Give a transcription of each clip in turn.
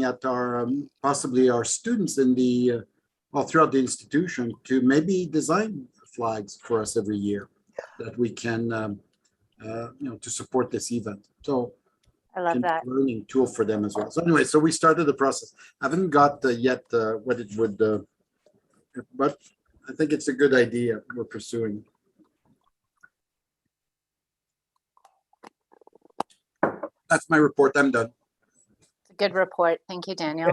looking at our possibly our students in the all throughout the institution to maybe design flags for us every year that we can to support this event. So I love that. Learning tool for them as well. So anyway, so we started the process. I haven't got yet what it would, but I think it's a good idea we're pursuing. That's my report. I'm done. It's a good report. Thank you, Daniel.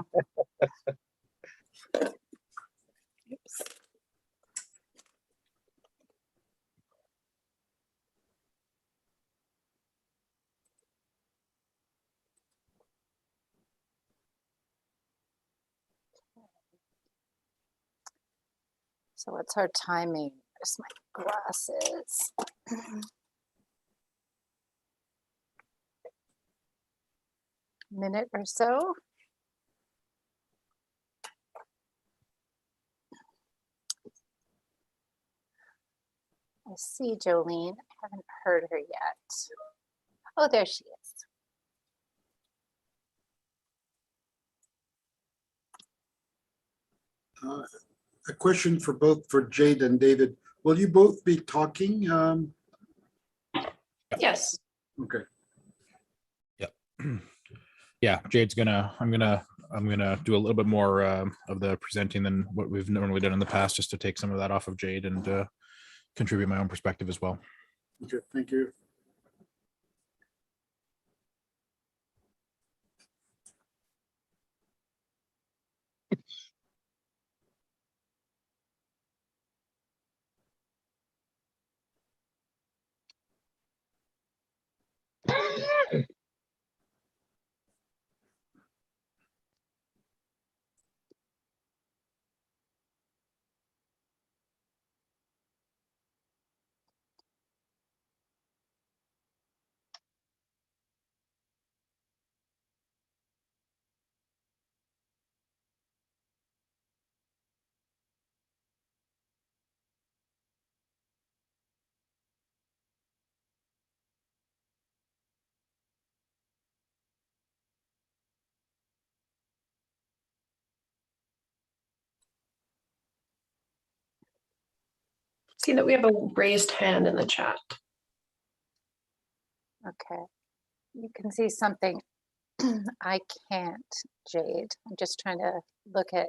Oops. So what's our timing? Where's my glasses? Minute or so. I see Jolene. I haven't heard her yet. Oh, there she is. A question for Jade and David. Will you both be talking? Yes. Okay. Yep. Yeah, Jade's I'm gonna do a little bit more of the presenting than what we've normally done in the past, just to take some of that off of Jade and contribute my own perspective as well. Okay, thank you. See that we have a raised hand in the chat. Okay. You can see something. I can't, Jade. I'm just trying to look at.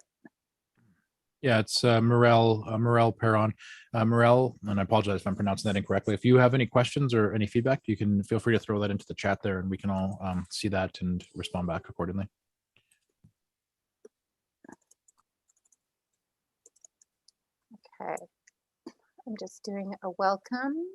Yeah, it's Morel Perron. Morel, and I apologize if I'm pronouncing that incorrectly. If you have any questions or any feedback, you can feel free to throw that into the chat there, and we can all see that and respond back accordingly. Okay. I'm just doing a welcome.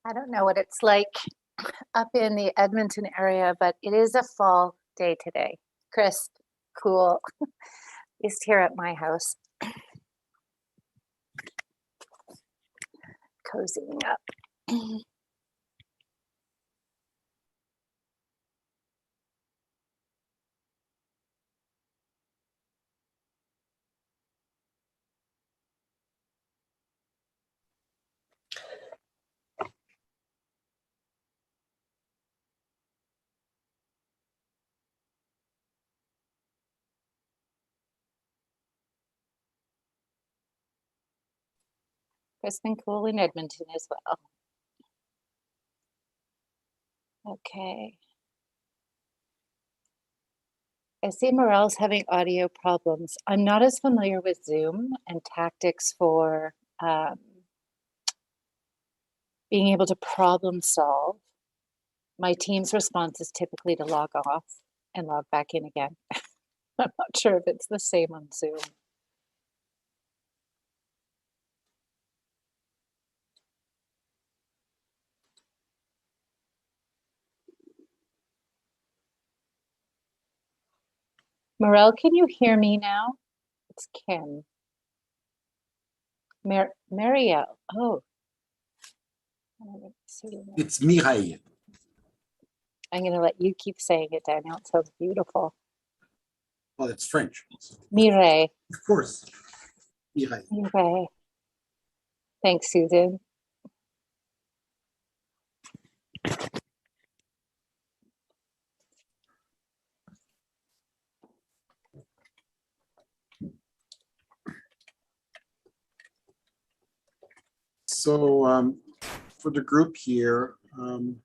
I don't know what it's like up in the Edmonton area, but it is a fall day today. Crisp, cool, at least here at my house. Cozying up. Crisp and cool in Edmonton as well. Okay. I see Morel's having audio problems. I'm not as familiar with Zoom and tactics for being able to problem solve. My team's response is typically to log off and log back in again. I'm not sure if it's the same on Zoom. Morel, can you hear me now? It's Kim. Marielle. Oh. Let me see your name. It's Mireille. I'm going to let you keep saying it, Daniel. It sounds beautiful. Well, it's French. Mireille. Of course. Mireille. Mireille. Thanks, Susan. So for the group here, I'm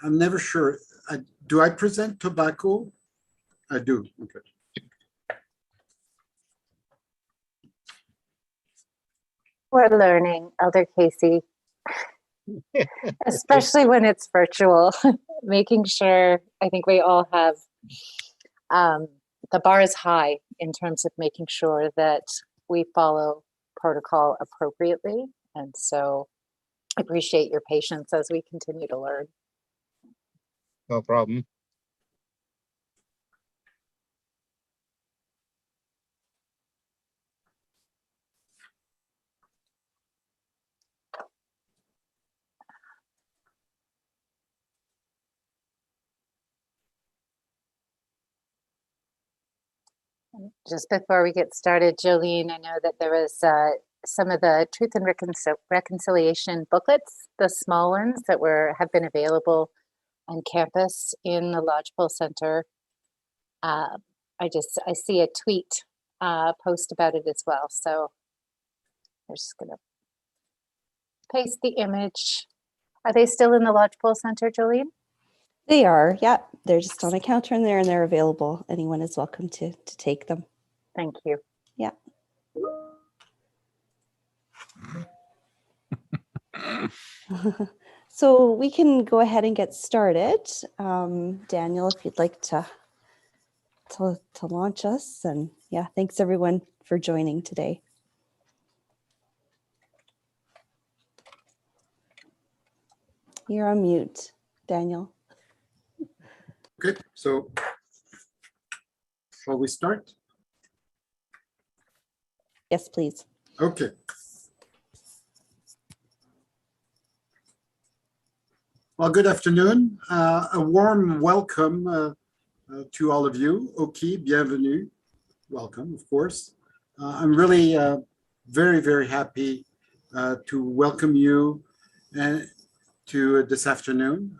never sure. Do I present tobacco? I do. Okay. We're learning, Elder Casey, especially when it's virtual, making sure, I think we all have, the bar is high in terms of making sure that we follow protocol appropriately. And so I appreciate your patience as we continue to learn. No problem. Just before we get started, Jolene, I know that there was some of the Truth and Reconciliation booklets, the small ones that have been available on campus in the Lodgepole Center. I see a tweet post about it as well. So I'm just gonna paste the image. Are they still in the Lodgepole Center, Jolene? They are, yeah. They're just on a counter in there and they're available. Anyone is welcome to take them. Thank you. Yeah. So we can go ahead and get started. Daniel, if you'd like to launch us. And yeah, thanks everyone for joining today. You're on mute, Daniel. Okay, so shall we start? Yes, please. Okay. Well, good afternoon. A warm welcome to all of you. Okay, bienvenue. Welcome, of course. I'm really very, very happy to welcome you to this afternoon,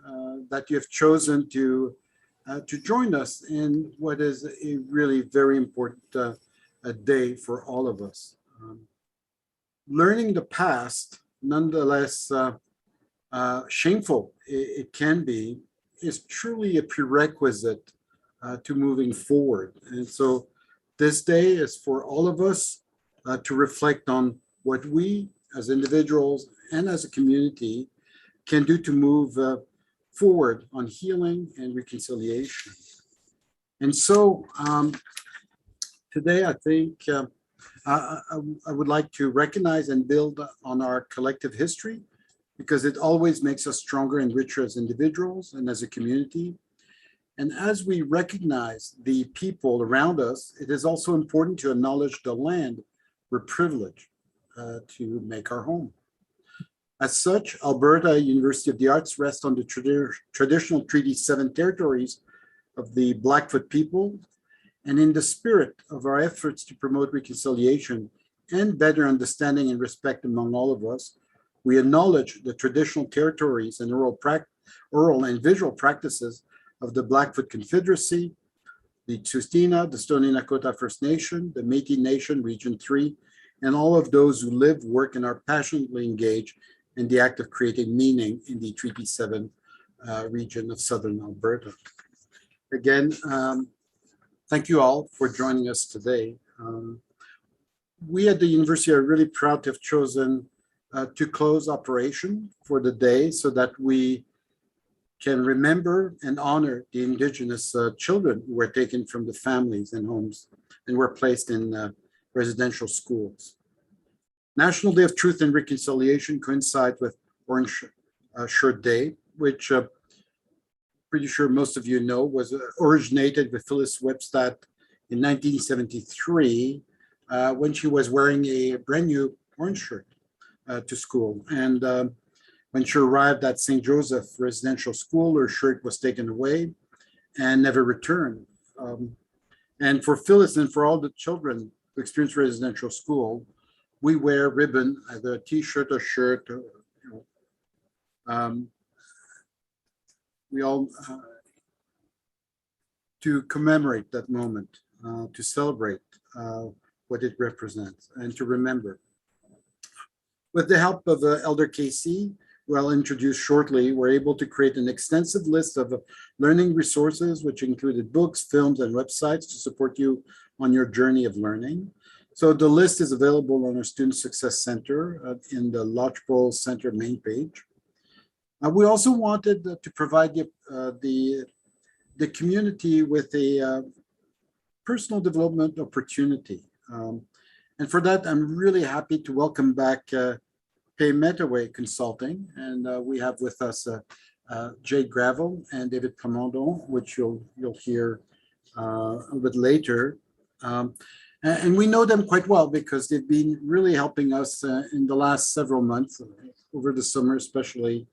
that you have chosen to join us in what is a really very important a day for all of us. Learning the past, nonetheless shameful it can be, is truly a prerequisite to moving forward. And so this day is for all of us to reflect on what we as individuals and as a community can do to move forward on healing and reconciliation. And so today, I think I would like to recognize and build on our collective history, because it always makes us stronger and richer as individuals and as a community. And as we recognize the people around us, it is also important to acknowledge the land we're privileged to make our home. As such, Alberta University of the Arts rests on the traditional Treaty 7 territories of the Blackfoot people, and in the spirit of our efforts to promote reconciliation and better understanding and respect among all of us, we acknowledge the traditional territories and oral and visual practices of the Blackfoot Confederacy, the Tsuut'ina, the Stoney Nakoda First Nation, the Métis Nation, Region 3, and all of those who live, work, and are passionately engaged in the act of creating meaning in the Treaty 7 region of Southern Alberta. Again, thank you all for joining us today. We at the university are really proud to have chosen to close operation for the day so that we can remember and honor the Indigenous children who were taken from the families and homes and were placed in residential schools. National Day of Truth and Reconciliation coincides with Orange Shirt Day, which pretty sure most of you know was originated with Phyllis Webstad in 1973 when she was wearing a brand new orange shirt to school. And when she arrived at St. Joseph Residential School, her shirt was taken away and never returned. And for Phyllis and for all the children who experience residential school, we wear ribbon, either a t-shirt or shirt. We all to commemorate that moment, to celebrate what it represents, and to remember. With the help of Elder Casey, who I'll introduce shortly, we're able to create an extensive list of learning resources, which included books, films, and websites to support you on your journey of learning. So the list is available on our Student Success Center in the Lodgepole Center main page. We also wanted to provide the community with a personal development opportunity. And for that, I'm really happy to welcome back Pay Metaway Consulting. And we have with us Jade Gravel and David Plamondon, which you'll hear a little bit later. And we know them quite well because they've been really helping us in the last several months, over the summer especially,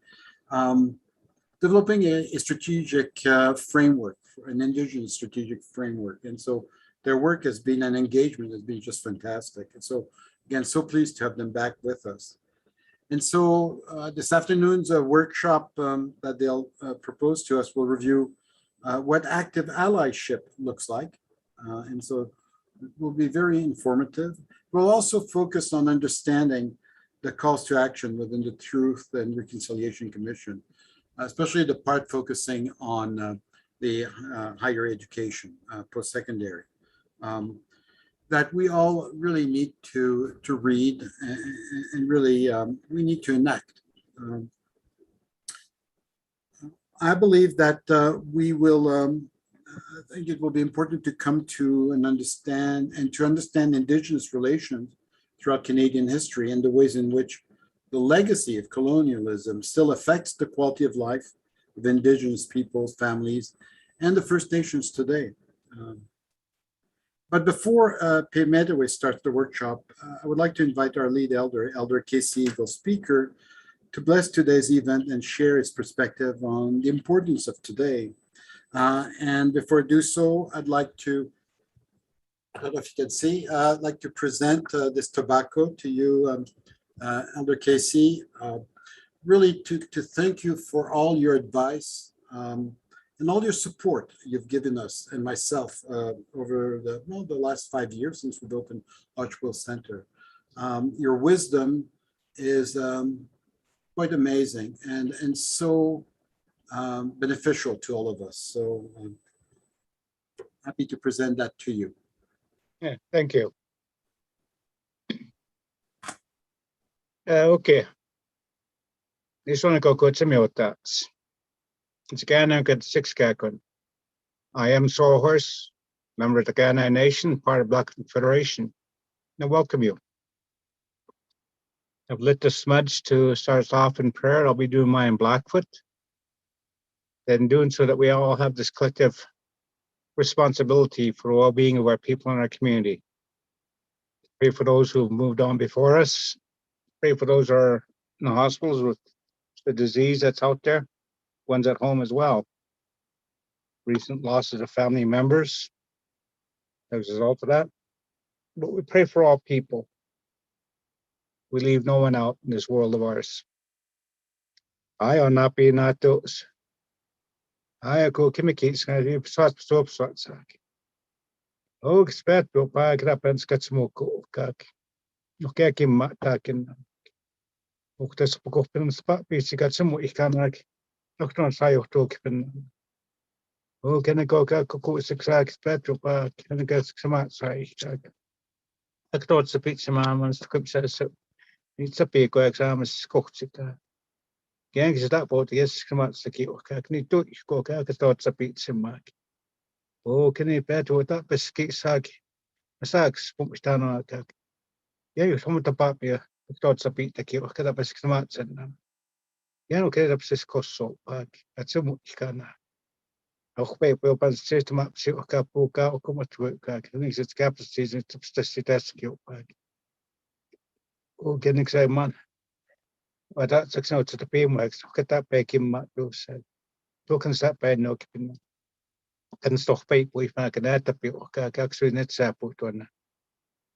developing a strategic framework, an Indigenous strategic framework. And so their work has been an engagement, has been just fantastic. And so again, so pleased to have them back with us. And so this afternoon's workshop that they'll propose to us will review what active allyship looks like. And so it will be very informative. We'll also focus on understanding the calls to action within the Truth and Reconciliation Commission, especially the part focusing on the higher education, post-secondary, that we all really need to read and really we need to enact. I believe that we will, I think it will be important to come to and understand Indigenous relations throughout Canadian history and the ways in which the legacy of colonialism still affects the quality of life of Indigenous peoples, families, and the First Nations today. But before Pay Metaway starts the workshop, I would like to invite our lead elder, Elder Casey Eagle, speaker, to bless today's event and share his perspective on the importance of today. And before I do so, I'd like to, I don't know if you can see, I'd like to present this tobacco to you, Elder Casey, really to thank you for all your advice and all your support you've given us and myself over the last 5 years since we've opened Lodgepole Center. Your wisdom is quite amazing and so beneficial to all of us. So happy to present that to you. Yeah, thank you. Okay. This one go good to me with that. It's Ghana good 6 Gakun. I am Sawhorse, member of the Ghana Nation, part of Black Federation. I welcome you. I've lit the smudge to start off in prayer. I'll be doing mine in Blackfoot. Then doing so that we all have this collective responsibility for the well-being of our people in our community. Pray for those who've moved on before us. Pray for those who are in the hospitals with the disease that's out there, ones at home as well. Recent losses of family members as a result of that. But we pray for all people. We leave no one out in this world of ours. I are not being not those. I go kimikis going to be sorts. Oh, expect to buy grapens got smoke. Okay, Kim Takin. Oktas Pokopin spot, basic got some way can like Dr. Sayo Tokipin. Oh, can I go cocoa 6 expect to buy can I get some outside? I thought the pizza man and script says so. It's a big exam is cooked. Gang is that boat, yes, come out, Saki, okay, can you do it? Go, okay, I thought a bit sim mark. Oh, can you bet what that biscuit sag? A sag, spump down on that. Yeah, you're home with the pap here. I thought a bit the key, okay, that biscuit mats and yeah, okay, that's this cost salt bag. That's a much can. Auch bei beim System up to a couple of come to work. I think it's capacity to just test you. Oh, getting excited, man. But that's now to the PM works. Look at that back in Matt Bill said. Talking that bad no keeping can stop pipe with my can add up your actually net support on.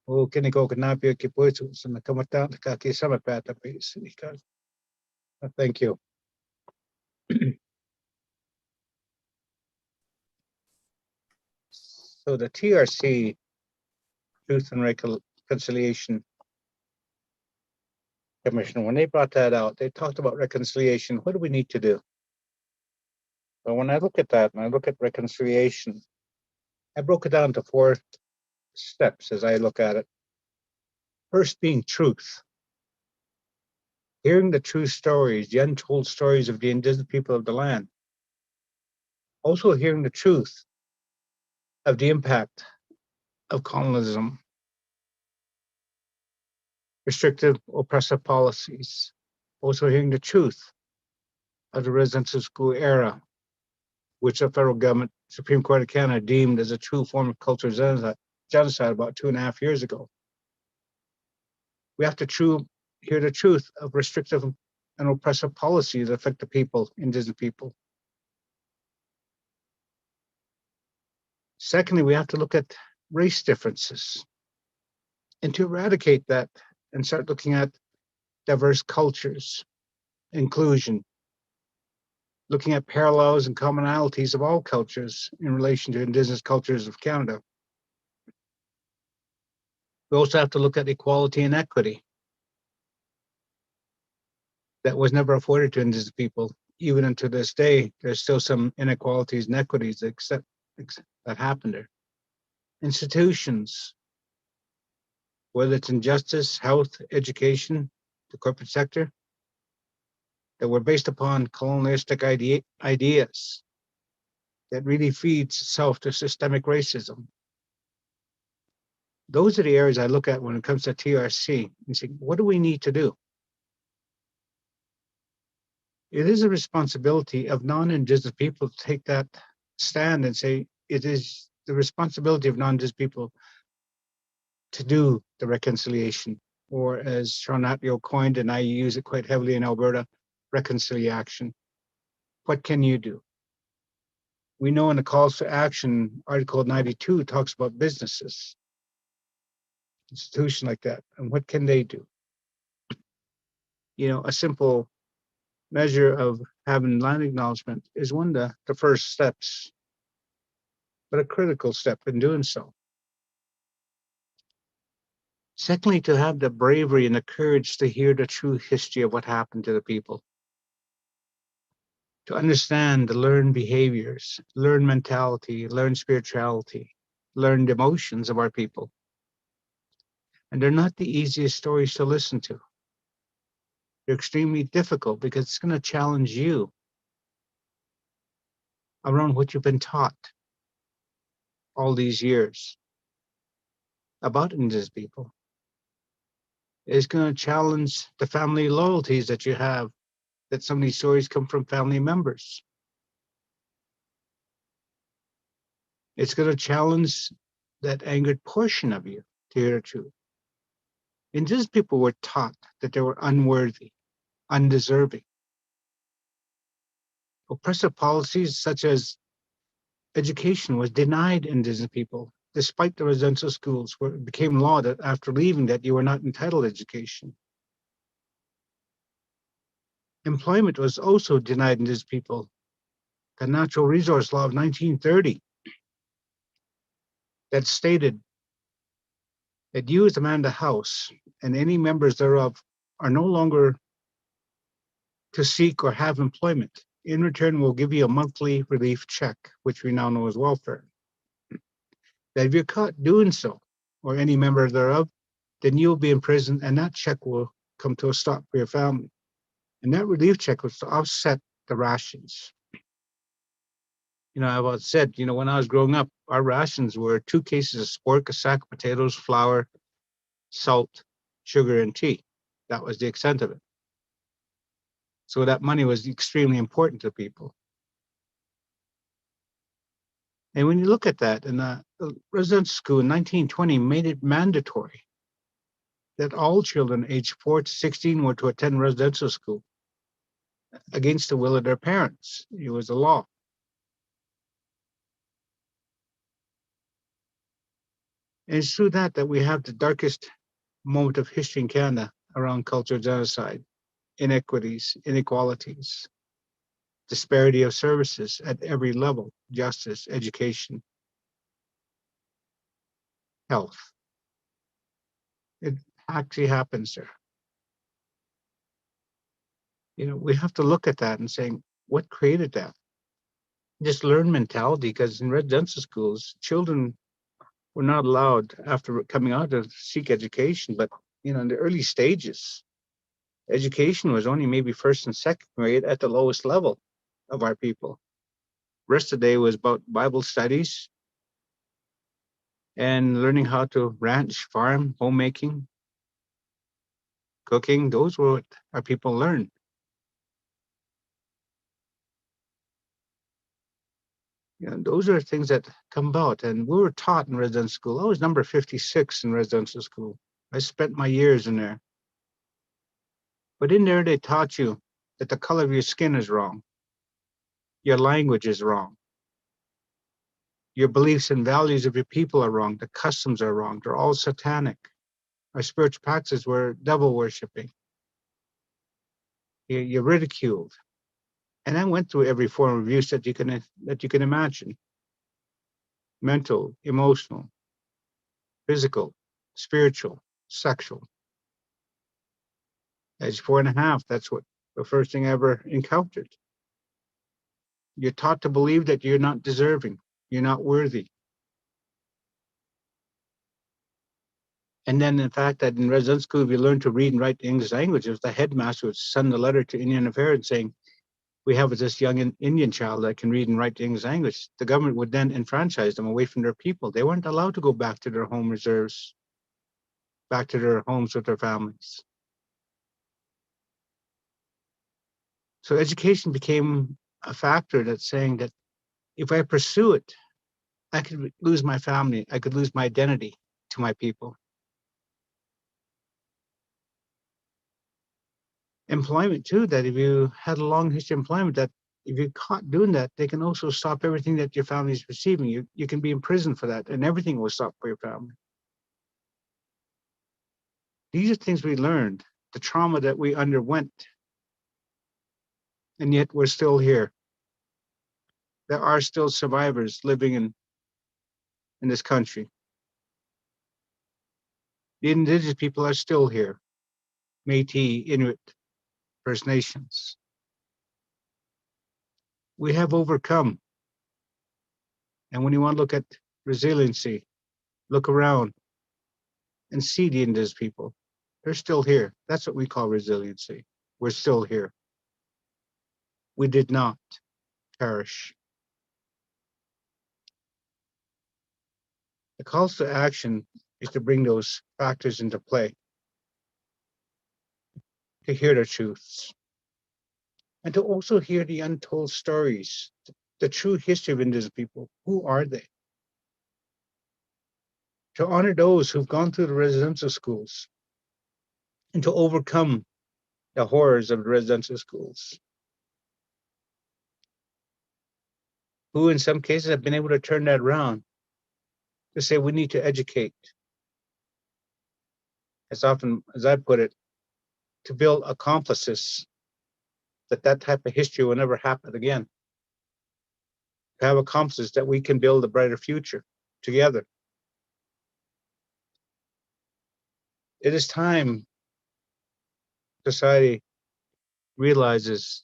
Oh, can you go can I be a keep words and the come down the kaki summer bad up is. Thank you. So the TRC Truth and Reconciliation Commission, when they brought that out, they talked about reconciliation. What do we need to do? But when I look at that and I look at reconciliation, I broke it down to 4 steps as I look at it. First being truth. Hearing the true stories, the untold stories of the indigenous people of the land. Also hearing the truth of the impact of colonialism, restrictive, oppressive policies. Also hearing the truth of the residential school era, which the federal government, Supreme Court of Canada deemed as a true form of cultural genocide about 2.5 years ago. We have to hear the truth of restrictive and oppressive policies that affect the people, indigenous people. Secondly, we have to look at race differences and to eradicate that and start looking at diverse cultures, inclusion, looking at parallels and commonalities of all cultures in relation to indigenous cultures of Canada. We also have to look at equality and equity that was never afforded to indigenous people. Even unto this day, there's still some inequalities and equities that happen there. Institutions, whether it's in justice, health, education, the corporate sector, that were based upon colonialistic ideas that really feeds itself to systemic racism. Those are the areas I look at when it comes to TRC and say, what do we need to do? It is a responsibility of non-indigenous people to take that stand and say, it is the responsibility of non-indigenous people to do the reconciliation, or as Sean Atrio coined, and I use it quite heavily in Alberta, reconciliation. What can you do? We know in the calls to action, Article 92 talks about businesses, institutions like that, and what can they do? You know, a simple measure of having land acknowledgement is one of the first steps, but a critical step in doing so. Secondly, to have the bravery and the courage to hear the true history of what happened to the people. To understand, to learn behaviors, learn mentality, learn spirituality, learn the emotions of our people. And they're not the easiest stories to listen to. They're extremely difficult because it's going to challenge you around what you've been taught all these years about indigenous people. It's going to challenge the family loyalties that you have, that some of these stories come from family members. It's going to challenge that angered portion of you to hear the truth. Indigenous people were taught that they were unworthy, undeserving. Oppressive policies such as education was denied indigenous people, despite the residential schools, where it became law that after leaving that you were not entitled to education. Employment was also denied indigenous people. The Natural Resource Law of 1930 that stated that you as the man of the house and any members thereof are no longer to seek or have employment. In return, we'll give you a monthly relief check, which we now know as welfare. That if you're caught doing so, or any member thereof, then you'll be in prison and that check will come to a stop for your family. And that relief check was to offset the rations. You know, I've always said, you know, when I was growing up, our rations were 2 cases of pork, a sack of potatoes, flour, salt, sugar, and tea. That was the extent of it. So that money was extremely important to people. And when you look at that, and the residential school in 1920 made it mandatory that all children aged 4 to 16 were to attend residential school against the will of their parents. It was a law. And it's through that we have the darkest moment of history in Canada around cultural genocide, inequities, inequalities, disparity of services at every level, justice, education, health. It actually happens there. You know, we have to look at that and saying, what created that? Just learn mentality, because in residential schools, children were not allowed after coming out to seek education, but you know, in the early stages, education was only maybe first and second grade at the lowest level of our people. Rest of the day was about Bible studies and learning how to ranch, farm, homemaking, cooking. Those were what our people learned. You know, those are things that come about. And we were taught in residential school. I was number 56 in residential school. I spent my years in there. But in there, they taught you that the color of your skin is wrong. Your language is wrong. Your beliefs and values of your people are wrong. The customs are wrong. They're all satanic. Our spiritual practices were devil worshiping. You're ridiculed. And I went through every form of abuse that you can imagine. Mental, emotional, physical, spiritual, sexual. Age 4.5, that's what the first thing I ever encountered. You're taught to believe that you're not deserving, you're not worthy. And then the fact that in residential school, if you learn to read and write the English language, it was the headmaster would send a letter to Indian Affairs saying, we have this young Indian child that can read and write the English language. The government would then enfranchise them away from their people. They weren't allowed to go back to their home reserves, back to their homes with their families. So education became a factor that's saying that if I pursue it, I could lose my family. I could lose my identity to my people. Employment too, that if you had a long history of employment, that if you're caught doing that, they can also stop everything that your family is receiving. You can be in prison for that, and everything will stop for your family. These are things we learned, the trauma that we underwent, and yet we're still here. There are still survivors living in this country. The indigenous people are still here. Métis, Inuit, First Nations. We have overcome. And when you want to look at resiliency, look around and see the indigenous people. They're still here. That's what we call resiliency. We're still here. We did not perish. The calls to action is to bring those factors into play, to hear the truths, and to also hear the untold stories, the true history of indigenous people. Who are they? To honor those who've gone through the residential schools and to overcome the horrors of the residential schools, who in some cases have been able to turn that around to say we need to educate. As often as I put it, to build accomplices that type of history will never happen again. To have accomplices that we can build a brighter future together. It is time society realizes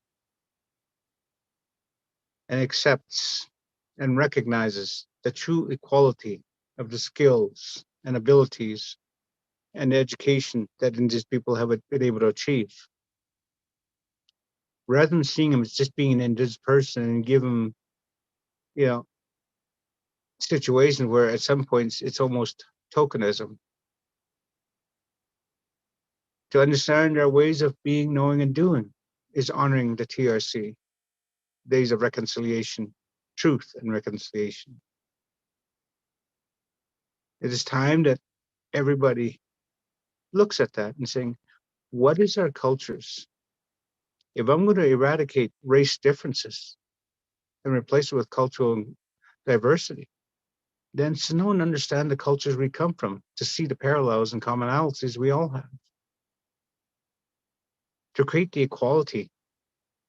and accepts and recognizes the true equality of the skills and abilities and education that indigenous people have been able to achieve. rather than seeing him as just being an indigenous person and give him, you know, situations where at some points it's almost tokenism. To understand our ways of being, knowing, and doing is honoring the TRC, Days of Reconciliation, Truth and Reconciliation. It is time that everybody looks at that and saying, what is our cultures? If I'm going to eradicate race differences and replace it with cultural diversity, then to know and understand the cultures we come from, to see the parallels and commonalities we all have, to create the equality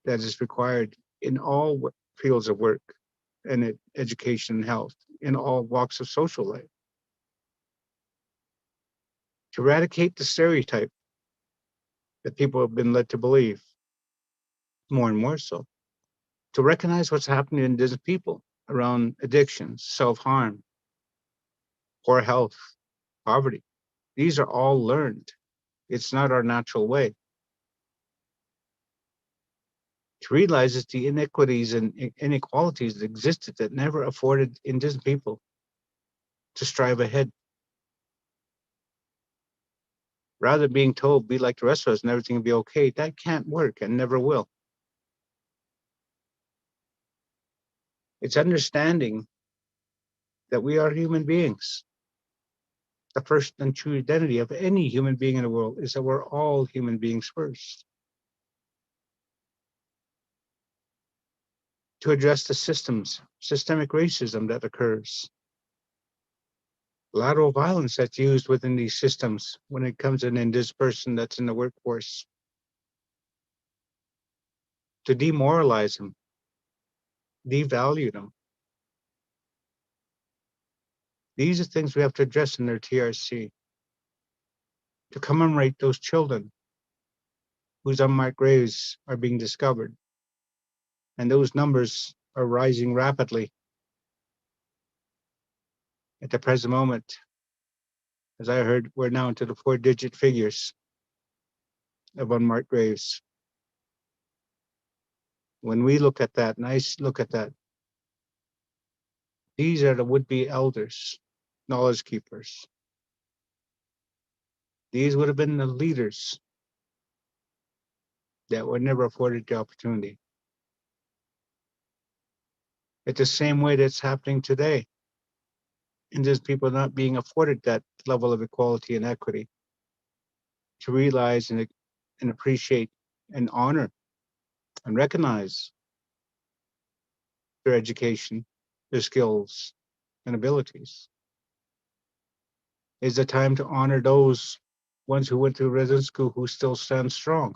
that is required in all fields of work and education and health, in all walks of social life, to eradicate the stereotype that people have been led to believe, more and more so, to recognize what's happening to indigenous people around addictions, self-harm, poor health, poverty. These are all learned. It's not our natural way. To realize that the inequities and inequalities that existed that never afforded indigenous people to strive ahead. Rather than being told, be like the rest of us and everything will be okay, that can't work and never will. It's understanding that we are human beings. The first and true identity of any human being in the world is that we're all human beings first. To address the systemic racism that occurs, lateral violence that's used within these systems when it comes to an indigenous person that's in the workforce, to demoralize them, devalue them. These are things we have to address in their TRC. To commemorate those children whose unmarked graves are being discovered. And those numbers are rising rapidly. At the present moment, as I heard, we're now into the 4-digit figures of unmarked graves. When we look at that, and I look at that, these are the would-be elders, knowledge keepers. These would have been the leaders that were never afforded the opportunity. It's the same way that's happening today. Indigenous people not being afforded that level of equality and equity to realize and appreciate and honor and recognize their education, their skills and abilities. Is the time to honor those ones who went to resident school who still stand strong,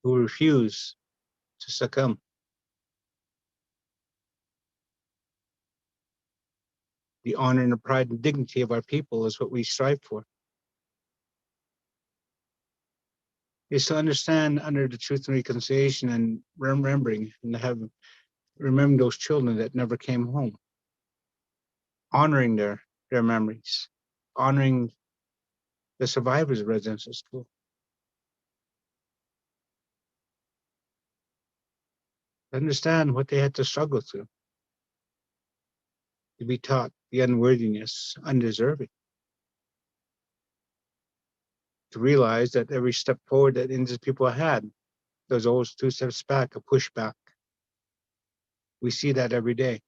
who refuse to succumb. The honor and the pride and dignity of our people is what we strive for. Is to understand under the truth and reconciliation and remembering and remembering those children that never came home, honoring their memories, honoring the survivors of residential school. Understand what they had to struggle through, to be taught the unworthiness, undeserving, to realize that every step forward that indigenous people had, there's always 2 steps back, a pushback. We see that every day.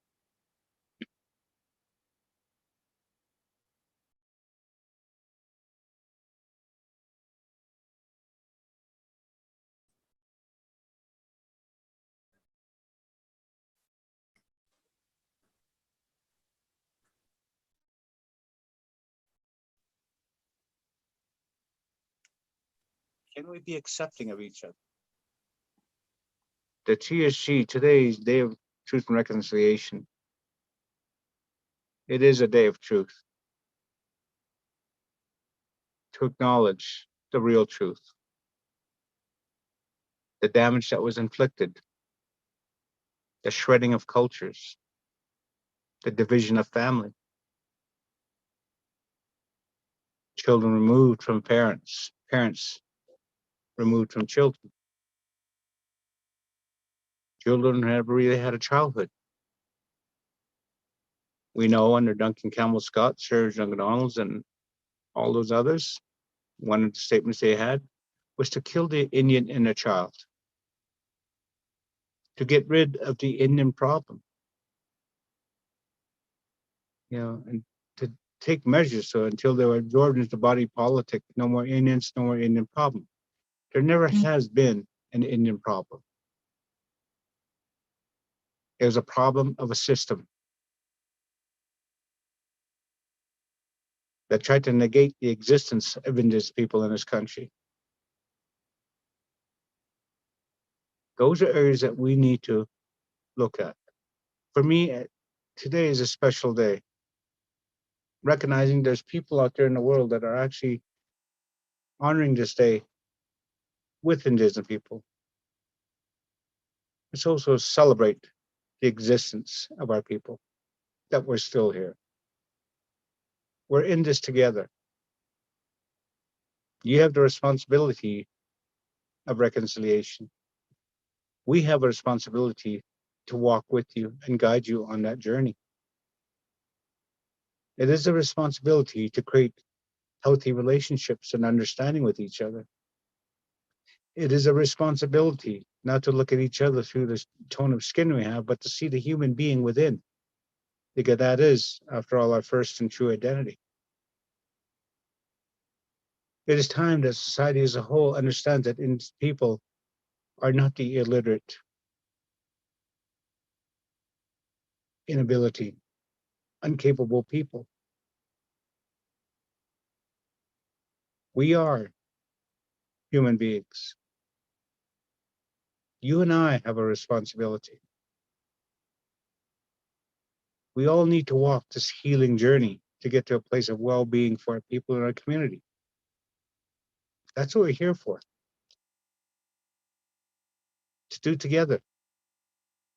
Can we be accepting of each other? The TRC, today's Day of Truth and Reconciliation, it is a day of truth. To acknowledge the real truth, the damage that was inflicted, the shredding of cultures, the division of family, children removed from parents, parents removed from children, Children never really had a childhood. We know under Duncan Campbell Scott, Sir John MacDonald's, and all those others, one of the statements they had was to kill the Indian inner child, to get rid of the Indian problem, and to take measures so until they were absorbed into body politic, no more Indians, no more Indian problem. There never has been an Indian problem. It was a problem of a system that tried to negate the existence of indigenous people in this country. Those are areas that we need to look at. For me, today is a special day, recognizing there's people out there in the world that are actually honoring this day with indigenous people. It's also celebrate the existence of our people, that we're still here. We're in this together. You have the responsibility of reconciliation. We have a responsibility to walk with you and guide you on that journey. It is a responsibility to create healthy relationships and understanding with each other. It is a responsibility not to look at each other through the tone of skin we have, but to see the human being within, because that is, after all, our first and true identity. It is time that society as a whole understands that people are not the illiterate, inability, incapable people. We are human beings. You and I have a responsibility. We all need to walk this healing journey to get to a place of well-being for our people in our community. That's what we're here for. To do together,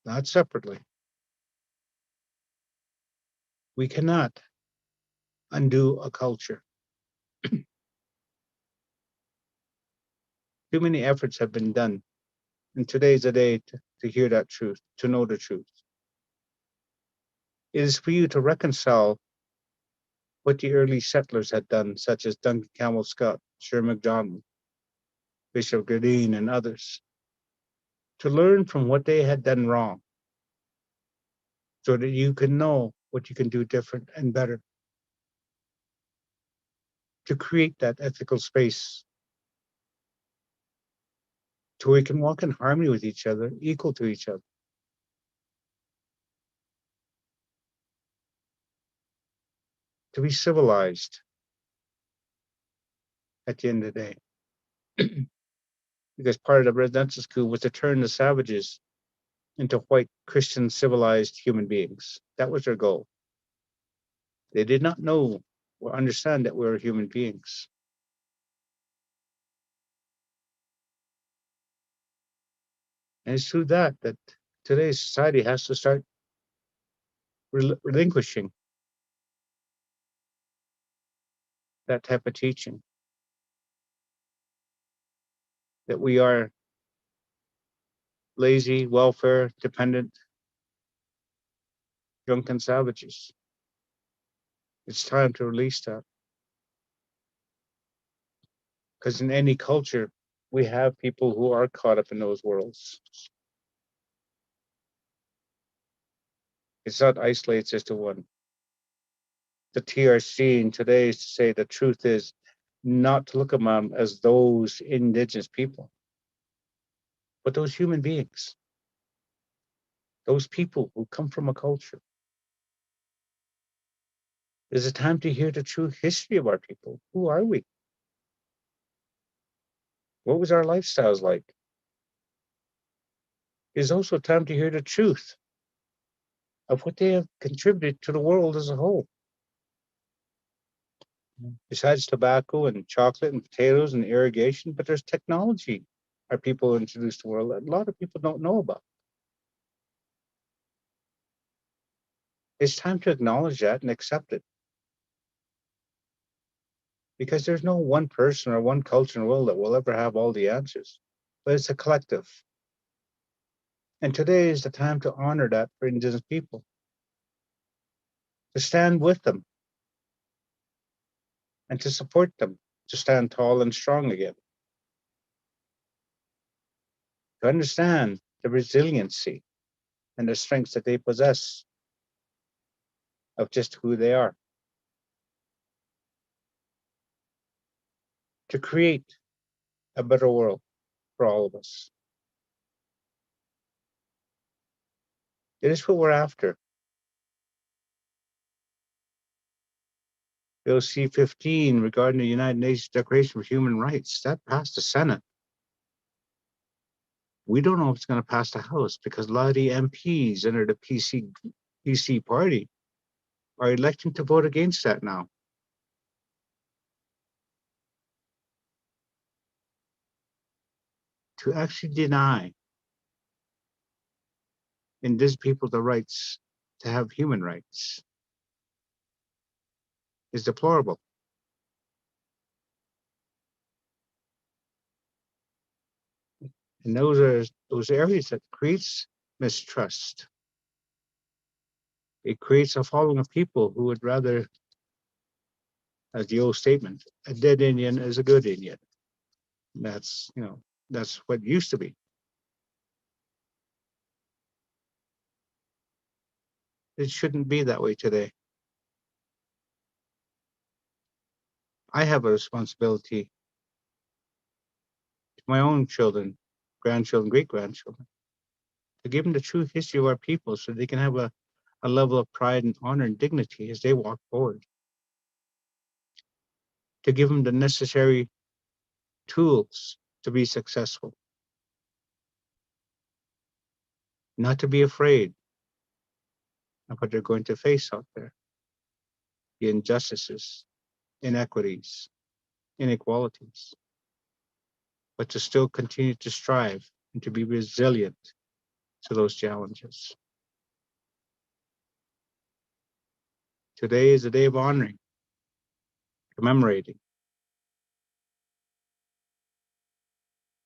not separately. We cannot undo a culture. Too many efforts have been done, and today's the day to hear that truth, to know the truth. It is for you to reconcile what the early settlers had done, such as Duncan Campbell Scott, Sir MacDonald, Bishop Gardine, and others, to learn from what they had done wrong, so that you can know what you can do different and better, to create that ethical space to where we can walk in harmony with each other, equal to each other. To be civilized at the end of the day. Because part of the residential school was to turn the savages into white Christian civilized human beings. That was their goal. They did not know or understand that we were human beings. And it's through that today's society has to start relinquishing that type of teaching. That we are lazy, welfare dependent, drunken savages. It's time to release that. Because in any culture, we have people who are caught up in those worlds. It's not isolated just to one. The TRC in today is to say the truth is not to look at them as those indigenous people, but those human beings, those people who come from a culture. There's a time to hear the true history of our people. Who are we? What was our lifestyles like? It's also time to hear the truth of what they have contributed to the world as a whole. Besides tobacco and chocolate and potatoes and irrigation, but there's technology our people introduced to the world that a lot of people don't know about. It's time to acknowledge that and accept it. Because there's no one person or one culture in the world that will ever have all the answers, but it's a collective. And today is the time to honor that for Indigenous people, to stand with them and to support them, to stand tall and strong again, to understand the resiliency and the strengths that they possess of just who they are, to create a better world for all of us. It is what we're after. Bill C-15 regarding the United Nations Declaration for Human Rights, that passed the Senate. We don't know if it's going to pass the House because a lot of the MPs under the PC party are electing to vote against that now. To actually deny Indigenous people the rights to have human rights is deplorable. And those are those areas that creates mistrust. It creates a following of people who would rather, as the old statement, a dead Indian is a good Indian. That's, you know, that's what it used to be. It shouldn't be that way today. I have a responsibility to my own children, grandchildren, great-grandchildren, to give them the true history of our people so they can have a level of pride and honor and dignity as they walk forward. To give them the necessary tools to be successful. Not to be afraid of what they're going to face out there. The injustices, inequities, inequalities. But to still continue to strive and to be resilient to those challenges. Today is a day of honoring, commemorating.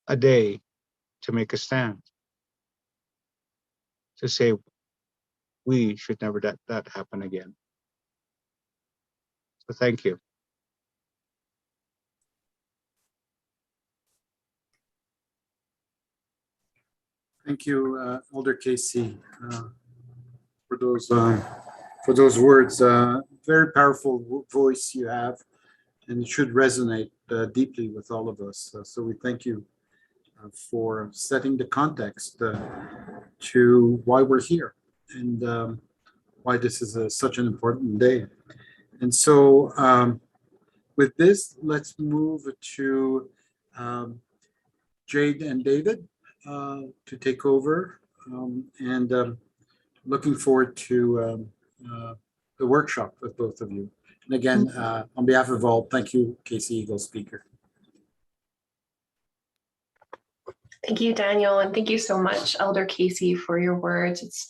A day to make a stand. To say we should never let that happen again. So thank you. Thank you, Elder Casey, for those words. Very powerful voice you have, and it should resonate deeply with all of us. So we thank you for setting the context to why we're here and why this is such an important day. And so with this, let's move to Jade and David to take over, and looking forward to the workshop with both of you. And again, on behalf of all, thank you, Casey Eagle, speaker. Thank you, Daniel, and thank you so much, Elder Casey, for your words. It's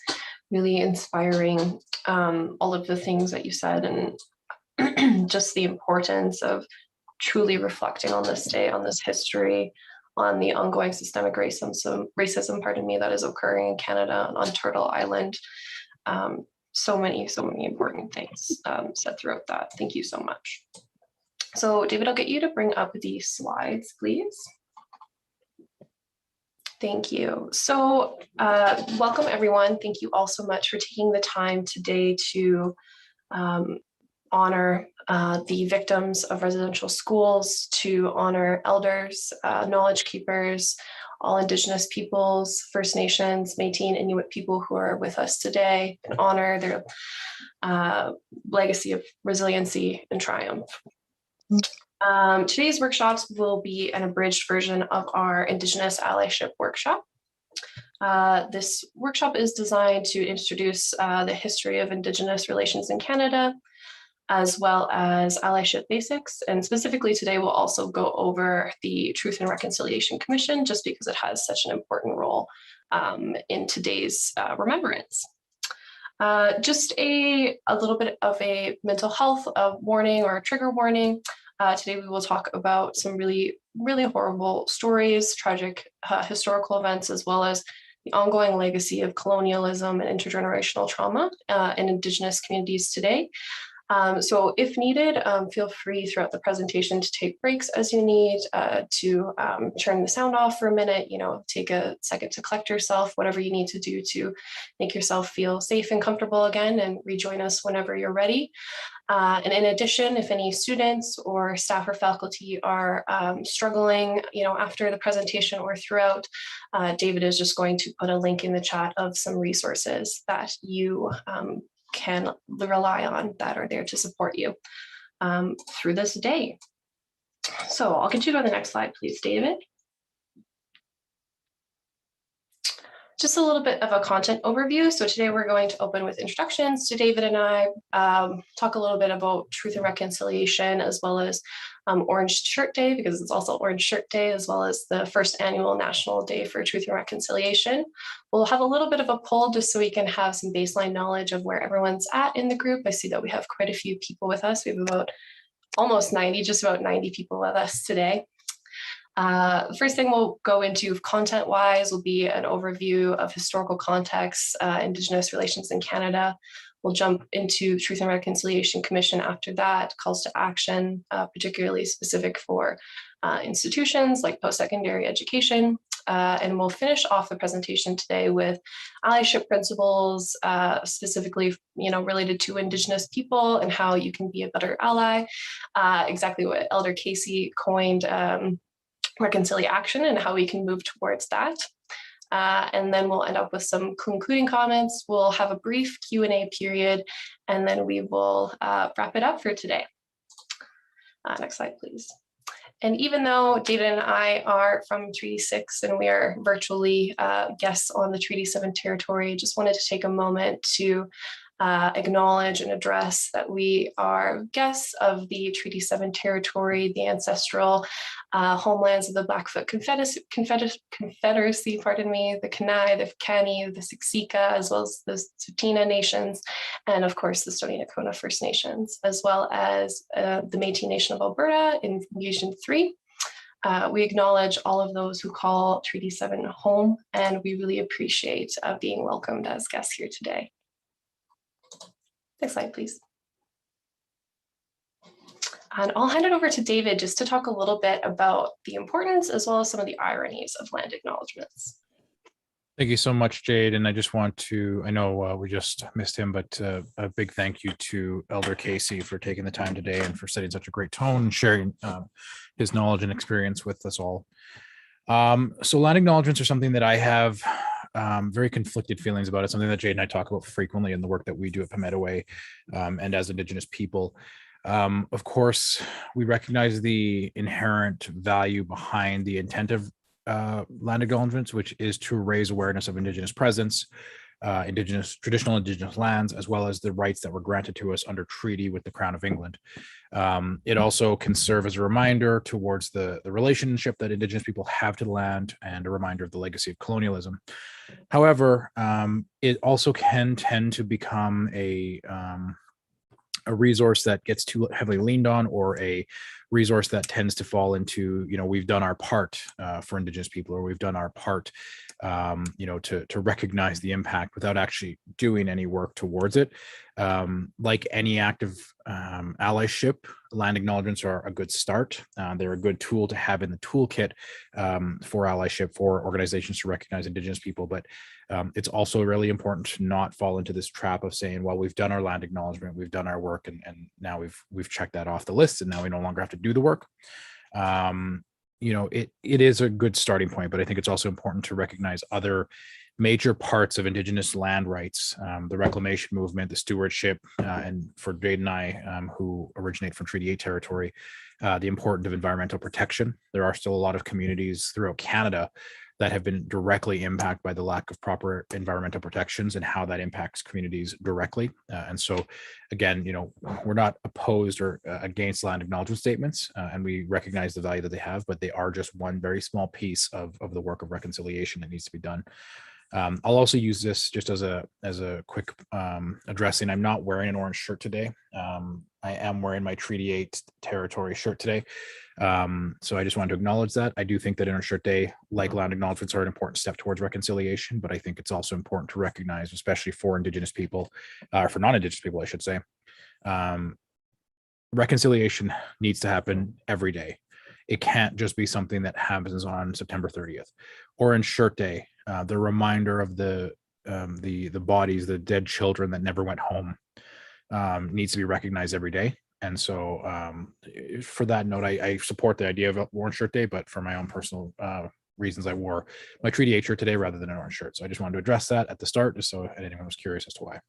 really inspiring, all of the things that you said, and just the importance of truly reflecting on this day, on this history, on the ongoing systemic racism, pardon me, that is occurring in Canada and on Turtle Island. So many important things said throughout that. Thank you so much. So David, I'll get you to bring up the slides, please. Thank you. So welcome everyone. Thank you all so much for taking the time today to honor the victims of residential schools, to honor elders, knowledge keepers, all Indigenous peoples, First Nations, Métis and Inuit people who are with us today, and honor their legacy of resiliency and triumph. Today's workshops will be an abridged version of our Indigenous allyship workshop. This workshop is designed to introduce the history of Indigenous relations in Canada, as well as allyship basics. And specifically today, we'll also go over the Truth and Reconciliation Commission, just because it has such an important role in today's remembrance. Just a little bit of a mental health warning or a trigger warning. Today we will talk about some really horrible stories, tragic historical events, as well as the ongoing legacy of colonialism and intergenerational trauma in Indigenous communities today. So if needed, feel free throughout the presentation to take breaks as you need, to turn the sound off for a minute, take a second to collect yourself, whatever you need to do to make yourself feel safe and comfortable again, and rejoin us whenever you're ready. And in addition, if any students or staff or faculty are struggling, after the presentation or throughout, David is just going to put a link in the chat of some resources that you can rely on that are there to support you through this day. So I'll get you to the next slide, please, David. Just a little bit of a content overview. So today we're going to open with introductions to David and I, talk a little bit about Truth and Reconciliation, as well as Orange Shirt Day, because it's also Orange Shirt Day, as well as the first annual National Day for Truth and Reconciliation. We'll have a little bit of a poll just so we can have some baseline knowledge of where everyone's at in the group. I see that we have quite a few people with us. We have about almost 90, just about 90 people with us today. The first thing we'll go into content-wise will be an overview of historical context, Indigenous relations in Canada. We'll jump into Truth and Reconciliation Commission after that, calls to action, particularly specific for institutions like post-secondary education. And we'll finish off the presentation today with allyship principles, specifically, related to Indigenous people and how you can be a better ally. Exactly what Elder Casey coined, reconciliation, and how we can move towards that. And then we'll end up with some concluding comments. We'll have a brief Q&A period, and then we will wrap it up for today. Next slide, please. And even though David and I are from Treaty 6 and we are virtually guests on the Treaty 7 territory, just wanted to take a moment to acknowledge and address that we are guests of the Treaty 7 territory, the ancestral homelands of the Blackfoot Confederacy, the Kainai, the Piikani, the Siksika, as well as the Tsuut'ina Nations, and of course the Stoney Nakoda First Nations, as well as the Métis Nation of Alberta in Region 3. We acknowledge all of those who call Treaty 7 home, and we really appreciate being welcomed as guests here today. Next slide, please. And I'll hand it over to David just to talk a little bit about the importance as well as some of the ironies of land acknowledgements. Thank you so much, Jade. And I just want to, I know we just missed him, but a big thank you to Elder Casey for taking the time today and for setting such a great tone and sharing his knowledge and experience with us all. So land acknowledgements are something that I have very conflicted feelings about. It's something that Jade and I talk about frequently in the work that we do at Pimedaway and as Indigenous people. Of course, we recognize the inherent value behind the intent of land acknowledgements, which is to raise awareness of Indigenous presence, traditional Indigenous lands, as well as the rights that were granted to us under treaty with the Crown of England. It also can serve as a reminder towards the relationship that Indigenous people have to the land and a reminder of the legacy of colonialism. However, it also can tend to become a resource that gets too heavily leaned on, or a resource that tends to fall into, we've done our part for Indigenous people, or we've done our part, to recognize the impact without actually doing any work towards it. Like any act of allyship, land acknowledgements are a good start. They're a good tool to have in the toolkit for allyship, for organizations to recognize Indigenous people. But it's also really important to not fall into this trap of saying, well, we've done our land acknowledgement, we've done our work, and now we've checked that off the list, and now we no longer have to do the work. It is a good starting point, but I think it's also important to recognize other major parts of Indigenous land rights, the reclamation movement, the stewardship, and for Jade and I, who originate from Treaty 8 territory, the importance of environmental protection. There are still a lot of communities throughout Canada that have been directly impacted by the lack of proper environmental protections and how that impacts communities directly. And so, again, we're not opposed or against land acknowledgement statements, and we recognize the value that they have, but they are just one very small piece of the work of reconciliation that needs to be done. I'll also use this just as a quick addressing. I'm not wearing an orange shirt today. I am wearing my Treaty 8 territory shirt today. So I just wanted to acknowledge that. I do think that Orange Shirt Day, like land acknowledgements, are an important step towards reconciliation, but I think it's also important to recognize, especially for Indigenous people, or for non-Indigenous people, I should say, reconciliation needs to happen every day. It can't just be something that happens on September 30th. Orange Shirt Day, the reminder of the bodies, the dead children that never went home, needs to be recognized every day. And so for that note, I support the idea of Orange Shirt Day, but for my own personal reasons, I wore my Treaty 8 shirt today rather than an orange shirt. So I just wanted to address that at the start, just so anyone was curious as to why.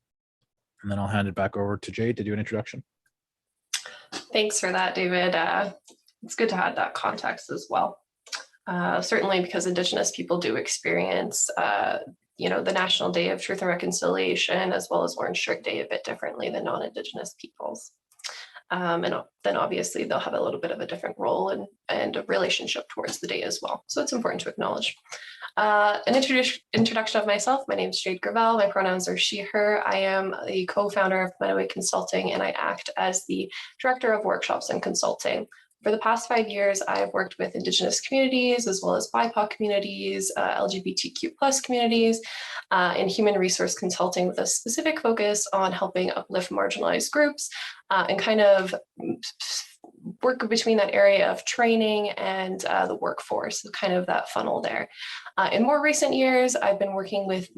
And then I'll hand it back over to Jade to do an introduction. Thanks for that, David. It's good to have that context as well. Certainly because Indigenous people do experience the National Day of Truth and Reconciliation, as well as Orange Shirt Day, a bit differently than non-Indigenous peoples. And then obviously they'll have a little bit of a different role and a relationship towards the day as well. So it's important to acknowledge. An introduction of myself. My name is Jade Gravel. My pronouns are she, her. I am the co-founder of Meadoway Consulting, and I act as the director of workshops and consulting. For the past 5 years, I've worked with Indigenous communities, as well as BIPOC communities, LGBTQ+ communities, in human resource consulting with a specific focus on helping uplift marginalized groups and kind of work between that area of training and the workforce, kind of that funnel there. In more recent years, I've been working with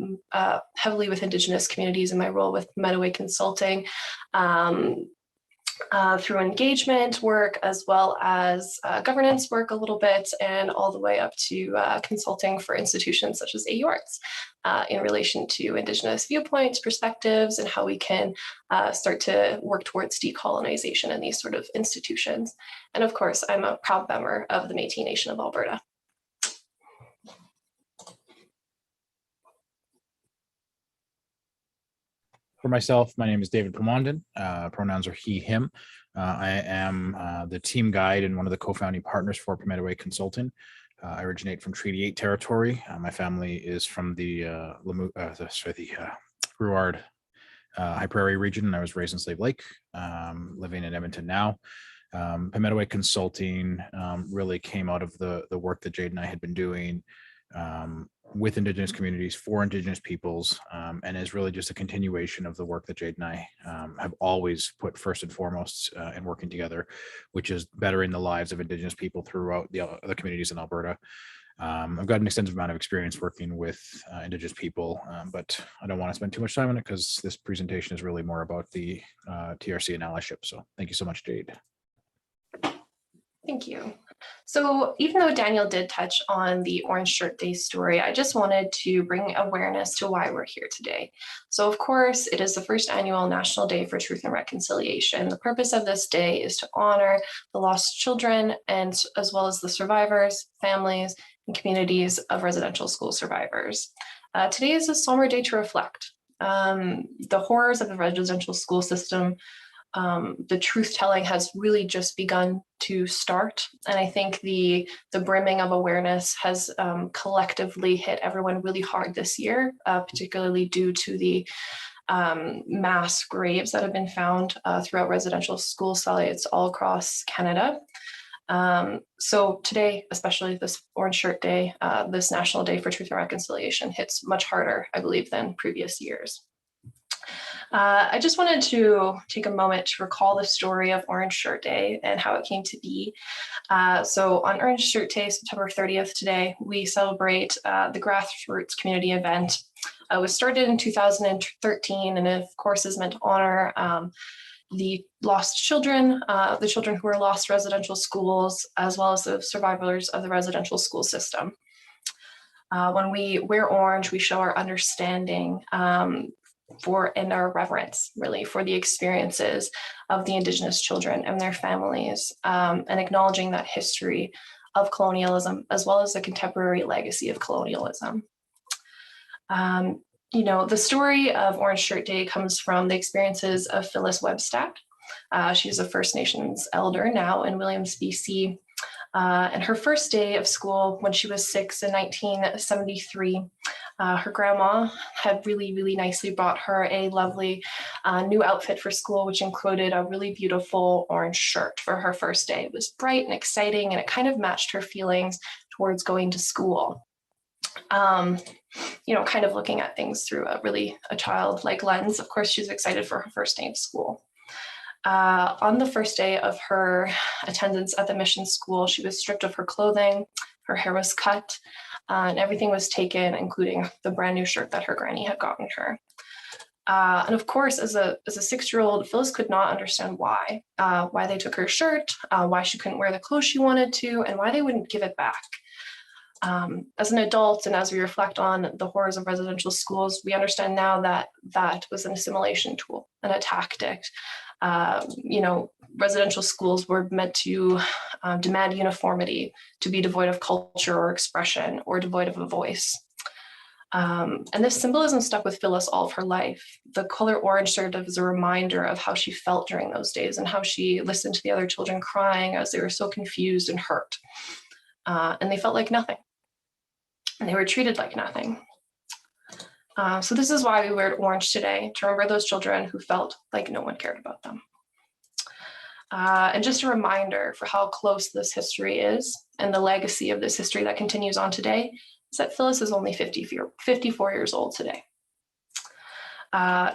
heavily with Indigenous communities in my role with Meadoway Consulting, through engagement work, as well as governance work a little bit, and all the way up to consulting for institutions such as AUArts in relation to Indigenous viewpoints, perspectives, and how we can start to work towards decolonization in these sort of institutions. And of course, I'm a proud member of the Métis Nation of Alberta. For myself, my name is David Pomondon. Pronouns are he, him. I am the team guide and one of the co-founding partners for Meadoway Consulting. I originate from Treaty 8 territory. My family is from the Ruard High Prairie region, and I was raised in Slave Lake, living in Edmonton now. Meadoway Consulting really came out of the work that Jade and I had been doing with Indigenous communities, for Indigenous peoples, and is really just a continuation of the work that Jade and I have always put first and foremost in working together, which is bettering the lives of Indigenous people throughout the communities in Alberta. I've got an extensive amount of experience working with Indigenous people, but I don't want to spend too much time on it because this presentation is really more about the TRC and allyship. So thank you so much, Jade. Thank you. So even though Daniel did touch on the Orange Shirt Day story, I just wanted to bring awareness to why we're here today. So of course, it is the first annual National Day for Truth and Reconciliation. The purpose of this day is to honor the lost children, and as well as the survivors, families, and communities of residential school survivors. Today is a somber day to reflect. The horrors of the residential school system, the truth telling has really just begun to start. And I think the brimming of awareness has collectively hit everyone really hard this year, particularly due to the mass graves that have been found throughout residential school sites all across Canada. So today, especially this Orange Shirt Day, this National Day for Truth and Reconciliation hits much harder, I believe, than previous years. I just wanted to take a moment to recall the story of Orange Shirt Day and how it came to be. So on Orange Shirt Day, September 30th today, we celebrate the grassroots community event. It was started in 2013 and of course is meant to honor the lost children, the children who were lost residential schools, as well as the survivors of the residential school system. When we wear orange, we show our understanding and our reverence, really, for the experiences of the Indigenous children and their families, and acknowledging that history of colonialism, as well as the contemporary legacy of colonialism. The story of Orange Shirt Day comes from the experiences of Phyllis Webstack. She's a First Nations elder now in Williams, BC. And her first day of school when she was 6 in 1973, Her grandma had really nicely bought her a lovely new outfit for school, which included a really beautiful orange shirt for her first day. It was bright and exciting, and it kind of matched her feelings towards going to school. You know, kind of looking at things through a childlike lens. Of course, she's excited for her first day of school. On the first day of her attendance at the mission school, she was stripped of her clothing, her hair was cut, and everything was taken, including the brand new shirt that her granny had gotten her. And of course, as a 6-year-old, Phyllis could not understand why they took her shirt, why she couldn't wear the clothes she wanted to, and why they wouldn't give it back. As an adult, and as we reflect on the horrors of residential schools, we understand now that that was an assimilation tool and a tactic. You know, residential schools were meant to demand uniformity, to be devoid of culture or expression, or devoid of a voice. And this symbolism stuck with Phyllis all of her life. The color orange served as a reminder of how she felt during those days and how she listened to the other children crying as they were so confused and hurt. And they felt like nothing. And they were treated like nothing. So this is why we wear orange today, to remember those children who felt like no one cared about them. And just a reminder for how close this history is, and the legacy of this history that continues on today, is that Phyllis is only 54 years old today.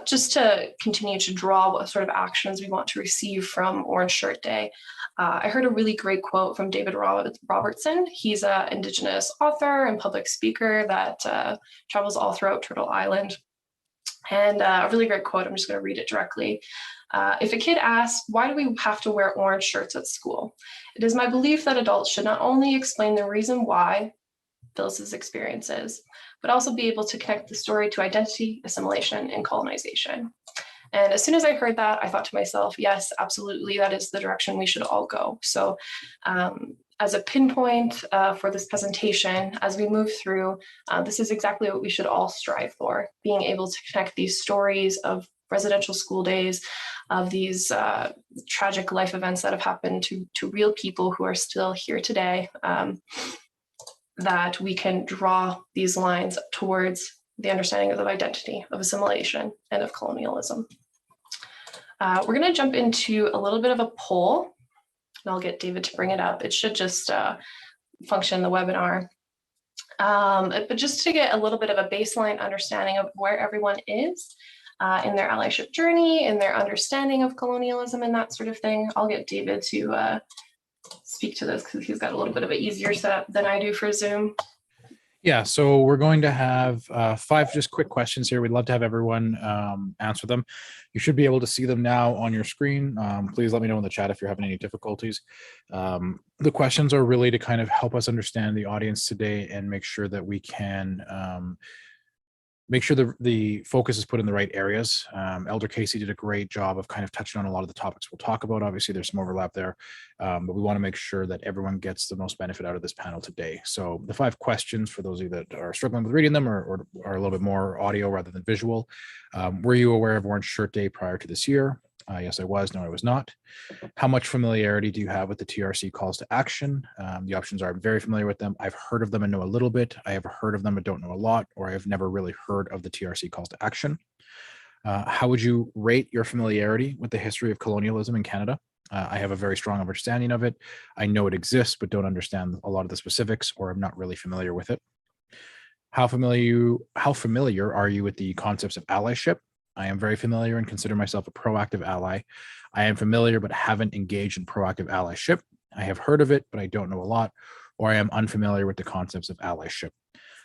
Just to continue to draw what sort of actions we want to receive from Orange Shirt Day, I heard a really great quote from David Robertson. He's an Indigenous author and public speaker that travels all throughout Turtle Island. And a really great quote, I'm just going to read it directly. If a kid asks, why do we have to wear orange shirts at school? It is my belief that adults should not only explain the reason why Phyllis's experiences, but also be able to connect the story to identity, assimilation, and colonization. And as soon as I heard that, I thought to myself, yes, absolutely, that is the direction we should all go. So as a pinpoint for this presentation, as we move through, this is exactly what we should all strive for, being able to connect these stories of residential school days, of these tragic life events that have happened to real people who are still here today, that we can draw these lines towards the understanding of identity, of assimilation, and of colonialism. We're going to jump into a little bit of a poll, and I'll get David to bring it up. It should just function in the webinar. But just to get a little bit of a baseline understanding of where everyone is in their allyship journey, in their understanding of colonialism and that sort of thing, I'll get David to speak to this because he's got a little bit of an easier setup than I do for Zoom. Yeah, so we're going to have 5 just quick questions here. We'd love to have everyone answer them. You should be able to see them now on your screen. Please let me know in the chat if you're having any difficulties. The questions are really to kind of help us understand the audience today and make sure that we can make sure the focus is put in the right areas. Elder Casey did a great job of kind of touching on a lot of the topics we'll talk about. Obviously, there's some overlap there, but we want to make sure that everyone gets the most benefit out of this panel today. So the 5 questions, for those of you that are struggling with reading them or are a little bit more audio rather than visual. Were you aware of Orange Shirt Day prior to this year? Yes, I was. No, I was not. How much familiarity do you have with the TRC calls to action? The options are: I'm very familiar with them, I've heard of them and know a little bit, I have heard of them but don't know a lot, or I have never really heard of the TRC calls to action. How would you rate your familiarity with the history of colonialism in Canada? I have a very strong understanding of it. I know it exists but don't understand a lot of the specifics, or I'm not really familiar with it. How familiar are you with the concepts of allyship? I am very familiar and consider myself a proactive ally. I am familiar but haven't engaged in proactive allyship. I have heard of it, but I don't know a lot, or I am unfamiliar with the concepts of allyship.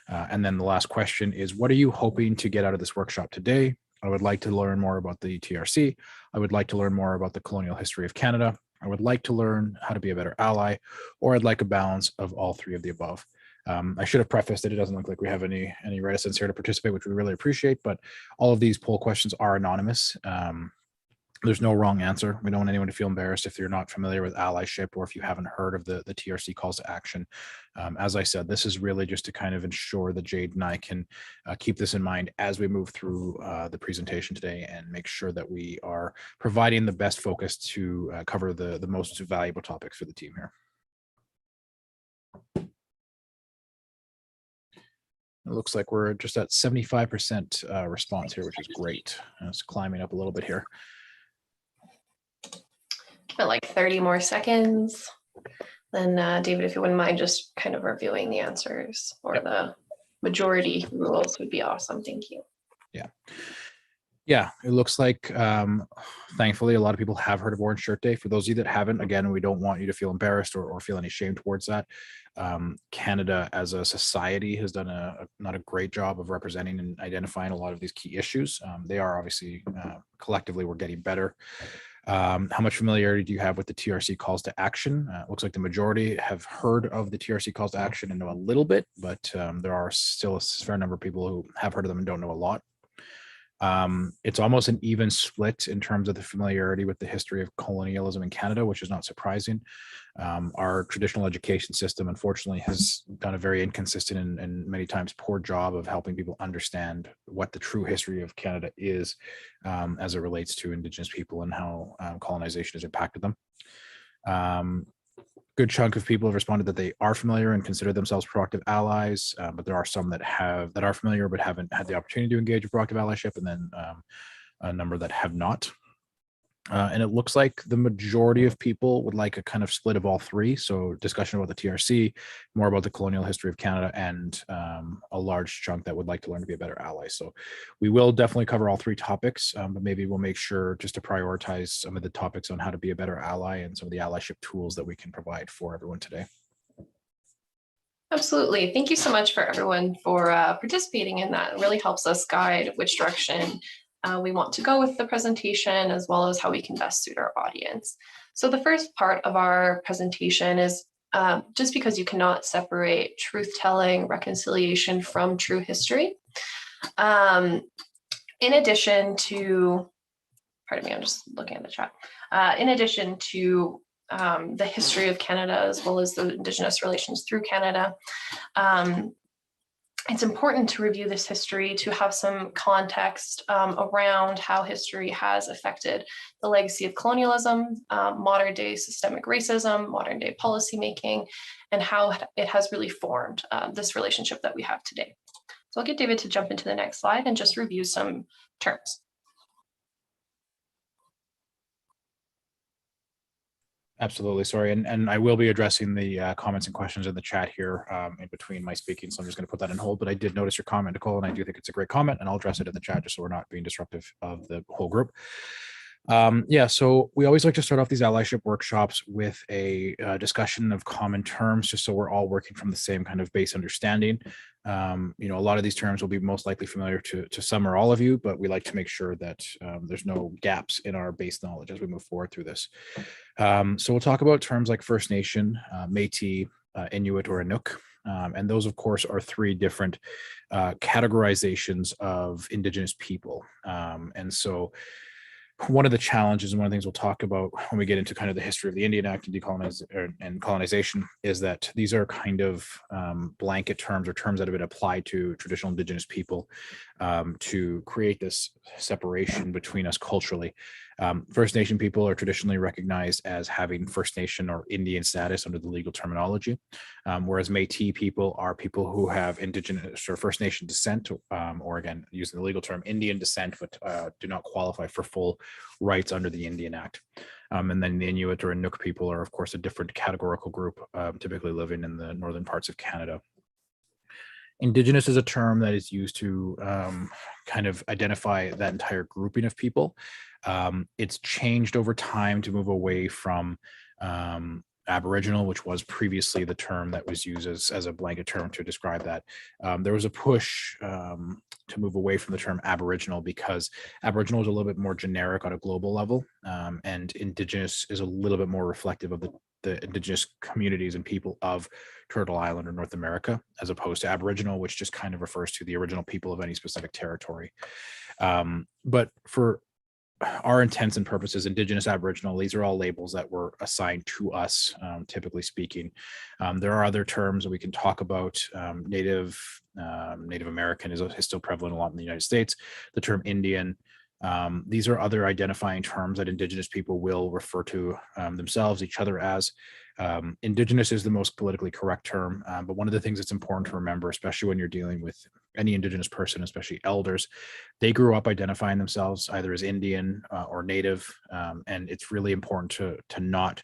And then the last question is, what are you hoping to get out of this workshop today? I would like to learn more about the TRC. I would like to learn more about the colonial history of Canada. I would like to learn how to be a better ally, or I'd like a balance of all 3 of the above. I should have prefaced that it doesn't look like we have any reticence here to participate, which we really appreciate, but all of these poll questions are anonymous. There's no wrong answer. We don't want anyone to feel embarrassed if you're not familiar with allyship or if you haven't heard of the TRC calls to action. As I said, this is really just to kind of ensure that Jade and I can keep this in mind as we move through the presentation today and make sure that we are providing the best focus to cover the most valuable topics for the team here. It looks like we're just at 75% response here, which is great. It's climbing up a little bit here. But like 30 more seconds. Then David, if you wouldn't mind just kind of reviewing the answers or the majority rules would be awesome. Thank you. Yeah, it looks like, thankfully, a lot of people have heard of Orange Shirt Day. For those of you that haven't, again, we don't want you to feel embarrassed or feel any shame towards that. Canada as a society has done not a great job of representing and identifying a lot of these key issues. They are obviously, collectively, we're getting better. How much familiarity do you have with the TRC calls to action? It looks like the majority have heard of the TRC calls to action and know a little bit, but there are still a fair number of people who have heard of them and don't know a lot. It's almost an even split in terms of the familiarity with the history of colonialism in Canada, which is not surprising. Our traditional education system, unfortunately, has done a very inconsistent and many times poor job of helping people understand what the true history of Canada is as it relates to Indigenous people and how colonization has impacted them. Good chunk of people have responded that they are familiar and consider themselves proactive allies, but there are some that are familiar but haven't had the opportunity to engage in proactive allyship, and then a number that have not. And it looks like the majority of people would like a kind of split of all three. So discussion about the TRC, more about the colonial history of Canada, and a large chunk that would like to learn to be a better ally. So we will definitely cover all three topics, but maybe we'll make sure just to prioritize some of the topics on how to be a better ally and some of the allyship tools that we can provide for everyone today. Absolutely. Thank you so much for everyone for participating in that. It really helps us guide which direction we want to go with the presentation, as well as how we can best suit our audience. So the first part of our presentation is just because you cannot separate truth-telling, reconciliation from true history. In addition to, pardon me, I'm just looking at the chat. In addition to the history of Canada, as well as the Indigenous relations through Canada, it's important to review this history to have some context around how history has affected the legacy of colonialism, modern day systemic racism, modern day policymaking, and how it has really formed this relationship that we have today. So I'll get David to jump into the next slide and just review some terms. Absolutely. Sorry. And I will be addressing the comments and questions in the chat here in between my speaking. So I'm just going to put that on hold. But I did notice your comment, Nicole, and I do think it's a great comment, and I'll address it in the chat just so we're not being disruptive of the whole group. Yeah, so we always like to start off these allyship workshops with a discussion of common terms, just so we're all working from the same kind of base understanding. You know, a lot of these terms will be most likely familiar to some or all of you, but we like to make sure that there's no gaps in our base knowledge as we move forward through this. So we'll talk about terms like First Nation, Métis, Inuit, or Inuk. And those, of course, are three different categorizations of Indigenous people. And so one of the challenges and one of the things we'll talk about when we get into kind of the history of the Indian Act and colonization is that these are kind of blanket terms or terms that have been applied to traditional Indigenous people to create this separation between us culturally. First Nation people are traditionally recognized as having First Nation or Indian status under the legal terminology, whereas Métis people are people who have Indigenous or First Nation descent, or again, using the legal term, Indian descent, but do not qualify for full rights under the Indian Act. And then the Inuit or Inuk people are, of course, a different categorical group, typically living in the northern parts of Canada. Indigenous is a term that is used to kind of identify that entire grouping of people. It's changed over time to move away from Aboriginal, which was previously the term that was used as a blanket term to describe that. There was a push to move away from the term Aboriginal because Aboriginal is a little bit more generic on a global level, and Indigenous is a little bit more reflective of the Indigenous communities and people of Turtle Island or North America, as opposed to Aboriginal, which just kind of refers to the original people of any specific territory. But for our intents and purposes, Indigenous, Aboriginal, these are all labels that were assigned to us, typically speaking. There are other terms that we can talk about. Native American is still prevalent a lot in the United States. The term Indian. These are other identifying terms that Indigenous people will refer to themselves, each other as. Indigenous is the most politically correct term, but one of the things that's important to remember, especially when you're dealing with any Indigenous person, especially elders, they grew up identifying themselves either as Indian or Native, and it's really important to not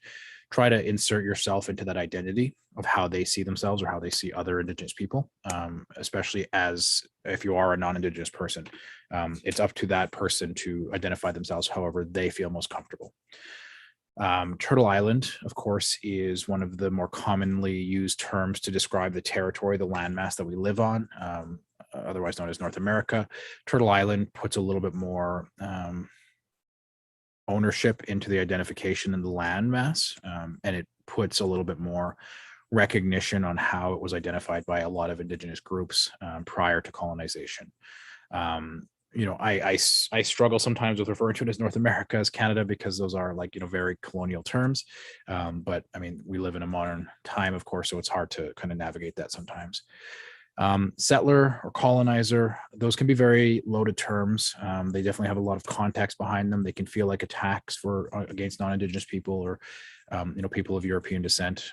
try to insert yourself into that identity of how they see themselves or how they see other Indigenous people, especially as if you are a non-Indigenous person. It's up to that person to identify themselves however they feel most comfortable. Turtle Island, of course, is one of the more commonly used terms to describe the territory, the landmass that we live on, otherwise known as North America. Turtle Island puts a little bit more ownership into the identification in the landmass, and it puts a little bit more recognition on how it was identified by a lot of Indigenous groups prior to colonization. I struggle sometimes with referring to it as North America as Canada because those are like, very colonial terms. But I mean, we live in a modern time, of course, so it's hard to kind of navigate that sometimes. Settler or colonizer, those can be very loaded terms. They definitely have a lot of context behind them. They can feel like attacks against non-Indigenous people or people of European descent.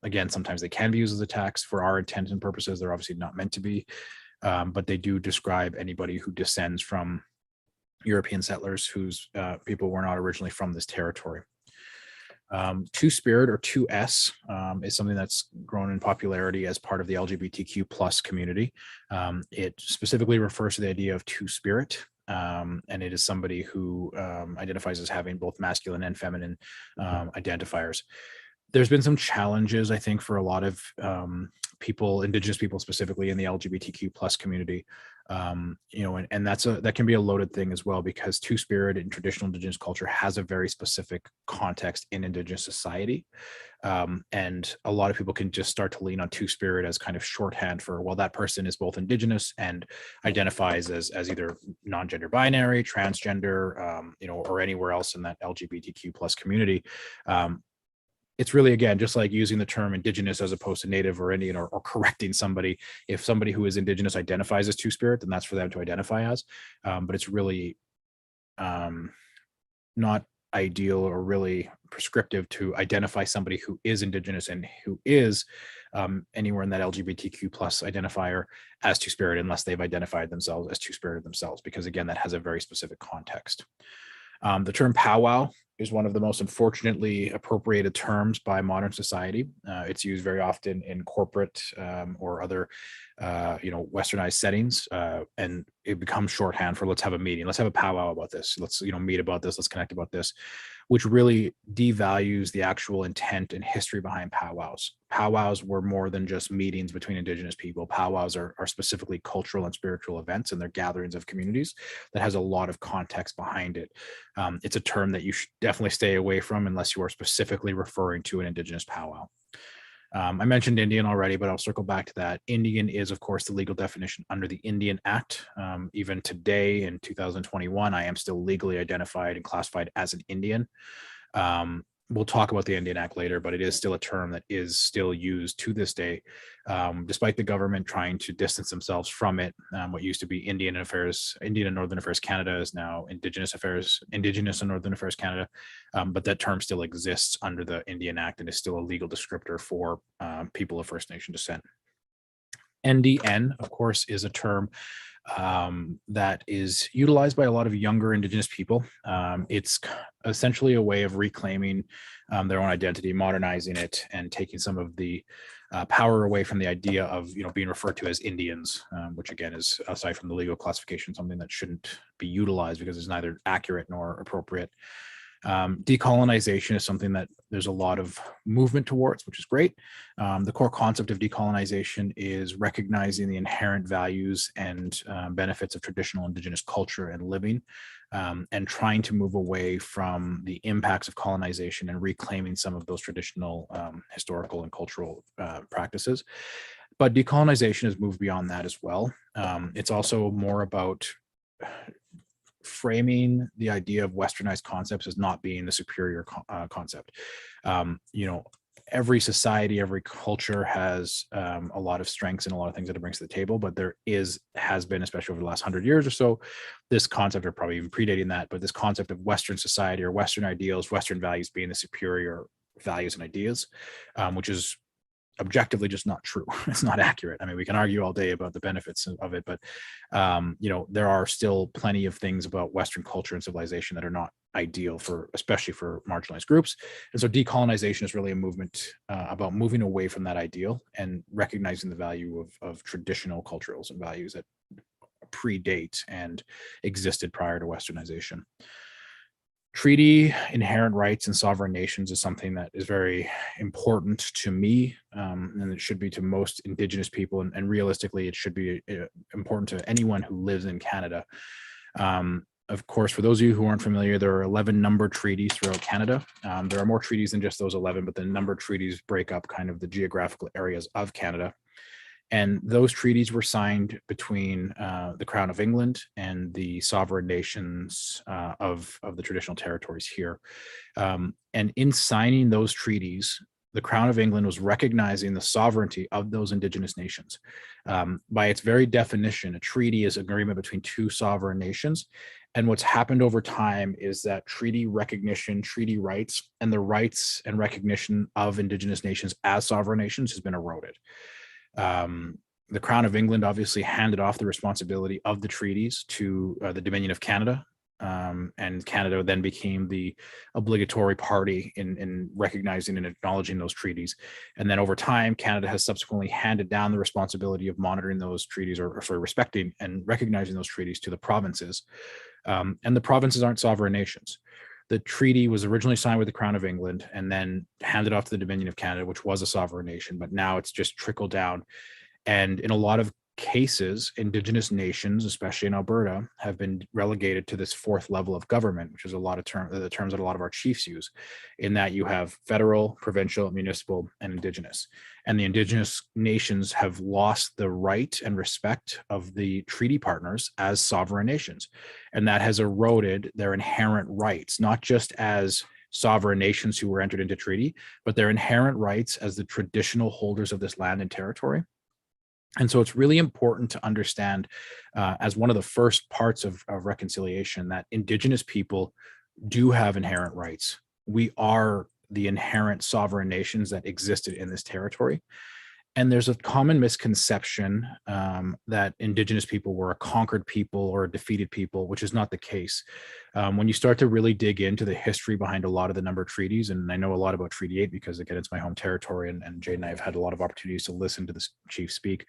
Again, sometimes they can be used as attacks. For our intents and purposes, they're obviously not meant to be. But they do describe anybody who descends from European settlers whose people were not originally from this territory. Two-spirit or 2S is something that's grown in popularity as part of the LGBTQ plus community. It specifically refers to the idea of two-spirit, and it is somebody who identifies as having both masculine and feminine identifiers. There's been some challenges, I think, for a lot of people, Indigenous people specifically in the LGBTQ plus community, and that can be a loaded thing as well, because two-spirit in traditional Indigenous culture has a very specific context in Indigenous society, and a lot of people can just start to lean on two-spirit as kind of shorthand for, well, that person is both Indigenous and identifies as either non-gender binary, transgender, or anywhere else in that LGBTQ plus community. It's really, again, just like using the term Indigenous as opposed to Native or Indian, or correcting somebody. If somebody who is Indigenous identifies as two-spirit, then that's for them to identify as. But it's really not ideal or really prescriptive to identify somebody who is Indigenous and who is anywhere in that LGBTQ plus identifier as two-spirit, unless they've identified themselves as two-spirited themselves, because again, that has a very specific context. The term powwow is one of the most unfortunately appropriated terms by modern society. It's used very often in corporate or other, westernized settings, and it becomes shorthand for let's have a meeting, let's have a powwow about this, let's meet about this, let's connect about this, which really devalues the actual intent and history behind powwows. Powwows were more than just meetings between Indigenous people. Powwows are specifically cultural and spiritual events, and they're gatherings of communities that has a lot of context behind it. It's a term that you should definitely stay away from unless you are specifically referring to an Indigenous powwow. I mentioned Indian already, but I'll circle back to that. Indian is, of course, the legal definition under the Indian Act. Even today in 2021, I am still legally identified and classified as an Indian. We'll talk about the Indian Act later, but it is still a term that is still used to this day, despite the government trying to distance themselves from it. What used to be Indian and Northern Affairs Canada is now Indigenous and Northern Affairs Canada, but that term still exists under the Indian Act and is still a legal descriptor for people of First Nation descent. NDN, of course, is a term that is utilized by a lot of younger Indigenous people. It's essentially a way of reclaiming their own identity, modernizing it, and taking some of the power away from the idea of being referred to as Indians, which again is, aside from the legal classification, something that shouldn't be utilized because it's neither accurate nor appropriate. Decolonization is something that there's a lot of movement towards, which is great. The core concept of decolonization is recognizing the inherent values and benefits of traditional Indigenous culture and living, and trying to move away from the impacts of colonization and reclaiming some of those traditional historical and cultural practices. But decolonization has moved beyond that as well. It's also more about framing the idea of westernized concepts as not being the superior concept. Every society, every culture has a lot of strengths and a lot of things that it brings to the table, but has been, especially over the last 100 years or so, this concept, or probably even predating that, but this concept of Western society or Western ideals, Western values being the superior values and ideas, which is objectively just not true. It's not accurate. I mean, we can argue all day about the benefits of it, but there are still plenty of things about Western culture and civilization that are not ideal for, especially for marginalized groups. And so decolonization is really a movement about moving away from that ideal and recognizing the value of traditional cultures and values that predate and existed prior to Westernization. Treaty inherent rights and sovereign nations is something that is very important to me, and it should be to most Indigenous people, and realistically, it should be important to anyone who lives in Canada. Of course, for those of you who aren't familiar, there are 11 numbered treaties throughout Canada. There are more treaties than just those 11, but the numbered treaties break up kind of the geographical areas of Canada. And those treaties were signed between the Crown of England and the sovereign nations of the traditional territories here. And in signing those treaties, the Crown of England was recognizing the sovereignty of those Indigenous nations. By its very definition, a treaty is an agreement between two sovereign nations. And what's happened over time is that treaty recognition, treaty rights, and the rights and recognition of Indigenous nations as sovereign nations has been eroded. The Crown of England obviously handed off the responsibility of the treaties to the Dominion of Canada, and Canada then became the obligatory party in recognizing and acknowledging those treaties. And then over time, Canada has subsequently handed down the responsibility of monitoring those treaties, or for respecting and recognizing those treaties, to the provinces. And the provinces aren't sovereign nations. The treaty was originally signed with the Crown of England and then handed off to the Dominion of Canada, which was a sovereign nation, but now it's just trickled down. And in a lot of cases, Indigenous nations, especially in Alberta, have been relegated to this fourth level of government, which is a lot of the terms that a lot of our chiefs use, in that you have federal, provincial, municipal, and Indigenous. And the Indigenous nations have lost the right and respect of the treaty partners as sovereign nations. And that has eroded their inherent rights, not just as sovereign nations who were entered into treaty, but their inherent rights as the traditional holders of this land and territory. And so it's really important to understand, as one of the first parts of reconciliation, that Indigenous people do have inherent rights. We are the inherent sovereign nations that existed in this territory. And there's a common misconception that Indigenous people were a conquered people or a defeated people, which is not the case. When you start to really dig into the history behind a lot of the numbered treaties, and I know a lot about Treaty 8 because, again, it's my home territory, and Jade and I have had a lot of opportunities to listen to this chief speak.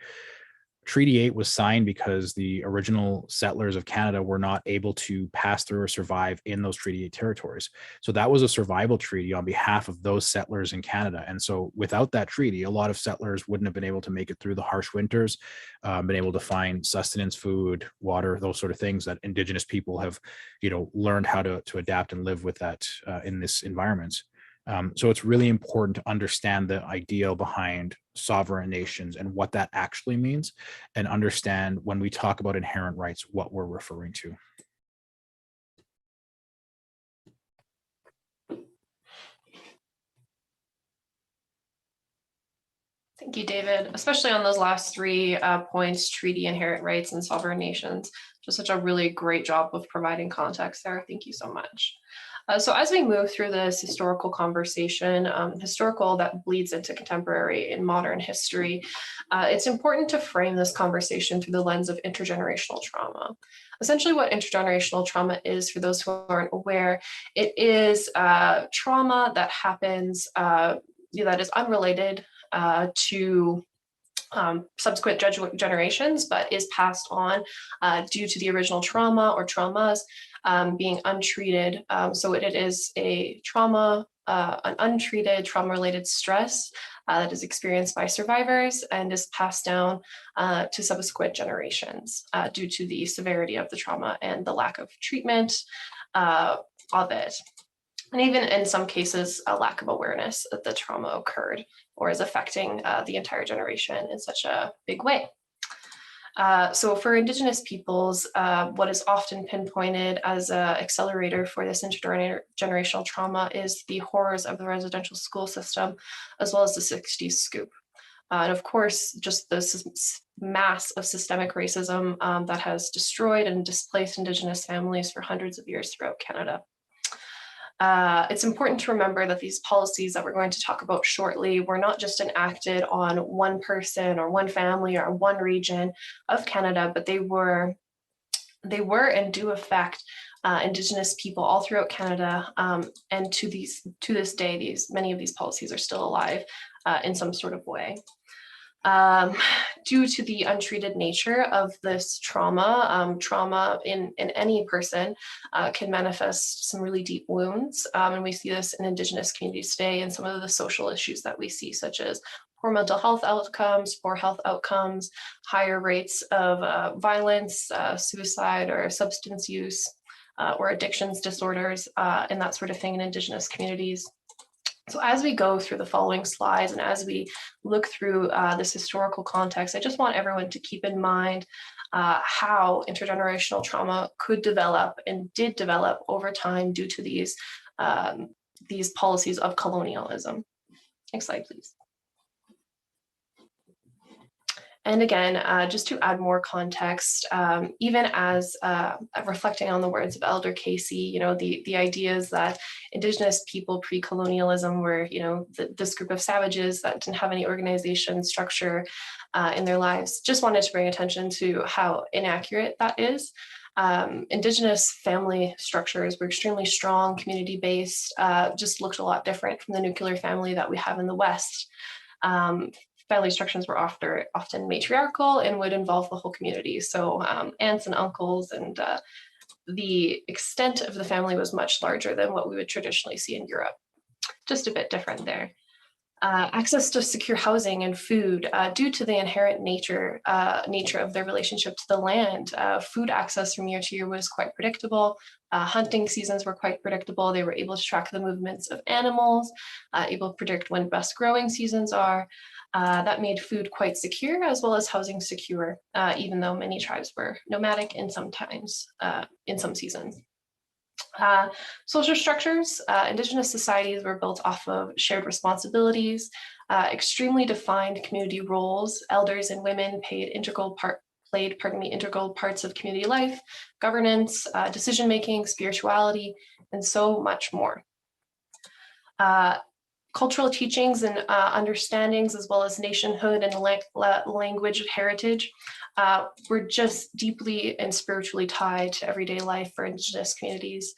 Treaty 8 was signed because the original settlers of Canada were not able to pass through or survive in those Treaty 8 territories. So that was a survival treaty on behalf of those settlers in Canada. And so without that treaty, a lot of settlers wouldn't have been able to make it through the harsh winters, been able to find sustenance, food, water, those sort of things that Indigenous people have, learned how to adapt and live with that in this environment. So it's really important to understand the ideal behind sovereign nations and what that actually means, and understand when we talk about inherent rights, what we're referring to. Thank you, David, especially on those last three points: treaty, inherent rights, and sovereign nations. Just such a really great job of providing context there. Thank you so much. So as we move through this historical conversation, historical that bleeds into contemporary and modern history, it's important to frame this conversation through the lens of intergenerational trauma. Essentially, what intergenerational trauma is, for those who aren't aware, it is trauma that happens that is unrelated to subsequent generations, but is passed on due to the original trauma or traumas being untreated. So it is a trauma, an untreated trauma-related stress that is experienced by survivors and is passed down to subsequent generations due to the severity of the trauma and the lack of treatment of it. And even in some cases, a lack of awareness that the trauma occurred or is affecting the entire generation in such a big way. So for Indigenous peoples, what is often pinpointed as an accelerator for this intergenerational trauma is the horrors of the residential school system, as well as the 60s scoop. And of course, just the mass of systemic racism that has destroyed and displaced Indigenous families for hundreds of years throughout Canada. It's important to remember that these policies that we're going to talk about shortly were not just enacted on one person or one family or one region of Canada, but they were and do affect Indigenous people all throughout Canada, and to this day, many of these policies are still alive in some sort of way. Due to the untreated nature of this trauma, trauma in any person can manifest some really deep wounds, and we see this in Indigenous communities today, and some of the social issues that we see, such as poor mental health outcomes, poor health outcomes, higher rates of violence, suicide, or substance use, or addictions disorders, and that sort of thing in Indigenous communities. So as we go through the following slides and as we look through this historical context, I just want everyone to keep in mind how intergenerational trauma could develop and did develop over time due to these policies of colonialism. Next slide, please. And again, just to add more context, even as reflecting on the words of Elder Casey, you know, the ideas that Indigenous people pre-colonialism were, you know, this group of savages that didn't have any organization structure in their lives, just wanted to bring attention to how inaccurate that is. Indigenous family structures were extremely strong, community-based, just looked a lot different from the nuclear family that we have in the West. Family structures were often matriarchal and would involve the whole community. So aunts and uncles, and the extent of the family was much larger than what we would traditionally see in Europe. Just a bit different there. Access to secure housing and food, due to the inherent nature of their relationship to the land. Food access from year to year was quite predictable. Hunting seasons were quite predictable. They were able to track the movements of animals, able to predict when best growing seasons are. That made food quite secure, as well as housing secure, even though many tribes were nomadic in some seasons. Social structures, Indigenous societies were built off of shared responsibilities, extremely defined community roles. Elders and women played integral parts of community life, governance, decision-making, spirituality, and so much more. Cultural teachings and understandings, as well as nationhood and language of heritage, were just deeply and spiritually tied to everyday life for Indigenous communities,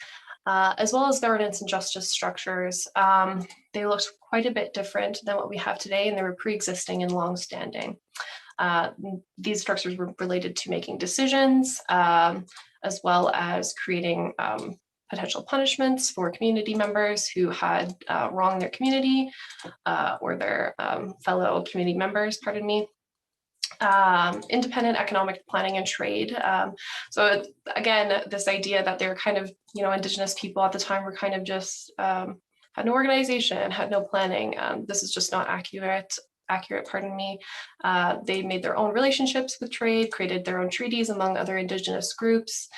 as well as governance and justice structures. They looked quite a bit different than what we have today, and they were pre-existing and long-standing. These structures were related to making decisions, as well as creating potential punishments for community members who had wronged their community or their fellow community members, pardon me. Independent economic planning and trade. So again, this idea that they're kind of, you know, Indigenous people at the time were kind of just had no organization, had no planning. This is just not accurate, pardon me. They made their own relationships with trade, created their own treaties among other Indigenous groups,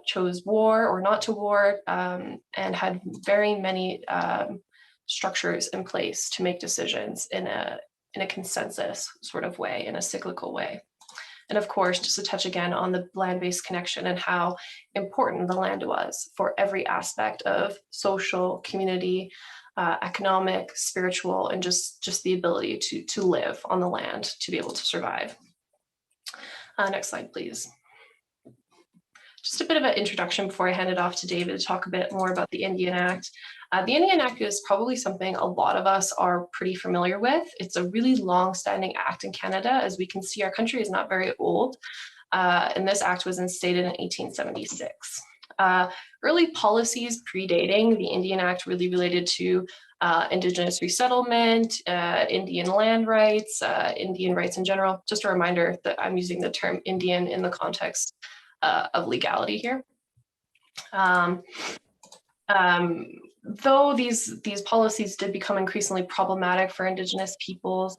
chose war or not to war, and had very many structures in place to make decisions in a consensus sort of way, in a cyclical way. And of course, just to touch again on the land-based connection and how important the land was for every aspect of social, community, economic, spiritual, and just the ability to live on the land, to be able to survive. Next slide, please. Just a bit of an introduction before I hand it off to David to talk a bit more about the Indian Act. The Indian Act is probably something a lot of us are pretty familiar with. It's a really long-standing act in Canada. As we can see, our country is not very old, and this act was instated in 1876. Early policies predating the Indian Act really related to Indigenous resettlement, Indian land rights, Indian rights in general. Just a reminder that I'm using the term Indian in the context of legality here. Though these policies did become increasingly problematic for Indigenous peoples.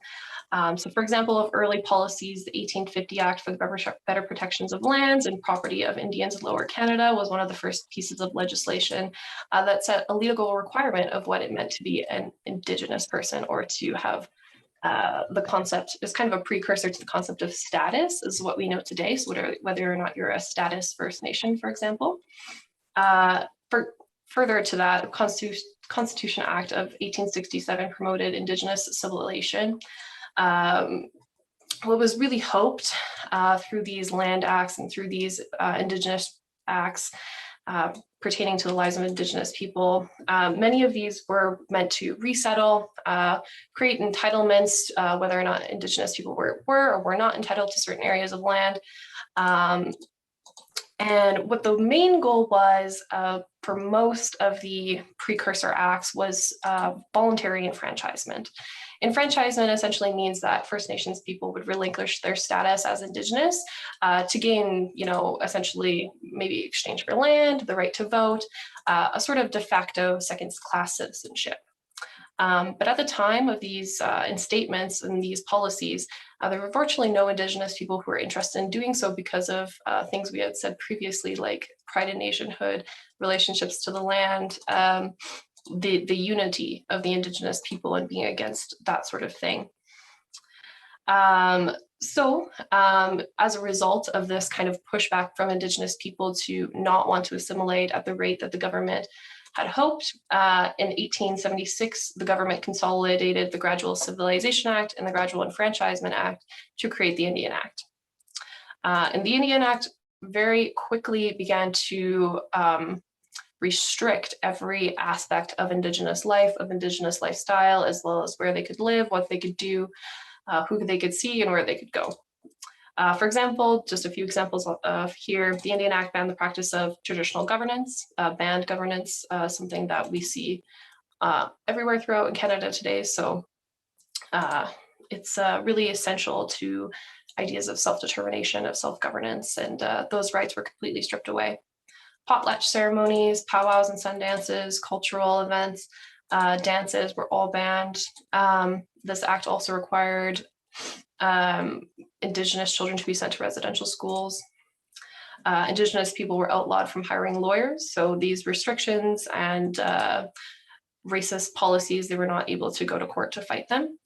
So for example, of early policies, the 1850 Act for the Better Protections of Lands and Property of Indians in Lower Canada was one of the first pieces of legislation that set a legal requirement of what it meant to be an Indigenous person, or to have the concept is kind of a precursor to the concept of status, is what we know today. So whether or not you're a status First Nation, for example. further to that, Constitution Act of 1867 promoted Indigenous civilization. What was really hoped through these land acts and through these Indigenous acts pertaining to the lives of Indigenous people, many of these were meant to resettle, create entitlements, whether or not Indigenous people were or were not entitled to certain areas of land. And what the main goal was for most of the precursor acts was voluntary enfranchisement. Enfranchisement essentially means that First Nations people would relinquish their status as Indigenous to gain, essentially maybe exchange for land, the right to vote, a sort of de facto second-class citizenship. But at the time of these instatements and these policies, there were virtually no Indigenous people who were interested in doing so because of things we had said previously, like pride in nationhood, relationships to the land, the unity of the Indigenous people and being against that sort of thing. So as a result of this kind of pushback from Indigenous people to not want to assimilate at the rate that the government had hoped, in 1876, the government consolidated the Gradual Civilization Act and the Gradual Enfranchisement Act to create the Indian Act. And the Indian Act very quickly began to restrict every aspect of Indigenous life, of Indigenous lifestyle, as well as where they could live, what they could do, who they could see, and where they could go. For example, just a few examples of here, the Indian Act banned the practice of traditional governance, banned governance, something that we see everywhere throughout in Canada today. So it's really essential to ideas of self-determination, of self-governance, and those rights were completely stripped away. Potlatch ceremonies, powwows and sun dances, cultural events, dances were all banned. This act also required Indigenous children to be sent to residential schools. Indigenous people were outlawed from hiring lawyers. So these restrictions and racist policies, they were not able to go to court to fight them.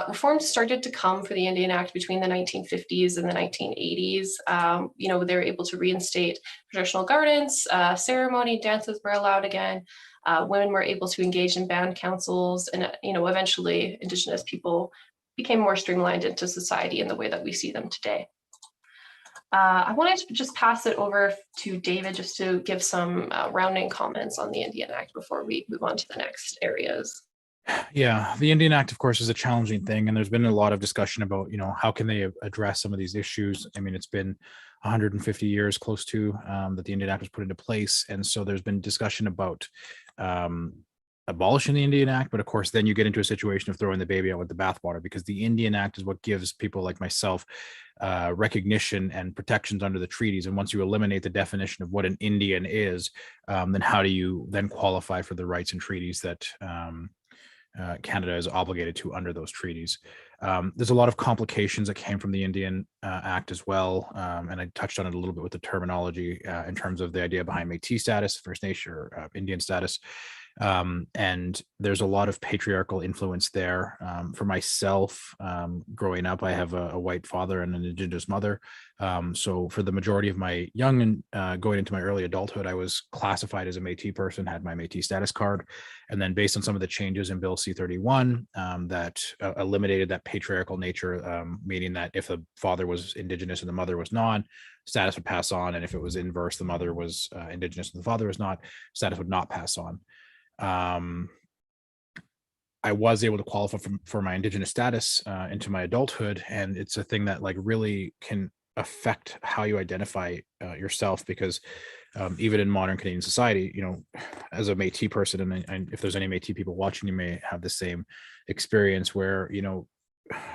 Reforms started to come for the Indian Act between the 1950s and the 1980s. They were able to reinstate traditional governance, ceremony, dances were allowed again. Women were able to engage in band councils, and eventually Indigenous people became more streamlined into society in the way that we see them today. I wanted to just pass it over to David just to give some rounding comments on the Indian Act before we move on to the next areas. Yeah, the Indian Act, of course, is a challenging thing, and there's been a lot of discussion about, how can they address some of these issues. I mean, it's been 150 years close to that the Indian Act was put into place, and so there's been discussion about abolishing the Indian Act, but of course, then you get into a situation of throwing the baby out with the bathwater, because the Indian Act is what gives people like myself recognition and protections under the treaties. And once you eliminate the definition of what an Indian is, then how do you then qualify for the rights and treaties that Canada is obligated to under those treaties? There's a lot of complications that came from the Indian Act as well, and I touched on it a little bit with the terminology in terms of the idea behind Métis status, First Nation or Indian status. And there's a lot of patriarchal influence there. For myself, growing up, I have a white father and an Indigenous mother. So for the majority of my young and going into my early adulthood, I was classified as a Métis person, had my Métis status card. And then based on some of the changes in Bill C-31 that eliminated that patriarchal nature, meaning that if the father was Indigenous and the mother was not, status would pass on. And if it was inverse, the mother was Indigenous and the father was not, status would not pass on. I was able to qualify for my Indigenous status into my adulthood, and it's a thing that really can affect how you identify yourself, because even in modern Canadian society, as a Métis person, and if there's any Métis people watching, you may have the same experience where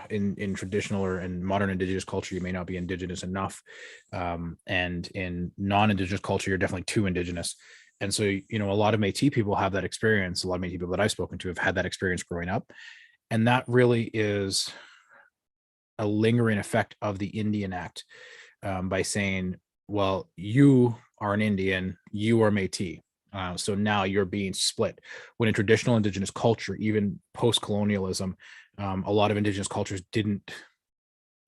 in traditional or in modern Indigenous culture, you may not be Indigenous enough, and in non-Indigenous culture, you're definitely too Indigenous. And so, a lot of Métis people have that experience. A lot of Métis people that I've spoken to have had that experience growing up. And that really is a lingering effect of the Indian Act by saying, well, you are an Indian, you are Métis. So now you're being split. When in traditional Indigenous culture, even post-colonialism, a lot of Indigenous cultures didn't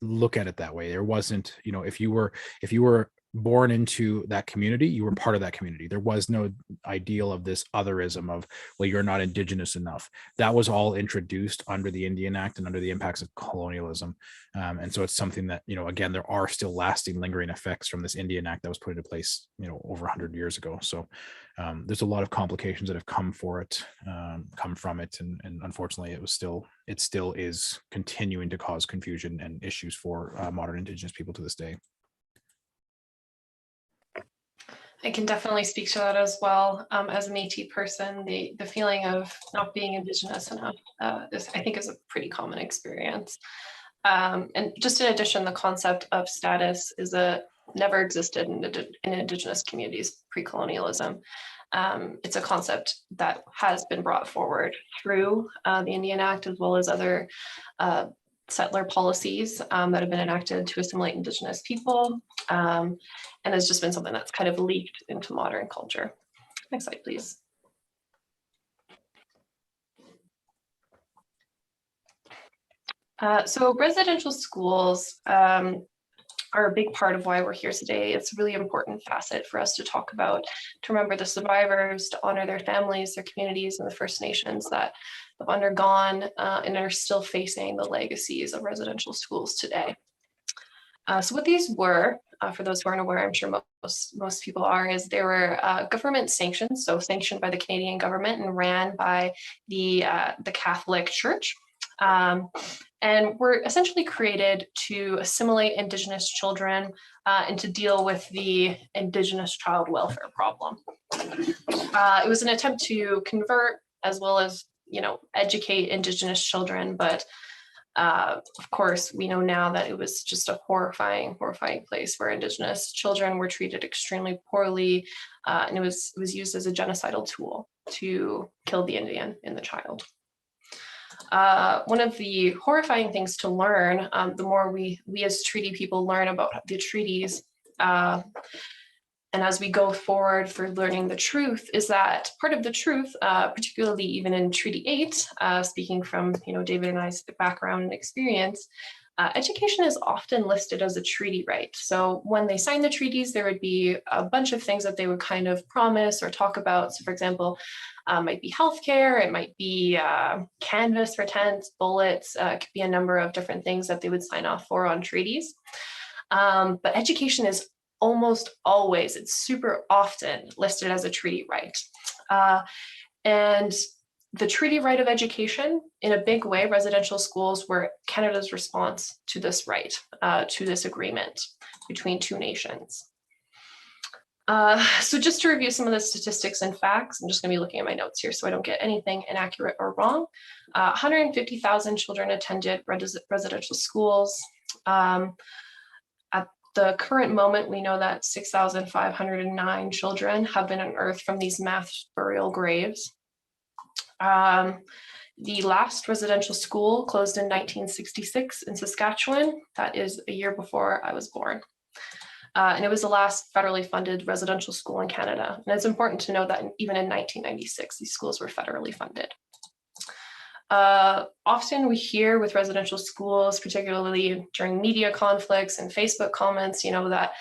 look at it that way. There wasn't, if you were born into that community, you were part of that community. There was no ideal of this otherism of, well, you're not Indigenous enough. That was all introduced under the Indian Act and under the impacts of colonialism. And so it's something that, again, there are still lasting lingering effects from this Indian Act that was put into place, over 100 years ago. So there's a lot of complications that have come from it. And unfortunately, it still is continuing to cause confusion and issues for modern Indigenous people to this day. I can definitely speak to that as well. As a Métis person, the feeling of not being Indigenous enough I think is a pretty common experience. And just in addition, the concept of status never existed in Indigenous communities pre-colonialism. It's a concept that has been brought forward through the Indian Act, as well as other settler policies that have been enacted to assimilate Indigenous people, and has just been something that's kind of leaked into modern culture. Next slide, please. So residential schools are a big part of why we're here today. It's a really important facet for us to talk about, to remember the survivors, to honor their families, their communities, and the First Nations that have undergone and are still facing the legacies of residential schools today. So what these were, for those who aren't aware, I'm sure most people are, is they were government sanctioned, so sanctioned by the Canadian government and ran by the Catholic Church. And were essentially created to assimilate Indigenous children and to deal with the Indigenous child welfare problem. It was an attempt to convert as well as, educate Indigenous children, but of course, we know now that it was just a horrifying place where Indigenous children were treated extremely poorly, and it was used as a genocidal tool to kill the Indian in the child. One of the horrifying things to learn, the more we as treaty people learn about the treaties, and as we go forward for learning the truth, is that part of the truth, particularly even in Treaty 8, speaking from David and I's background and experience, education is often listed as a treaty right. So when they signed the treaties, there would be a bunch of things that they would kind of promise or talk about. So for example, might be healthcare, it might be canvas for tents, bullets, it could be a number of different things that they would sign off for on treaties. But education is almost always, it's super often listed as a treaty right. And the treaty right of education, in a big way, residential schools were Canada's response to this right, to this agreement between two nations. So just to review some of the statistics and facts, I'm just going to be looking at my notes here so I don't get anything inaccurate or wrong. 150,000 children attended residential schools. At the current moment, we know that 6,509 children have been unearthed from these mass burial graves. The last residential school closed in 1966 in Saskatchewan. That is a year before I was born. And it was the last federally funded residential school in Canada. And it's important to know that even in 1996, these schools were federally funded. Often we hear with residential schools, particularly during media conflicts and Facebook comments, that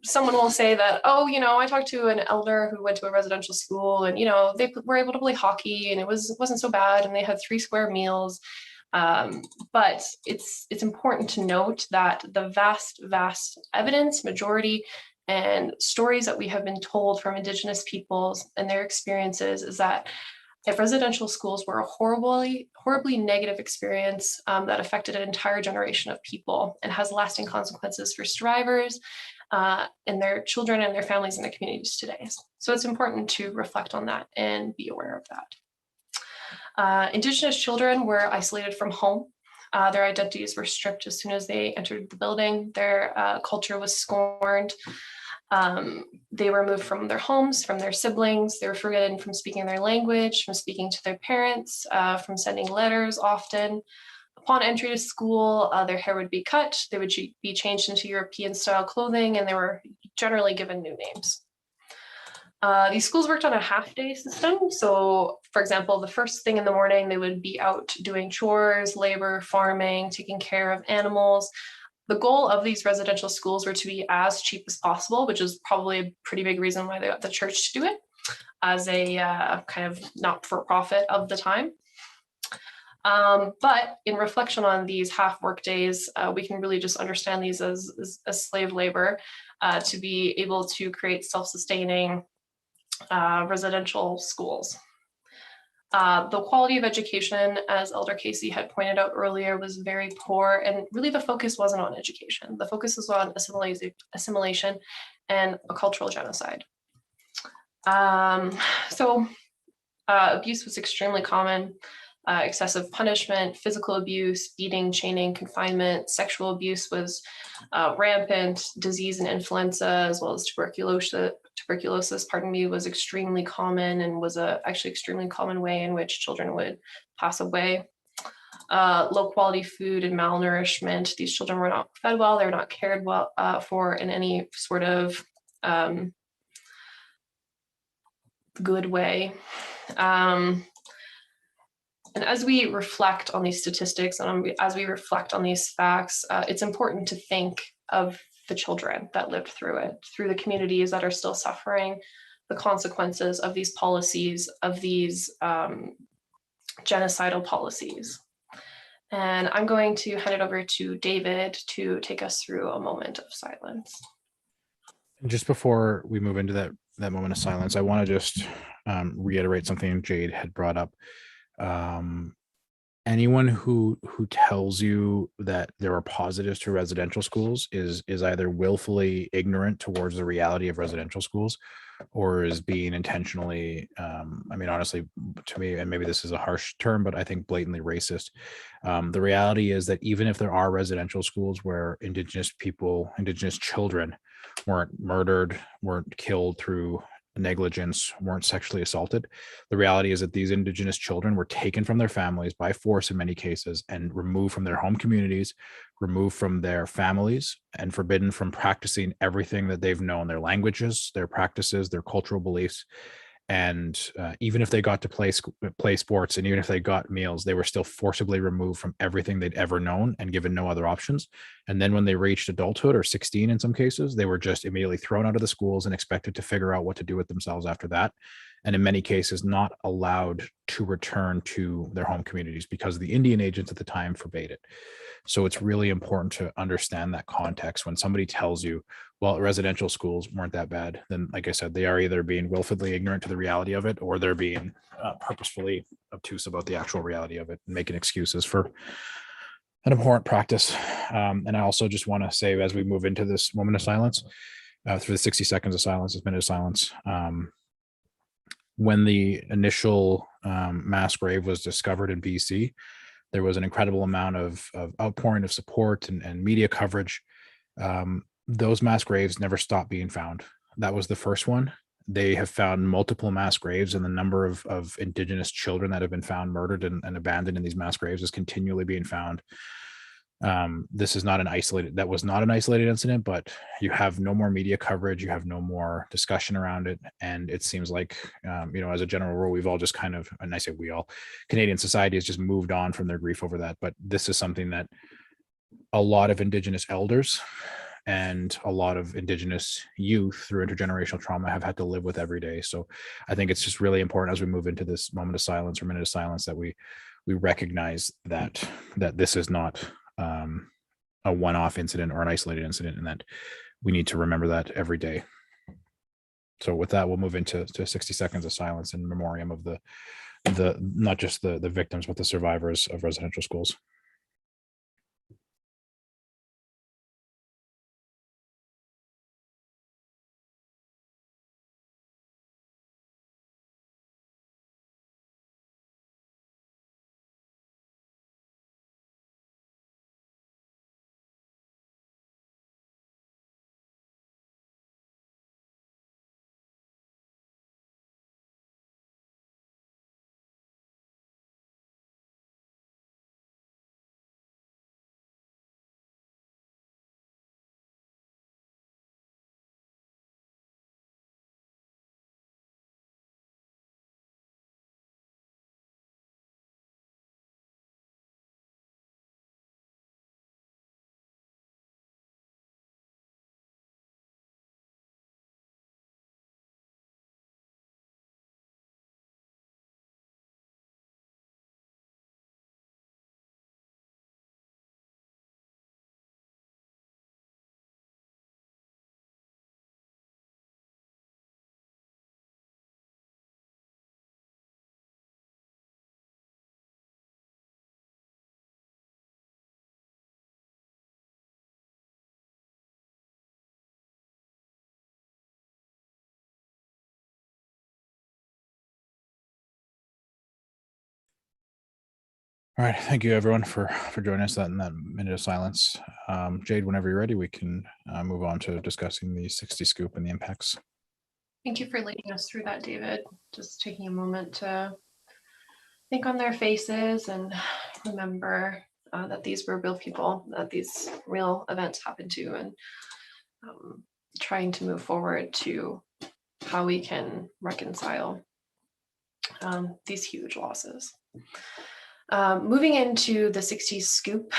someone will say that, oh, I talked to an elder who went to a residential school and, they were able to play hockey and it wasn't so bad and they had 3 square meals. But it's important to note that the vast evidence, majority, and stories that we have been told from Indigenous peoples and their experiences is that if residential schools were a horribly negative experience that affected an entire generation of people and has lasting consequences for survivors and their children and their families and their communities today. So it's important to reflect on that and be aware of that. Indigenous children were isolated from home. Their identities were stripped as soon as they entered the building. Their culture was scorned. They were removed from their homes, from their siblings. They were forbidden from speaking their language, from speaking to their parents, from sending letters often. Upon entry to school, their hair would be cut. They would be changed into European-style clothing, and they were generally given new names. These schools worked on a half-day system. So, for example, the first thing in the morning, they would be out doing chores, labor, farming, taking care of animals. The goal of these residential schools were to be as cheap as possible, which is probably a pretty big reason why they got the church to do it as a kind of not-for-profit of the time. But in reflection on these half work days, we can really just understand these as slave labor to be able to create self-sustaining residential schools. The quality of education, as Elder Casey had pointed out earlier, was very poor, and really the focus wasn't on education. The focus was on assimilation and a cultural genocide. Abuse was extremely common. Excessive punishment, physical abuse, beating, chaining, confinement, sexual abuse was rampant. Disease and influenza, as well as tuberculosis, was extremely common and was actually extremely common way in which children would pass away. Low quality food and malnourishment. These children were not fed well, they were not cared well for in any sort of good way. And as we reflect on these statistics and as we reflect on these facts, it's important to think of the children that lived through it, through the communities that are still suffering the consequences of these policies, of these genocidal policies. And I'm going to hand it over to David to take us through a moment of silence. Just before we move into that moment of silence, I want to just reiterate something Jade had brought up. Anyone who tells you that there are positives to residential schools is either willfully ignorant towards the reality of residential schools, or is being intentionally, I mean, honestly, to me, and maybe this is a harsh term, but I think blatantly racist. The reality is that even if there are residential schools where Indigenous children weren't murdered, weren't killed through negligence, weren't sexually assaulted, the reality is that these Indigenous children were taken from their families by force in many cases and removed from their home communities, removed from their families, and forbidden from practicing everything that they've known, their languages, their practices, their cultural beliefs. And even if they got to play sports, and even if they got meals, they were still forcibly removed from everything they'd ever known and given no other options. And then when they reached adulthood, or 16 in some cases, they were just immediately thrown out of the schools and expected to figure out what to do with themselves after that. And in many cases, not allowed to return to their home communities because the Indian agents at the time forbade it. So it's really important to understand that context. When somebody tells you, well, residential schools weren't that bad, then, like I said, they are either being willfully ignorant to the reality of it, or they're being purposefully obtuse about the actual reality of it and making excuses for an abhorrent practice. And I also just want to say, as we move into this moment of silence, through the 60 seconds of silence, this minute of silence, when the initial mass grave was discovered in BC, there was an incredible amount of outpouring of support and media coverage. Those mass graves never stopped being found. That was the first one. They have found multiple mass graves, and the number of Indigenous children that have been found murdered and abandoned in these mass graves is continually being found. This is not that was not an isolated incident, but you have no more media coverage, you have no more discussion around it. And it seems like, as a general rule, we've all just kind of, and I say we all, Canadian society has just moved on from their grief over that. But this is something that a lot of Indigenous elders and a lot of Indigenous youth through intergenerational trauma have had to live with every day. So I think it's just really important as we move into this moment of silence or minute of silence that we recognize that this is not a one-off incident or an isolated incident, and that we need to remember that every day. So with that, we'll move into 60 seconds of silence in memoriam of the not just the victims, but the survivors of residential schools. All right, thank you everyone for joining us in that minute of silence. Jade, whenever you're ready, we can move on to discussing the 60 scoop and the impacts. Thank you for leading us through that, David. Just taking a moment to think on their faces and remember that these were real people, that these real events happened to, and trying to move forward to how we can reconcile these huge losses. Moving into the 60s scoop,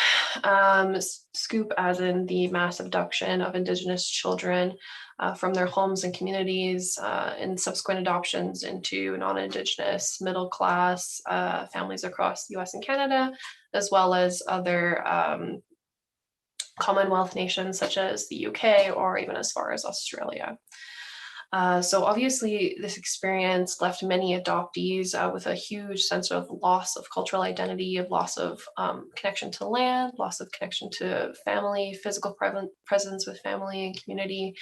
scoop as in the mass abduction of Indigenous children from their homes and communities and subsequent adoptions into non-Indigenous middle class families across the US and Canada, as well as other Commonwealth nations such as the UK or even as far as Australia. So obviously this experience left many adoptees with a huge sense of loss of cultural identity, of loss of connection to land, loss of connection to family, physical presence with family and community.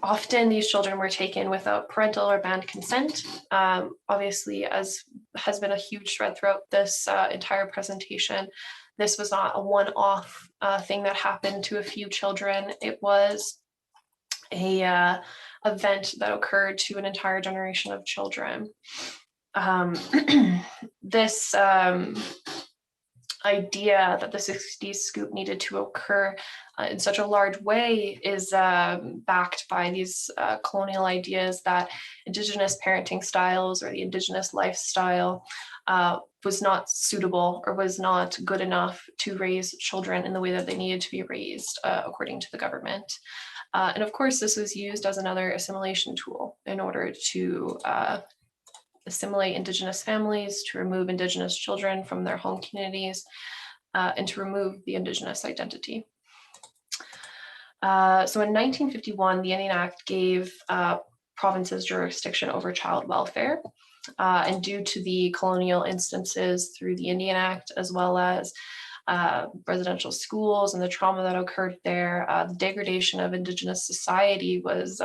Often these children were taken without parental or band consent. Obviously, as has been a huge thread throughout this entire presentation, this was not a one-off thing that happened to a few children. It was a event that occurred to an entire generation of children. This idea that the 60s scoop needed to occur in such a large way is backed by these colonial ideas that Indigenous parenting styles or the Indigenous lifestyle was not suitable or was not good enough to raise children in the way that they needed to be raised according to the government. And of course, this was used as another assimilation tool in order to assimilate Indigenous families, to remove Indigenous children from their home communities, and to remove the Indigenous identity. So in 1951, the Indian Act gave provinces jurisdiction over child welfare. And due to the colonial instances through the Indian Act, as well as residential schools and the trauma that occurred there, the degradation of Indigenous society was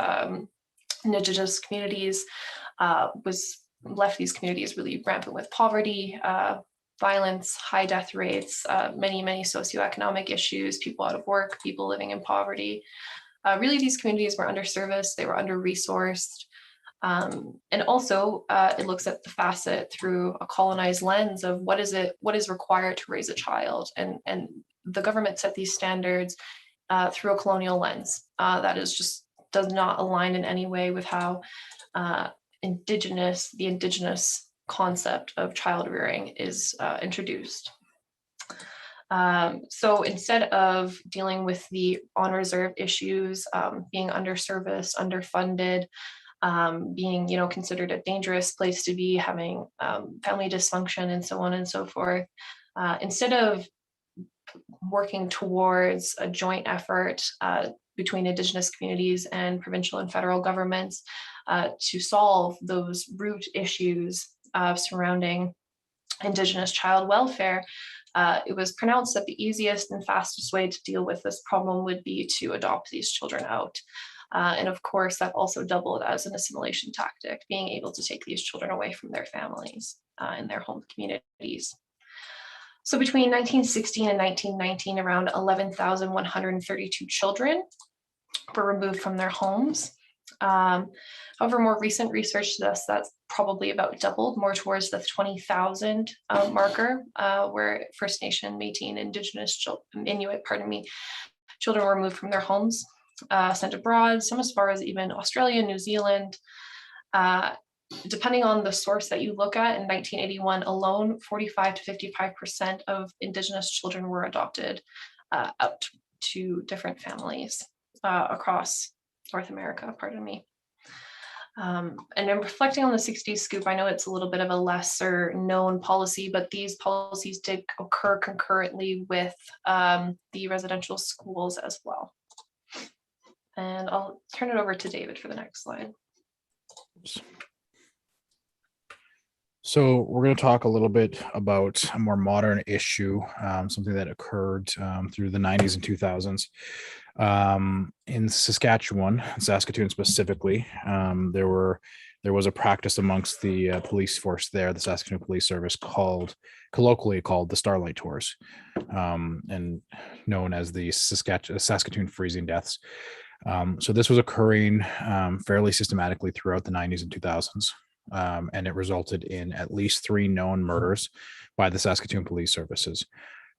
Indigenous communities left these communities really rampant with poverty, violence, high death rates, many socioeconomic issues, people out of work, people living in poverty. Really, these communities were underserviced, they were under-resourced. And also, it looks at the facet through a colonized lens of what is required to raise a child. And the government set these standards through a colonial lens that does not align in any way with how the Indigenous concept of child rearing is introduced. So instead of dealing with the on-reserve issues, being underserviced, underfunded, being considered a dangerous place to be, having family dysfunction and so on and so forth, instead of working towards a joint effort between Indigenous communities and provincial and federal governments to solve those root issues surrounding Indigenous child welfare, it was pronounced that the easiest and fastest way to deal with this problem would be to adopt these children out. And of course, that also doubled as an assimilation tactic, being able to take these children away from their families and their home communities. So between 1916 and 1919, around 11,132 children were removed from their homes. However, more recent research suggests that's probably about doubled, more towards the 20,000 marker, where First Nation, Métis, and Indigenous Inuit, children were removed from their homes, sent abroad, some as far as even Australia, New Zealand. Depending on the source that you look at, in 1981 alone, 45 to 55% of Indigenous children were adopted out to different families across North America, pardon me. And I'm reflecting on the 60s scoop. I know it's a little bit of a lesser known policy, but these policies did occur concurrently with the residential schools as well. And I'll turn it over to David for the next slide. So we're going to talk a little bit about a more modern issue, something that occurred through the 90s and 2000s. In Saskatchewan, Saskatoon specifically, there was a practice amongst the police force there, the Saskatoon Police Service, colloquially called the Starlight Tours, and known as the Saskatoon Freezing Deaths. So this was occurring fairly systematically throughout the 90s and 2000s. And it resulted in at least 3 known murders by the Saskatoon Police Services.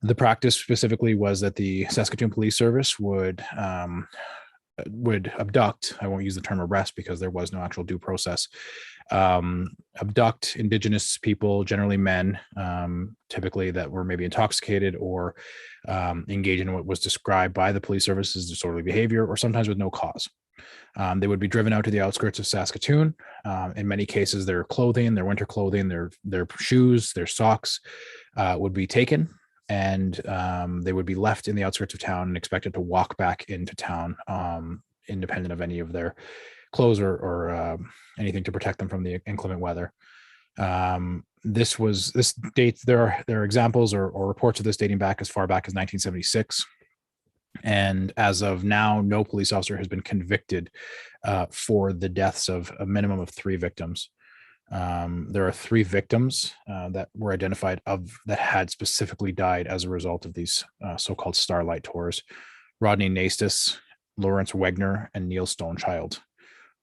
The practice specifically was that the Saskatoon Police Service would abduct, I won't use the term arrest because there was no actual due process, abduct Indigenous people, generally men, typically that were maybe intoxicated or engaged in what was described by the police service as disorderly behavior, or sometimes with no cause. They would be driven out to the outskirts of Saskatoon. In many cases, their clothing, their winter clothing, their shoes, their socks would be taken, and they would be left in the outskirts of town and expected to walk back into town, independent of any of their clothes or anything to protect them from the inclement weather. This dates, there are examples or reports of this dating back as far back as 1976. And as of now, no police officer has been convicted for the deaths of a minimum of 3 victims. There are 3 victims that were identified that had specifically died as a result of these so-called Starlight Tours: Rodney Nastis, Lawrence Wegner, and Neil Stonechild.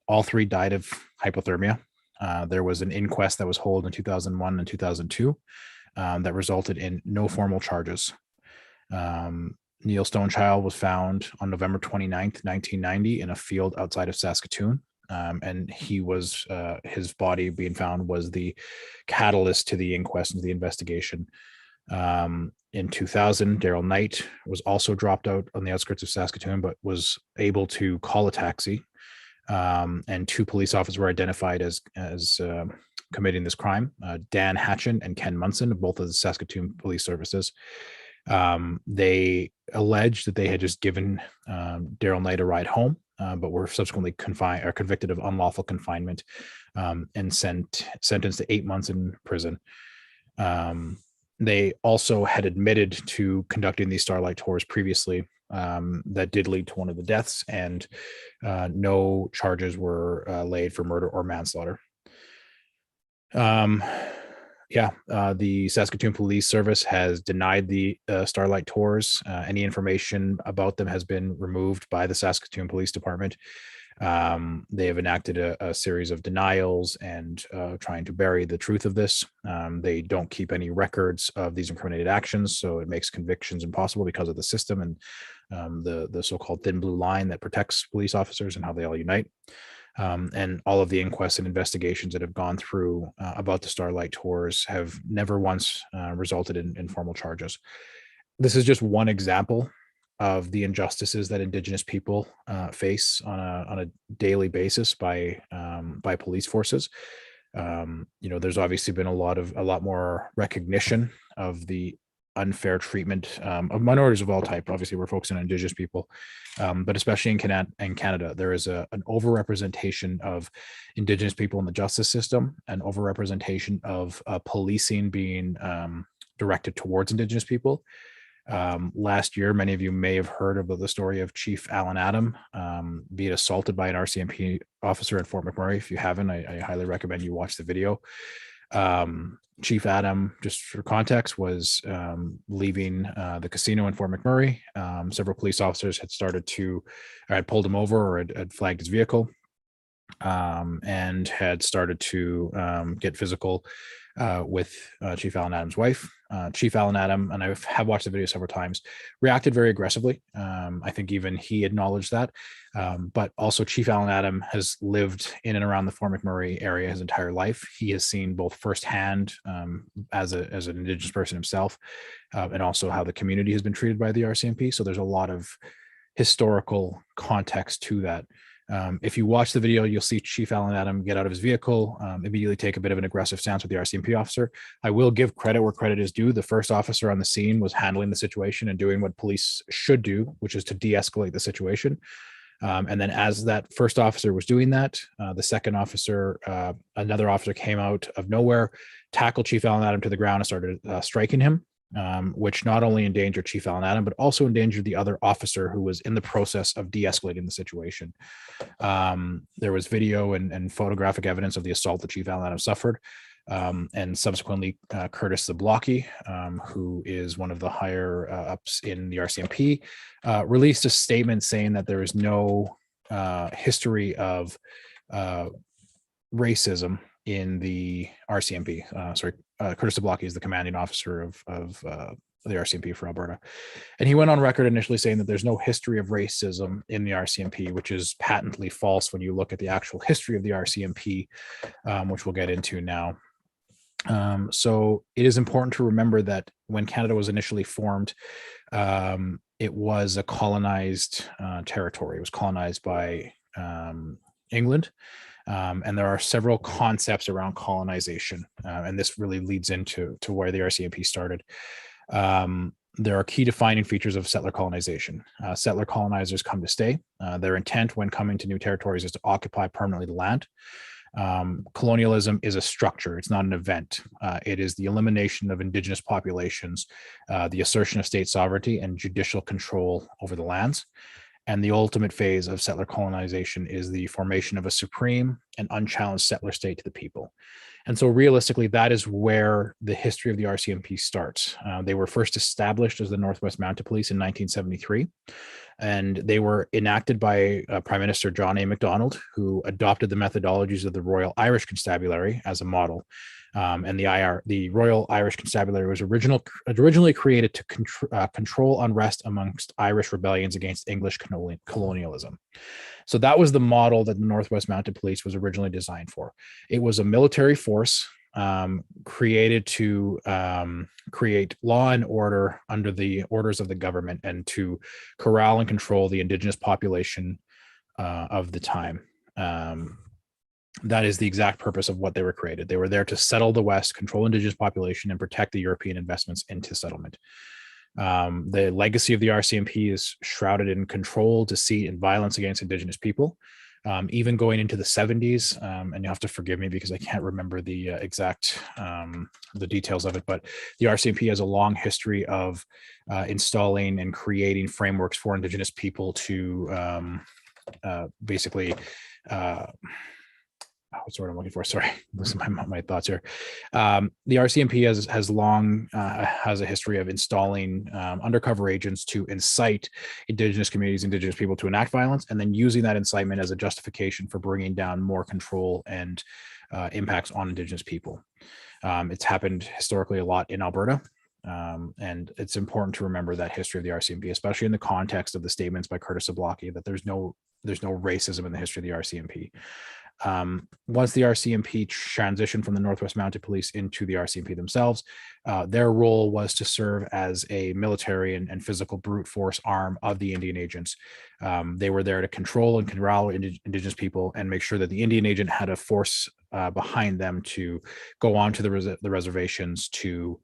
All 3 died of hypothermia. There was an inquest that was held in 2001 and 2002 that resulted in no formal charges. Neil Stonechild was found on November 29th, 1990 in a field outside of Saskatoon. And his body being found was the catalyst to the inquest and the investigation. In 2000, Daryl Knight was also dropped out on the outskirts of Saskatoon, but was able to call a taxi. And 2 police officers were identified as committing this crime, Dan Hatchin and Ken Munson, both of the Saskatoon Police Services. They alleged that they had just given Daryl Knight a ride home, but were subsequently convicted of unlawful confinement and sentenced to 8 months in prison. They also had admitted to conducting these Starlight Tours previously that did lead to one of the deaths, and no charges were laid for murder or manslaughter. The Saskatoon Police Service has denied the Starlight Tours. Any information about them has been removed by the Saskatoon Police Department. They have enacted a series of denials and trying to bury the truth of this. They don't keep any records of these incriminated actions, so it makes convictions impossible because of the system and the so-called thin blue line that protects police officers and how they all unite. And all of the inquests and investigations that have gone through about the Starlight Tours have never once resulted in formal charges. This is just one example of the injustices that Indigenous people face on a daily basis by police forces. There's obviously been a lot more recognition of the unfair treatment of minorities of all type. Obviously, we're focusing on Indigenous people, but especially in Canada, there is an overrepresentation of Indigenous people in the justice system, an overrepresentation of policing being directed towards Indigenous people. Last year, many of you may have heard of the story of Chief Alan Adam being assaulted by an RCMP officer at Fort McMurray. If you haven't, I highly recommend you watch the video. Chief Adam, just for context, was leaving the casino in Fort McMurray. Several police officers had pulled him over or had flagged his vehicle, and had started to get physical with Chief Alan Adams' wife. Chief Alan Adam, and I have watched the video several times, reacted very aggressively. I think even he acknowledged that. But also Chief Alan Adam has lived in and around the Fort McMurray area his entire life. He has seen both firsthand as an Indigenous person himself, and also how the community has been treated by the RCMP. So there's a lot of historical context to that. If you watch the video, you'll see Chief Alan Adam get out of his vehicle, immediately take a bit of an aggressive stance with the RCMP officer. I will give credit where credit is due. The first officer on the scene was handling the situation and doing what police should do, which is to de-escalate the situation. And then as that first officer was doing that, the second officer, another officer came out of nowhere, tackled Chief Alan Adam to the ground and started striking him, which not only endangered Chief Alan Adam, but also endangered the other officer who was in the process of de-escalating the situation. There was video and photographic evidence of the assault that Chief Alan Adam suffered. And subsequently, Curtis Zablocki, who is one of the higher ups in the RCMP, released a statement saying that there is no history of racism in the RCMP. Curtis Zablocki is the commanding officer of the RCMP for Alberta. And he went on record initially saying that there's no history of racism in the RCMP, which is patently false when you look at the actual history of the RCMP, which we'll get into now. So it is important to remember that when Canada was initially formed, it was a colonized territory. It was colonized by England. And there are several concepts around colonization. And this really leads into where the RCMP started. There are key defining features of settler colonization. Settler colonizers come to stay. Their intent when coming to new territories is to occupy permanently the land. Colonialism is a structure. It's not an event. It is the elimination of Indigenous populations, the assertion of state sovereignty and judicial control over the lands. And the ultimate phase of settler colonization is the formation of a supreme and unchallenged settler state to the people. And so realistically, that is where the history of the RCMP starts. They were first established as the Northwest Mounted Police in 1973. And they were enacted by Prime Minister John A. Macdonald, who adopted the methodologies of the Royal Irish Constabulary as a model. And the Royal Irish Constabulary was originally created to control unrest amongst Irish rebellions against English colonialism. So that was the model that the Northwest Mounted Police was originally designed for. It was a military force created to create law and order under the orders of the government and to corral and control the Indigenous population of the time. That is the exact purpose of what they were created. They were there to settle the West, control Indigenous population, and protect the European investments into settlement. The legacy of the RCMP is shrouded in control, deceit, and violence against Indigenous people. Even going into the 70s, and you have to forgive me because I can't remember the exact the details of it, but the RCMP has a long history of installing and creating frameworks for Indigenous people to basically what's the word I'm looking for? Sorry, losing my thoughts here. The RCMP has a history of installing undercover agents to incite Indigenous communities, Indigenous people to enact violence, and then using that incitement as a justification for bringing down more control and impacts on Indigenous people. It's happened historically a lot in Alberta. And it's important to remember that history of the RCMP, especially in the context of the statements by Curtis Zablocki that there's no racism in the history of the RCMP. Once the RCMP transitioned from the Northwest Mounted Police into the RCMP themselves, their role was to serve as a military and physical brute force arm of the Indian agents. They were there to control and corral Indigenous people and make sure that the Indian agent had a force behind them to go on to the reservations to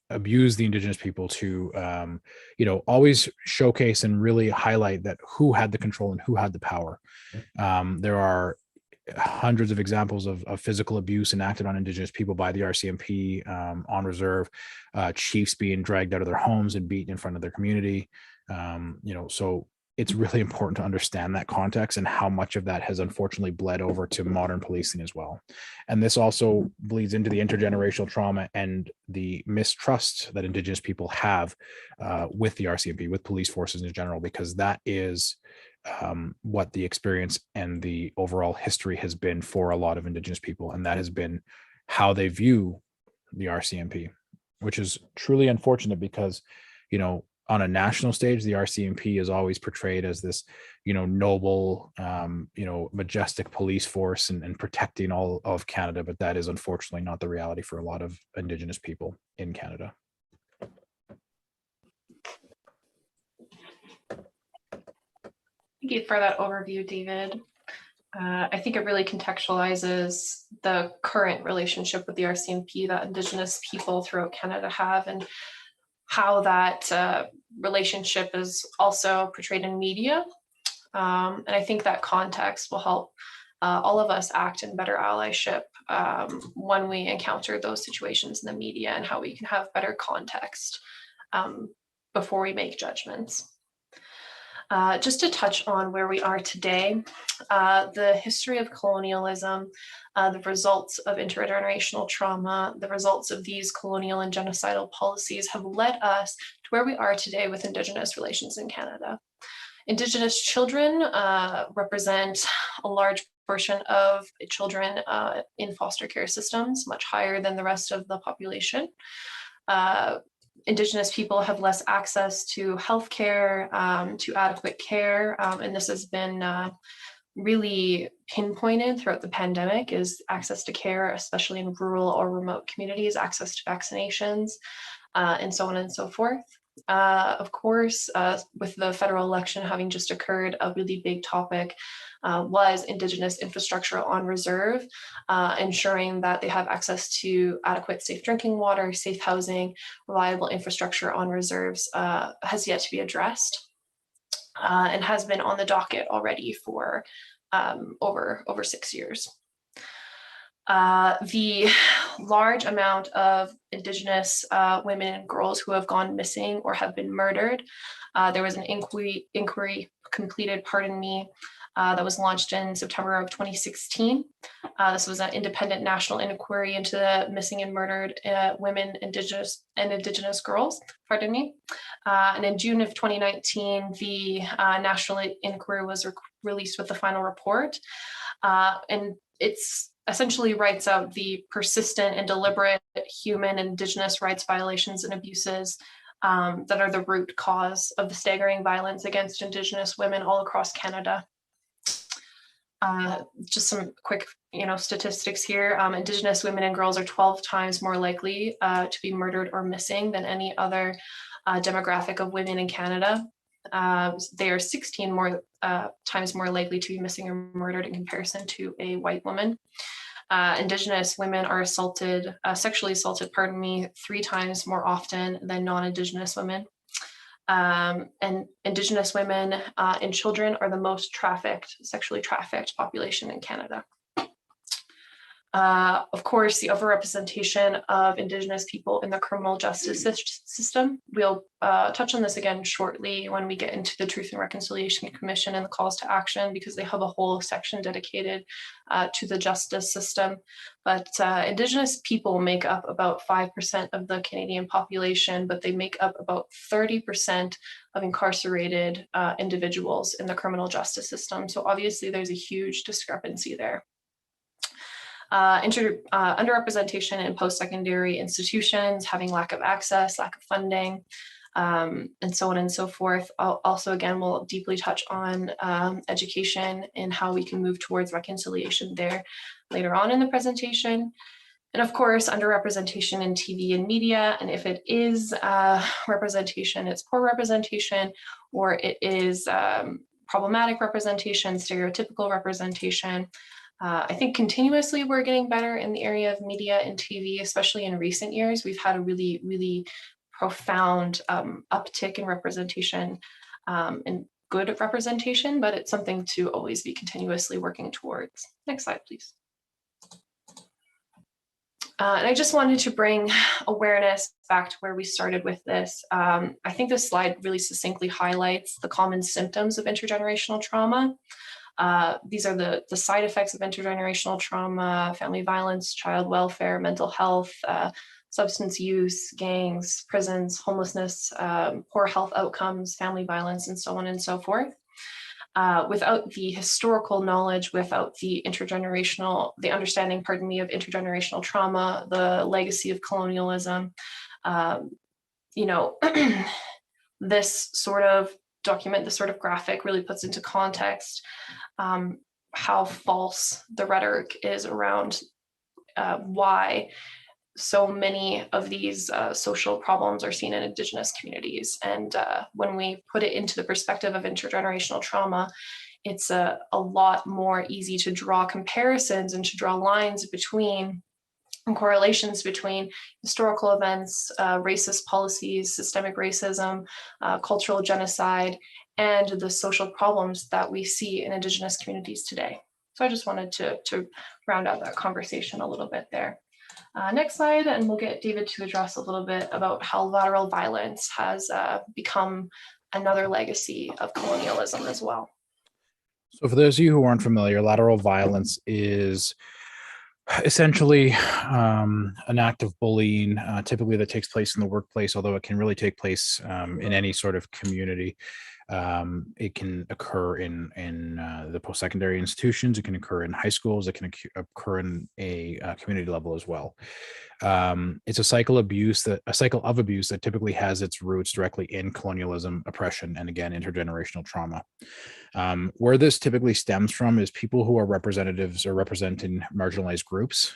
abuse the Indigenous people, to always showcase and really highlight that who had the control and who had the power. There are hundreds of examples of physical abuse enacted on Indigenous people by the RCMP on reserve, chiefs being dragged out of their homes and beaten in front of their community. So it's really important to understand that context and how much of that has unfortunately bled over to modern policing as well. And this also bleeds into the intergenerational trauma and the mistrust that Indigenous people have with the RCMP, with police forces in general, because that is what the experience and the overall history has been for a lot of Indigenous people. And that has been how they view the RCMP, which is truly unfortunate because, on a national stage, the RCMP is always portrayed as this, noble, majestic police force and protecting all of Canada. But that is unfortunately not the reality for a lot of Indigenous people in Canada. Thank you for that overview, David. I think it really contextualizes the current relationship with the RCMP that Indigenous people throughout Canada have, and how that relationship is also portrayed in media. And I think that context will help all of us act in better allyship when we encounter those situations in the media, and how we can have better context before we make judgments. Just to touch on where we are today, the history of colonialism, the results of intergenerational trauma, the results of these colonial and genocidal policies have led us to where we are today with Indigenous relations in Canada. Indigenous children represent a large portion of children in foster care systems, much higher than the rest of the population. Indigenous people have less access to healthcare, to adequate care, and this has been really pinpointed throughout the pandemic, is access to care, especially in rural or remote communities, access to vaccinations, and so on and so forth. Of course, with the federal election having just occurred, a really big topic was Indigenous infrastructure on reserve, ensuring that they have access to adequate safe drinking water, safe housing, reliable infrastructure on reserves has yet to be addressed, and has been on the docket already for over 6 years. The large amount of Indigenous women and girls who have gone missing or have been murdered. There was an inquiry completed, that was launched in September of 2016. This was an independent national inquiry into the missing and murdered women, Indigenous girls, and in June of 2019, the national inquiry was released with the final report. And it's essentially writes out the persistent and deliberate human and Indigenous rights violations and abuses that are the root cause of the staggering violence against Indigenous women all across Canada. Just some quick, statistics here. Indigenous women and girls are 12 times more likely to be murdered or missing than any other demographic of women in Canada. They are 16 times more likely to be missing or murdered in comparison to a white woman. Indigenous women are sexually assaulted, 3 times more often than non-Indigenous women. And Indigenous women and children are the most sexually trafficked population in Canada. Of course, the overrepresentation of Indigenous people in the criminal justice system. We'll touch on this again shortly when we get into the Truth and Reconciliation Commission and the calls to action, because they have a whole section dedicated to the justice system. But Indigenous people make up about 5% of the Canadian population, but they make up about 30% of incarcerated individuals in the criminal justice system. So obviously there's a huge discrepancy there. Underrepresentation in post-secondary institutions, having lack of access, lack of funding, and so on and so forth. Also, again, we'll deeply touch on education and how we can move towards reconciliation there later on in the presentation. And of course, underrepresentation in TV and media. And if it is representation, it's poor representation, or it is problematic representation, stereotypical representation. I think continuously we're getting better in the area of media and TV, especially in recent years. We've had a really, really profound uptick in representation and good representation, but it's something to always be continuously working towards. Next slide, please. And I just wanted to bring awareness back to where we started with this. I think this slide really succinctly highlights the common symptoms of intergenerational trauma. These are the side effects of intergenerational trauma: family violence, child welfare, mental health, substance use, gangs, prisons, homelessness, poor health outcomes, family violence, and so on and so forth. Without the historical knowledge, without the understanding, of intergenerational trauma, the legacy of colonialism, this sort of document, this sort of graphic really puts into context how false the rhetoric is around why so many of these social problems are seen in Indigenous communities. And when we put it into the perspective of intergenerational trauma, it's a lot more easy to draw comparisons and to draw lines between and correlations between historical events, racist policies, systemic racism, cultural genocide, and the social problems that we see in Indigenous communities today. So I just wanted to round out that conversation a little bit there. Next slide, and we'll get David to address a little bit about how lateral violence has become another legacy of colonialism as well. So for those of you who aren't familiar, lateral violence is essentially an act of bullying, typically that takes place in the workplace, although it can really take place in any sort of community. It can occur in the post-secondary institutions. It can occur in high schools. It can occur in a community level as well. It's a cycle of abuse that typically has its roots directly in colonialism, oppression, and again, intergenerational trauma. Where this typically stems from is people who are representatives or representing marginalized groups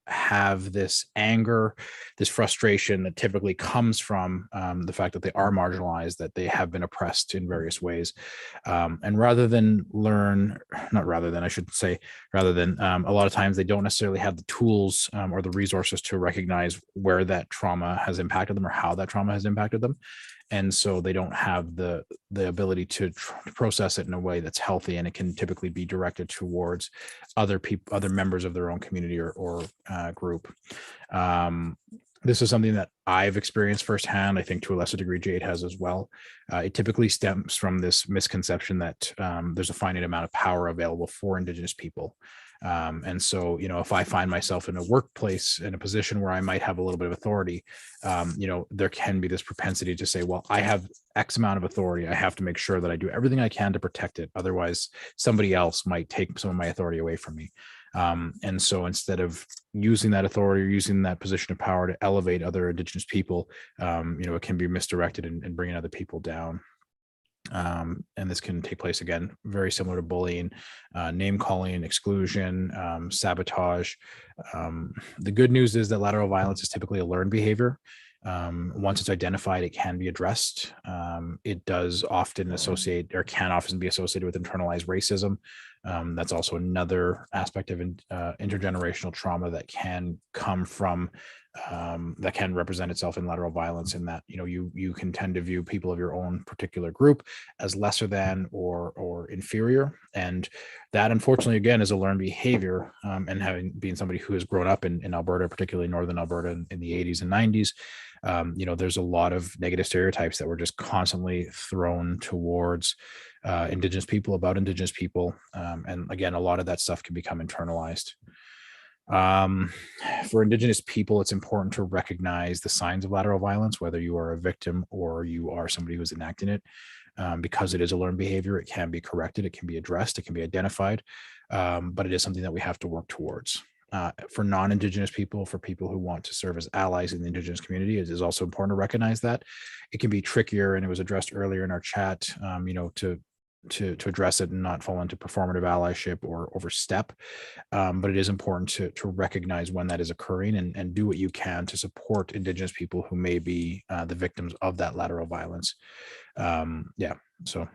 have this anger, this frustration that typically comes from the fact that they are marginalized, that they have been oppressed in various ways. And rather than a lot of times they don't necessarily have the tools or the resources to recognize where that trauma has impacted them or how that trauma has impacted them. And so they don't have the ability to process it in a way that's healthy, and it can typically be directed towards other people, other members of their own community or group. This is something that I've experienced firsthand. I think to a lesser degree, Jade has as well. It typically stems from this misconception that there's a finite amount of power available for Indigenous people. And so, if I find myself in a workplace in a position where I might have a little bit of authority, there can be this propensity to say, well, I have X amount of authority. I have to make sure that I do everything I can to protect it. Otherwise, somebody else might take some of my authority away from me. And so instead of using that authority or using that position of power to elevate other Indigenous people, it can be misdirected and bringing other people down. And this can take place, again, very similar to bullying, name calling, exclusion, sabotage. The good news is that lateral violence is typically a learned behavior. Once it's identified, it can be addressed. It does often can often be associated with internalized racism. That's also another aspect of intergenerational trauma that can come from that can represent itself in lateral violence, in that you can tend to view people of your own particular group as lesser than or inferior, and that unfortunately again is a learned behavior. And being somebody who has grown up in Alberta, particularly northern Alberta in the 80s and 90s, there's a lot of negative stereotypes that were just constantly thrown towards Indigenous people, about Indigenous people, and again, a lot of that stuff can become internalized. For Indigenous people, it's important to recognize the signs of lateral violence, whether you are a victim or you are somebody who's enacting it, because it is a learned behavior. It can be corrected, it can be addressed, it can be identified, but it is something that we have to work towards. For non-Indigenous people, for people who want to serve as allies in the Indigenous community, it is also important to recognize that it can be trickier, and it was addressed earlier in our chat, to address it and not fall into performative allyship or overstep. But it is important to recognize when that is occurring and do what you can to support Indigenous people who may be the victims of that lateral violence. So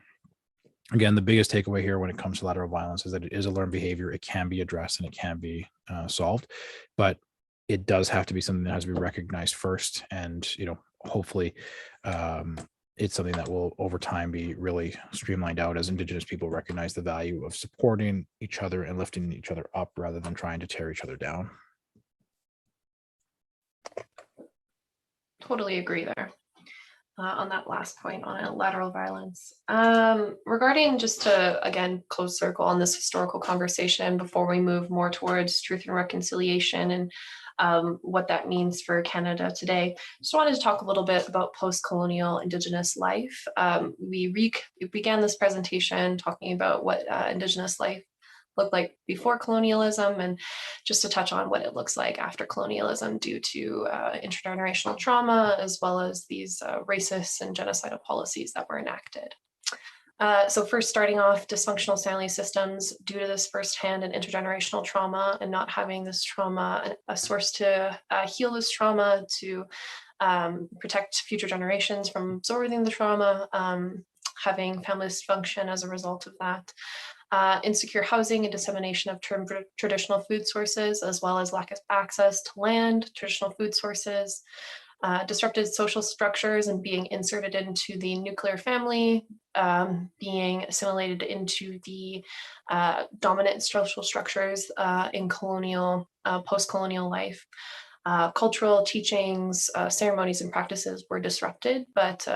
again, the biggest takeaway here when it comes to lateral violence is that it is a learned behavior. It can be addressed and it can be solved, but it does have to be something that has to be recognized first. And, hopefully it's something that will over time be really streamlined out as Indigenous people recognize the value of supporting each other and lifting each other up rather than trying to tear each other down. Totally agree there. On that last point on lateral violence. Regarding, just to, again, close circle on this historical conversation before we move more towards truth and reconciliation and what that means for Canada today, just wanted to talk a little bit about post-colonial Indigenous life. We began this presentation talking about what Indigenous life looked like before colonialism, and just to touch on what it looks like after colonialism due to intergenerational trauma, as well as these racist and genocidal policies that were enacted. So first, starting off, dysfunctional family systems due to this firsthand and intergenerational trauma, and not having this trauma, a source to heal this trauma, to protect future generations from absorbing the trauma, having family dysfunction as a result of that. Insecure housing and dissemination of traditional food sources, as well as lack of access to land, traditional food sources, disrupted social structures and being inserted into the nuclear family, being assimilated into the dominant social structures in colonial, post-colonial life. Cultural teachings, ceremonies, and practices were disrupted, but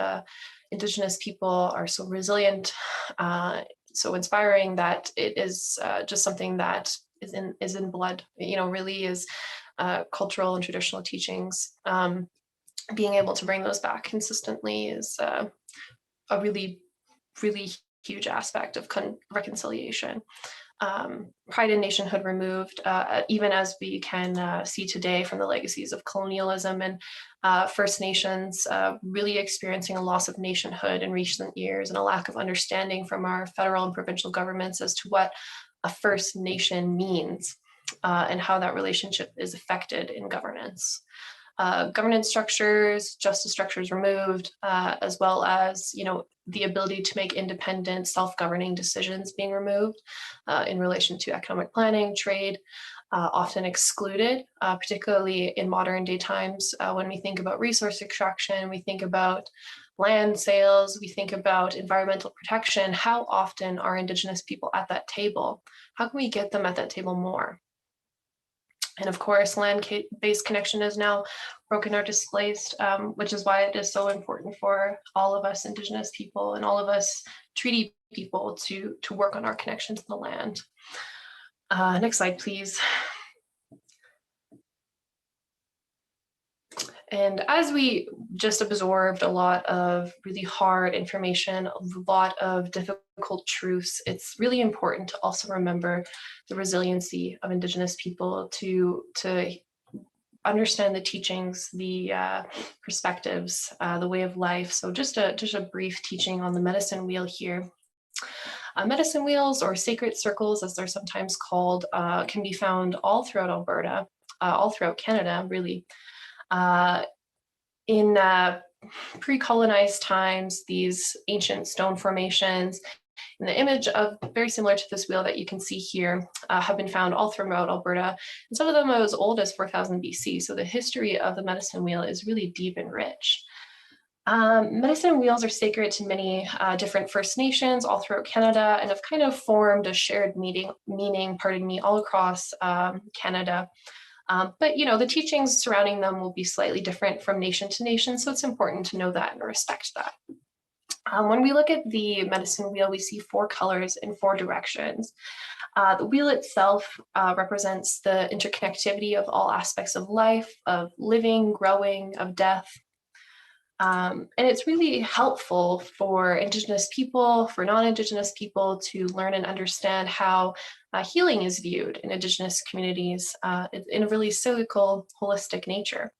Indigenous people are so resilient, so inspiring, that it is just something that is in blood. You know, really is cultural and traditional teachings. Being able to bring those back consistently is a really, really huge aspect of reconciliation. Pride in nationhood removed, even as we can see today from the legacies of colonialism and First Nations really experiencing a loss of nationhood in recent years, and a lack of understanding from our federal and provincial governments as to what a First Nation means and how that relationship is affected in governance. Governance structures, justice structures removed, as well as, you know, the ability to make independent, self-governing decisions being removed in relation to economic planning, trade, often excluded, particularly in modern day times. When we think about resource extraction, we think about land sales, we think about environmental protection. How often are Indigenous people at that table? How can we get them at that table more? And of course, land-based connection is now broken or displaced, which is why it is so important for all of us Indigenous people and all of us treaty people to work on our connection to the land. Next slide, please. And as we just absorbed a lot of really hard information, a lot of difficult truths, it's really important to also remember the resiliency of Indigenous people to understand the teachings, the perspectives, the way of life. So just a brief teaching on the medicine wheel here. Medicine wheels, or sacred circles as they're sometimes called, can be found all throughout Alberta, all throughout Canada, really. In pre-colonized times, these ancient stone formations, in the image of very similar to this wheel that you can see here, have been found all throughout Alberta, and some of them are as old as 4000 BC. So the history of the medicine wheel is really deep and rich. Medicine wheels are sacred to many different First Nations all throughout Canada, and have kind of formed a shared meaning, all across Canada. But you know, the teachings surrounding them will be slightly different from nation to nation, so it's important to know that and respect that. When we look at the medicine wheel, we see 4 colors in 4 directions. The wheel itself represents the interconnectivity of all aspects of life, of living, growing, of death. And it's really helpful for Indigenous people, for non-Indigenous people, to learn and understand how healing is viewed in Indigenous communities in a really cyclical, holistic nature.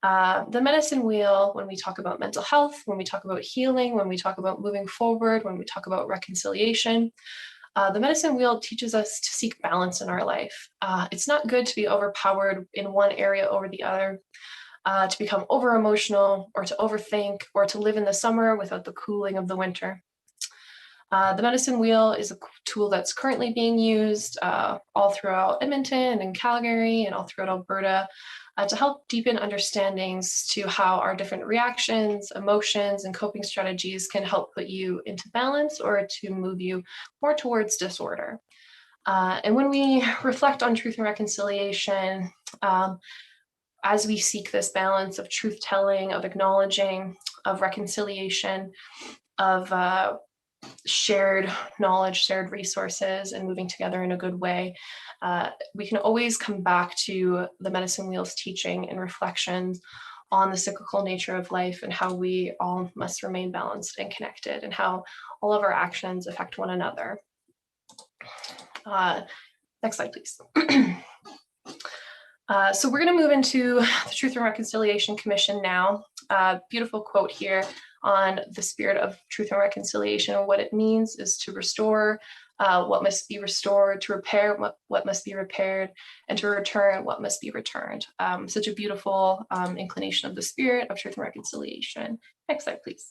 The medicine wheel, when we talk about mental health, when we talk about healing, when we talk about moving forward, when we talk about reconciliation, the medicine wheel teaches us to seek balance in our life. It's not good to be overpowered in one area over the other, to become over-emotional, or to overthink, or to live in the summer without the cooling of the winter. The medicine wheel is a tool that's currently being used all throughout Edmonton and Calgary and all throughout Alberta to help deepen understandings to how our different reactions, emotions, and coping strategies can help put you into balance or to move you more towards disorder. And when we reflect on truth and reconciliation, as we seek this balance of truth-telling, of acknowledging, of reconciliation, of shared knowledge, shared resources, and moving together in a good way, we can always come back to the medicine wheel's teaching and reflections on the cyclical nature of life and how we all must remain balanced and connected, and how all of our actions affect one another. Next slide, please. So we're going to move into the Truth and Reconciliation Commission now. Beautiful quote here on the spirit of truth and reconciliation. What it means is to restore what must be restored, to repair what must be repaired, and to return what must be returned. Such a beautiful inclination of the spirit of truth and reconciliation. Next slide, please.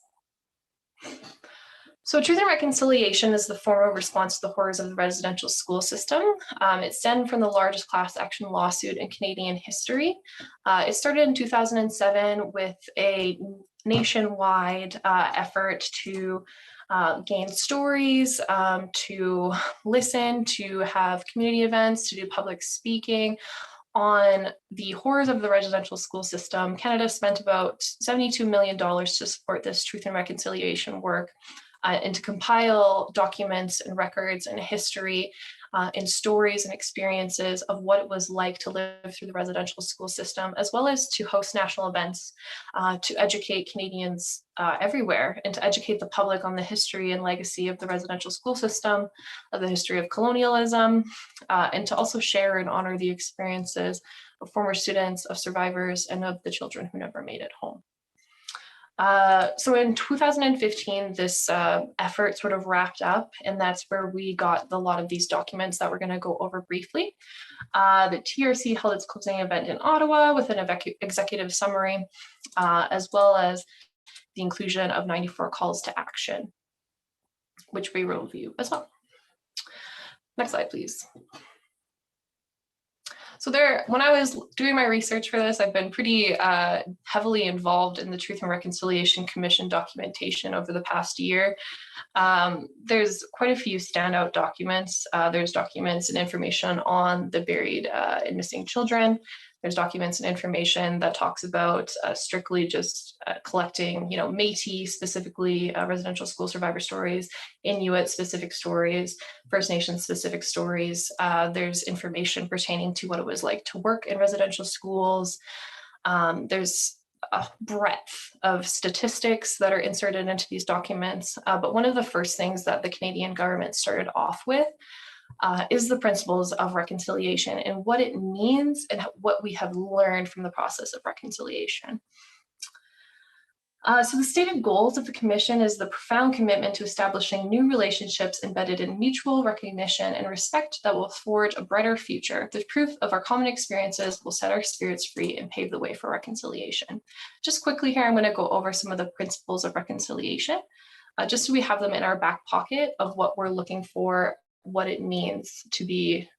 So Truth and Reconciliation is the formal response to the horrors of the residential school system. It stemmed from the largest class action lawsuit in Canadian history. It started in 2007 with a nationwide effort to gain stories, to listen, to have community events, to do public speaking on the horrors of the residential school system. Canada spent about $72 million to support this Truth and Reconciliation work and to compile documents and records and history and stories and experiences of what it was like to live through the residential school system, as well as to host national events to educate Canadians everywhere and to educate the public on the history and legacy of the residential school system, of the history of colonialism, and to also share and honor the experiences of former students, of survivors, and of the children who never made it home. So in 2015, this effort sort of wrapped up, and that's where we got a lot of these documents that we're going to go over briefly. The TRC held its closing event in Ottawa with an executive summary, as well as the inclusion of 94 calls to action, which we will review as well. Next slide, please. So when I was doing my research for this, I've been pretty heavily involved in the Truth and Reconciliation Commission documentation over the past year. There's quite a few standout documents. There's documents and information on the buried and missing children. There's documents and information that talks about strictly just collecting, Métis specifically, residential school survivor stories, Inuit specific stories, First Nations specific stories. There's information pertaining to what it was like to work in residential schools. There's a breadth of statistics that are inserted into these documents. But one of the first things that the Canadian government started off with is the principles of reconciliation and what it means and what we have learned from the process of reconciliation. So the stated goals of the Commission is the profound commitment to establishing new relationships embedded in mutual recognition and respect that will forge a brighter future. The proof of our common experiences will set our spirits free and pave the way for reconciliation. Just quickly here, I'm going to go over some of the principles of reconciliation, just so we have them in our back pocket of what we're looking for, what it means to be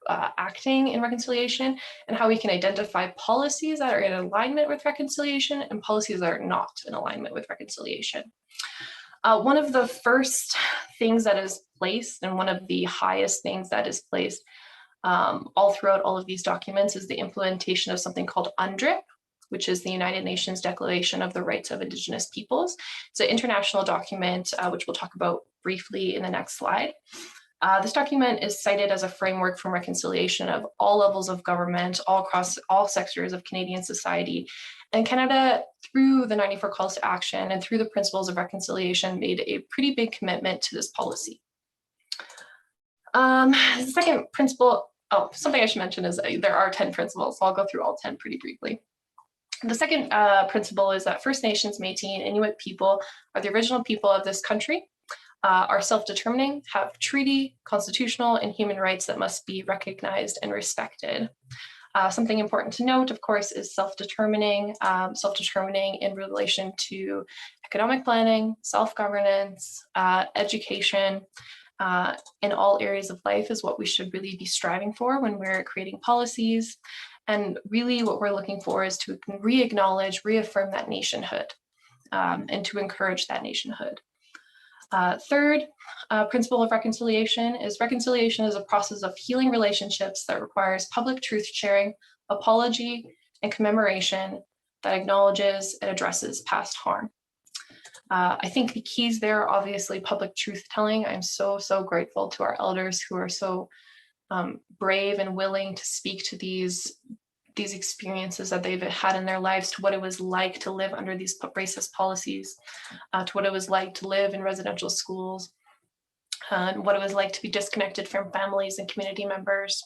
acting in reconciliation, and how we can identify policies that are in alignment with reconciliation and policies that are not in alignment with reconciliation. One of the first things that is placed, and one of the highest things that is placed all throughout all of these documents, is the implementation of something called UNDRIP, which is the United Nations Declaration of the Rights of Indigenous Peoples. It's an international document, which we'll talk about briefly in the next slide. This document is cited as a framework for reconciliation of all levels of government, all across all sectors of Canadian society. And Canada, through the 94 calls to action and through the principles of reconciliation, made a pretty big commitment to this policy. The second principle, something I should mention is there are 10 principles, so I'll go through all 10 pretty briefly. The second principle is that First Nations, Métis, and Inuit people are the original people of this country. Are self-determining, have treaty, constitutional, and human rights that must be recognized and respected. Something important to note, of course, is self-determining in relation to economic planning, self-governance, education, in all areas of life is what we should really be striving for when we're creating policies. And really what we're looking for is to re-acknowledge, reaffirm that nationhood, and to encourage that nationhood. Third principle of reconciliation is a process of healing relationships that requires public truth sharing, apology, and commemoration that acknowledges and addresses past harm. I think the keys there are obviously public truth telling. I'm so grateful to our elders who are so brave and willing to speak to these experiences that they've had in their lives, to what it was like to live under these racist policies, to what it was like to live in residential schools, and what it was like to be disconnected from families and community members.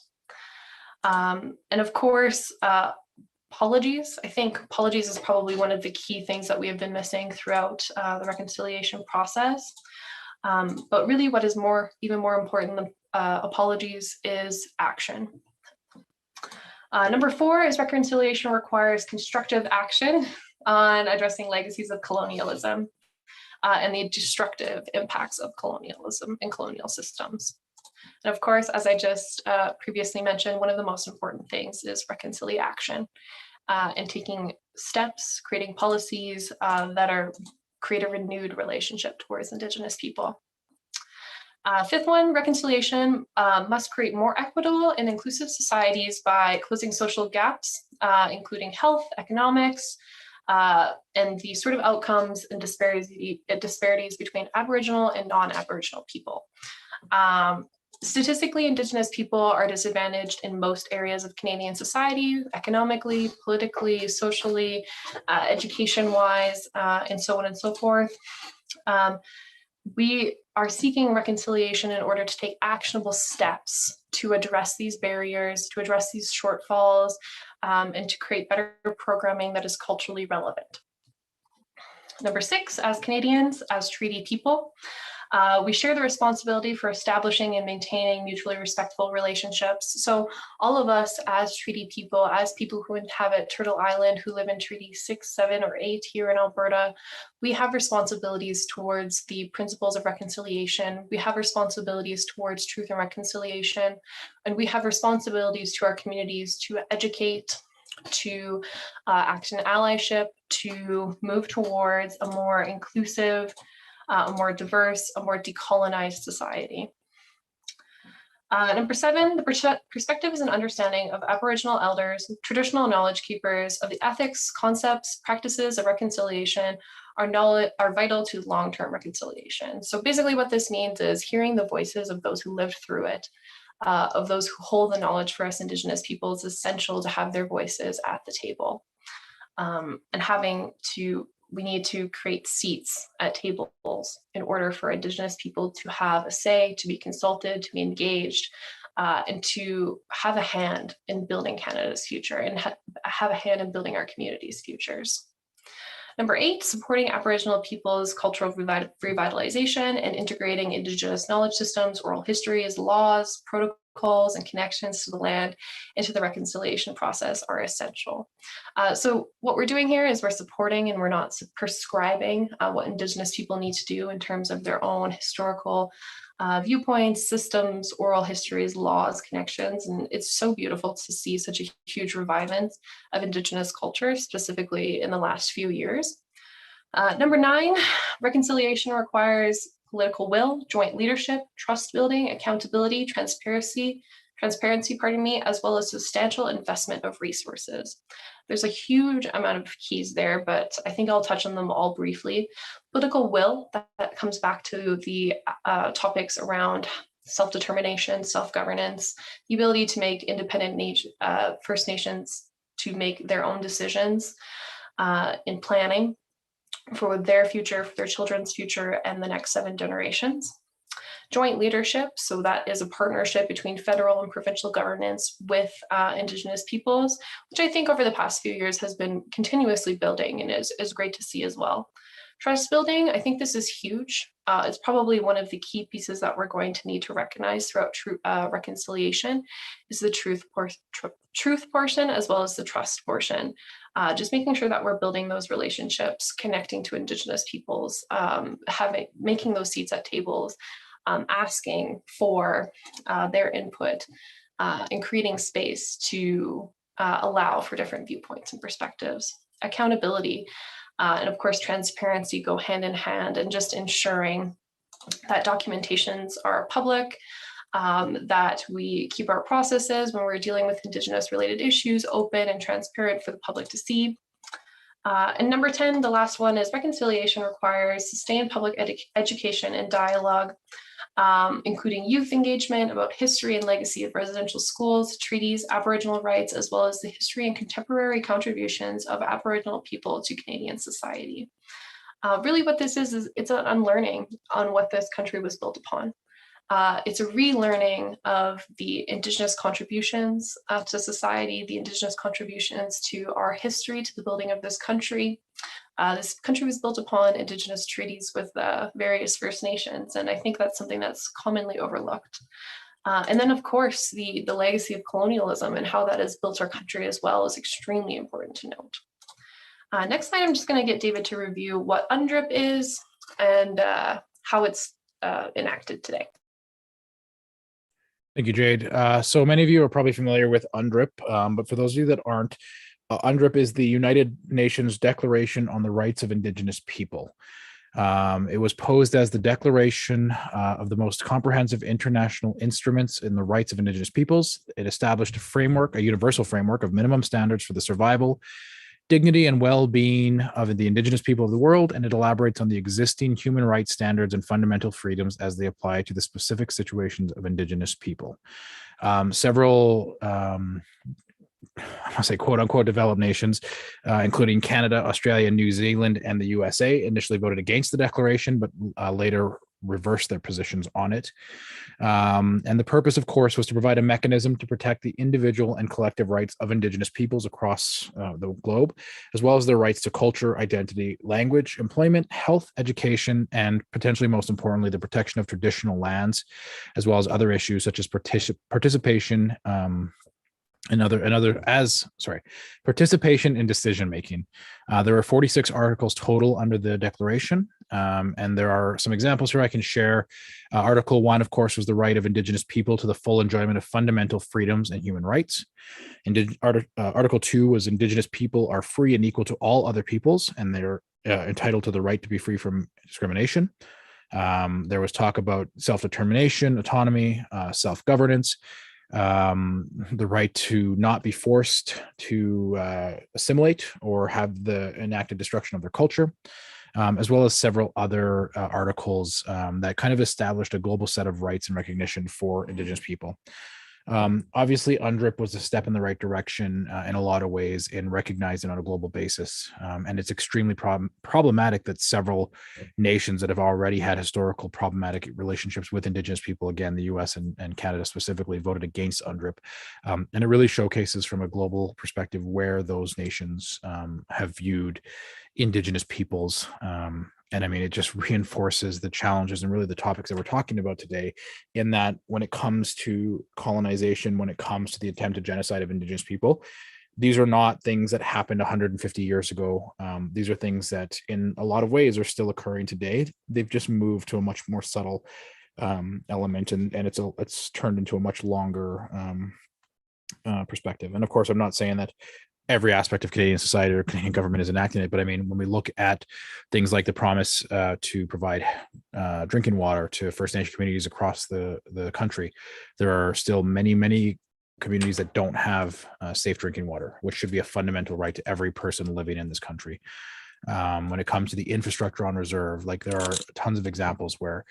And of course, apologies. I think apologies is probably one of the key things that we have been missing throughout the reconciliation process. But really what is even more important than apologies is action. Number 4 is reconciliation requires constructive action on addressing legacies of colonialism. and the destructive impacts of colonialism and colonial systems. And of course, as I just previously mentioned, one of the most important things is reconciliation and taking steps, creating policies that create a renewed relationship towards Indigenous people. Fifth one, reconciliation must create more equitable and inclusive societies by closing social gaps, including health, economics, and the sort of outcomes and disparities between Aboriginal and non-Aboriginal people. Statistically, Indigenous people are disadvantaged in most areas of Canadian society, economically, politically, socially, education-wise, and so on and so forth. We are seeking reconciliation in order to take actionable steps to address these barriers, to address these shortfalls, and to create better programming that is culturally relevant. Number 6, as Canadians, as treaty people, we share the responsibility for establishing and maintaining mutually respectful relationships. So all of us as treaty people, as people who inhabit Turtle Island, who live in Treaty 6, 7, or 8 here in Alberta, we have responsibilities towards the principles of reconciliation. We have responsibilities towards truth and reconciliation, and we have responsibilities to our communities to educate, to act in allyship, to move towards a more inclusive, a more diverse, a more decolonized society. Number 7, the perspectives and understanding of Aboriginal elders, traditional knowledge keepers of the ethics, concepts, practices of reconciliation are vital to long-term reconciliation. So basically what this means is hearing the voices of those who lived through it, of those who hold the knowledge for us Indigenous people is essential to have their voices at the table. And we need to create seats at tables in order for Indigenous people to have a say, to be consulted, to be engaged, and to have a hand in building Canada's future and have a hand in building our communities' futures. Number 8, supporting Aboriginal people's cultural revitalization and integrating Indigenous knowledge systems, oral histories, laws, protocols, and connections to the land into the reconciliation process are essential. So what we're doing here is we're supporting and we're not prescribing what Indigenous people need to do in terms of their own historical viewpoints, systems, oral histories, laws, connections. And it's so beautiful to see such a huge revival of Indigenous culture, specifically in the last few years. Number 9, reconciliation requires political will, joint leadership, trust building, accountability, transparency, as well as substantial investment of resources. There's a huge amount of keys there, but I think I'll touch on them all briefly. Political will, that comes back to the topics around self-determination, self-governance, the ability to make independent First Nations to make their own decisions in planning for their future, for their children's future, and the next 7 generations. Joint leadership, so that is a partnership between federal and provincial governments with Indigenous peoples, which I think over the past few years has been continuously building and is great to see as well. Trust building, I think this is huge. It's probably one of the key pieces that we're going to need to recognize throughout reconciliation is the truth portion as well as the trust portion. Just making sure that we're building those relationships, connecting to Indigenous peoples, making those seats at tables, asking for their input, and creating space to allow for different viewpoints and perspectives. Accountability, and of course, transparency go hand in hand, and just ensuring that documentations are public, that we keep our processes when we're dealing with Indigenous related issues open and transparent for the public to see. And number 10, the last one, is reconciliation requires sustained public education and dialogue, including youth engagement about history and legacy of residential schools, treaties, Aboriginal rights, as well as the history and contemporary contributions of Aboriginal people to Canadian society. Really what this is it's an unlearning on what this country was built upon. It's a relearning of the Indigenous contributions to society, the Indigenous contributions to our history, to the building of this country. This country was built upon Indigenous treaties with various First Nations, and I think that's something that's commonly overlooked. And then, of course, the legacy of colonialism and how that has built our country as well is extremely important to note. Next slide, I'm just going to get David to review what UNDRIP is, and how it's enacted today. Thank you, Jade. So many of you are probably familiar with UNDRIP, but for those of you that aren't, UNDRIP is the United Nations Declaration on the Rights of Indigenous People. It was posed as the declaration of the most comprehensive international instruments in the rights of Indigenous peoples. It established a framework, a universal framework of minimum standards for the survival, dignity, and well-being of the Indigenous people of the world, and it elaborates on the existing human rights standards and fundamental freedoms as they apply to the specific situations of Indigenous people. Several I want to say quote unquote developed nations, including Canada, Australia, New Zealand, and the USA, initially voted against the declaration, but later reversed their positions on it. And the purpose, of course, was to provide a mechanism to protect the individual and collective rights of Indigenous peoples across the globe, as well as their rights to culture, identity, language, employment, health, education, and potentially most importantly, the protection of traditional lands, as well as other issues such as participation participation in decision making. There are 46 articles total under the declaration, and there are some examples here I can share. Article 1, of course, was the right of Indigenous people to the full enjoyment of fundamental freedoms and human rights. Article 2 was Indigenous people are free and equal to all other peoples, and they're entitled to the right to be free from discrimination. There was talk about self-determination, autonomy, self-governance, the right to not be forced to assimilate or have the enacted destruction of their culture, as well as several other articles that kind of established a global set of rights and recognition for Indigenous people. Obviously, UNDRIP was a step in the right direction in a lot of ways in recognizing on a global basis. And it's extremely problematic that several nations that have already had historical problematic relationships with Indigenous people, again, the US and Canada specifically, voted against UNDRIP. And it really showcases from a global perspective where those nations have viewed Indigenous peoples. And I mean, it just reinforces the challenges and really the topics that we're talking about today, in that when it comes to colonization, when it comes to the attempted genocide of Indigenous people, these are not things that happened 150 years ago. These are things that in a lot of ways are still occurring today. They've just moved to a much more subtle element, and it's turned into a much longer perspective. And of course, I'm not saying that every aspect of Canadian society or Canadian government is enacting it. But I mean, when we look at things like the promise to provide drinking water to First Nation communities across the country, there are still many, many communities that don't have safe drinking water, which should be a fundamental right to every person living in this country. When it comes to the infrastructure on reserve, like there are tons of examples where,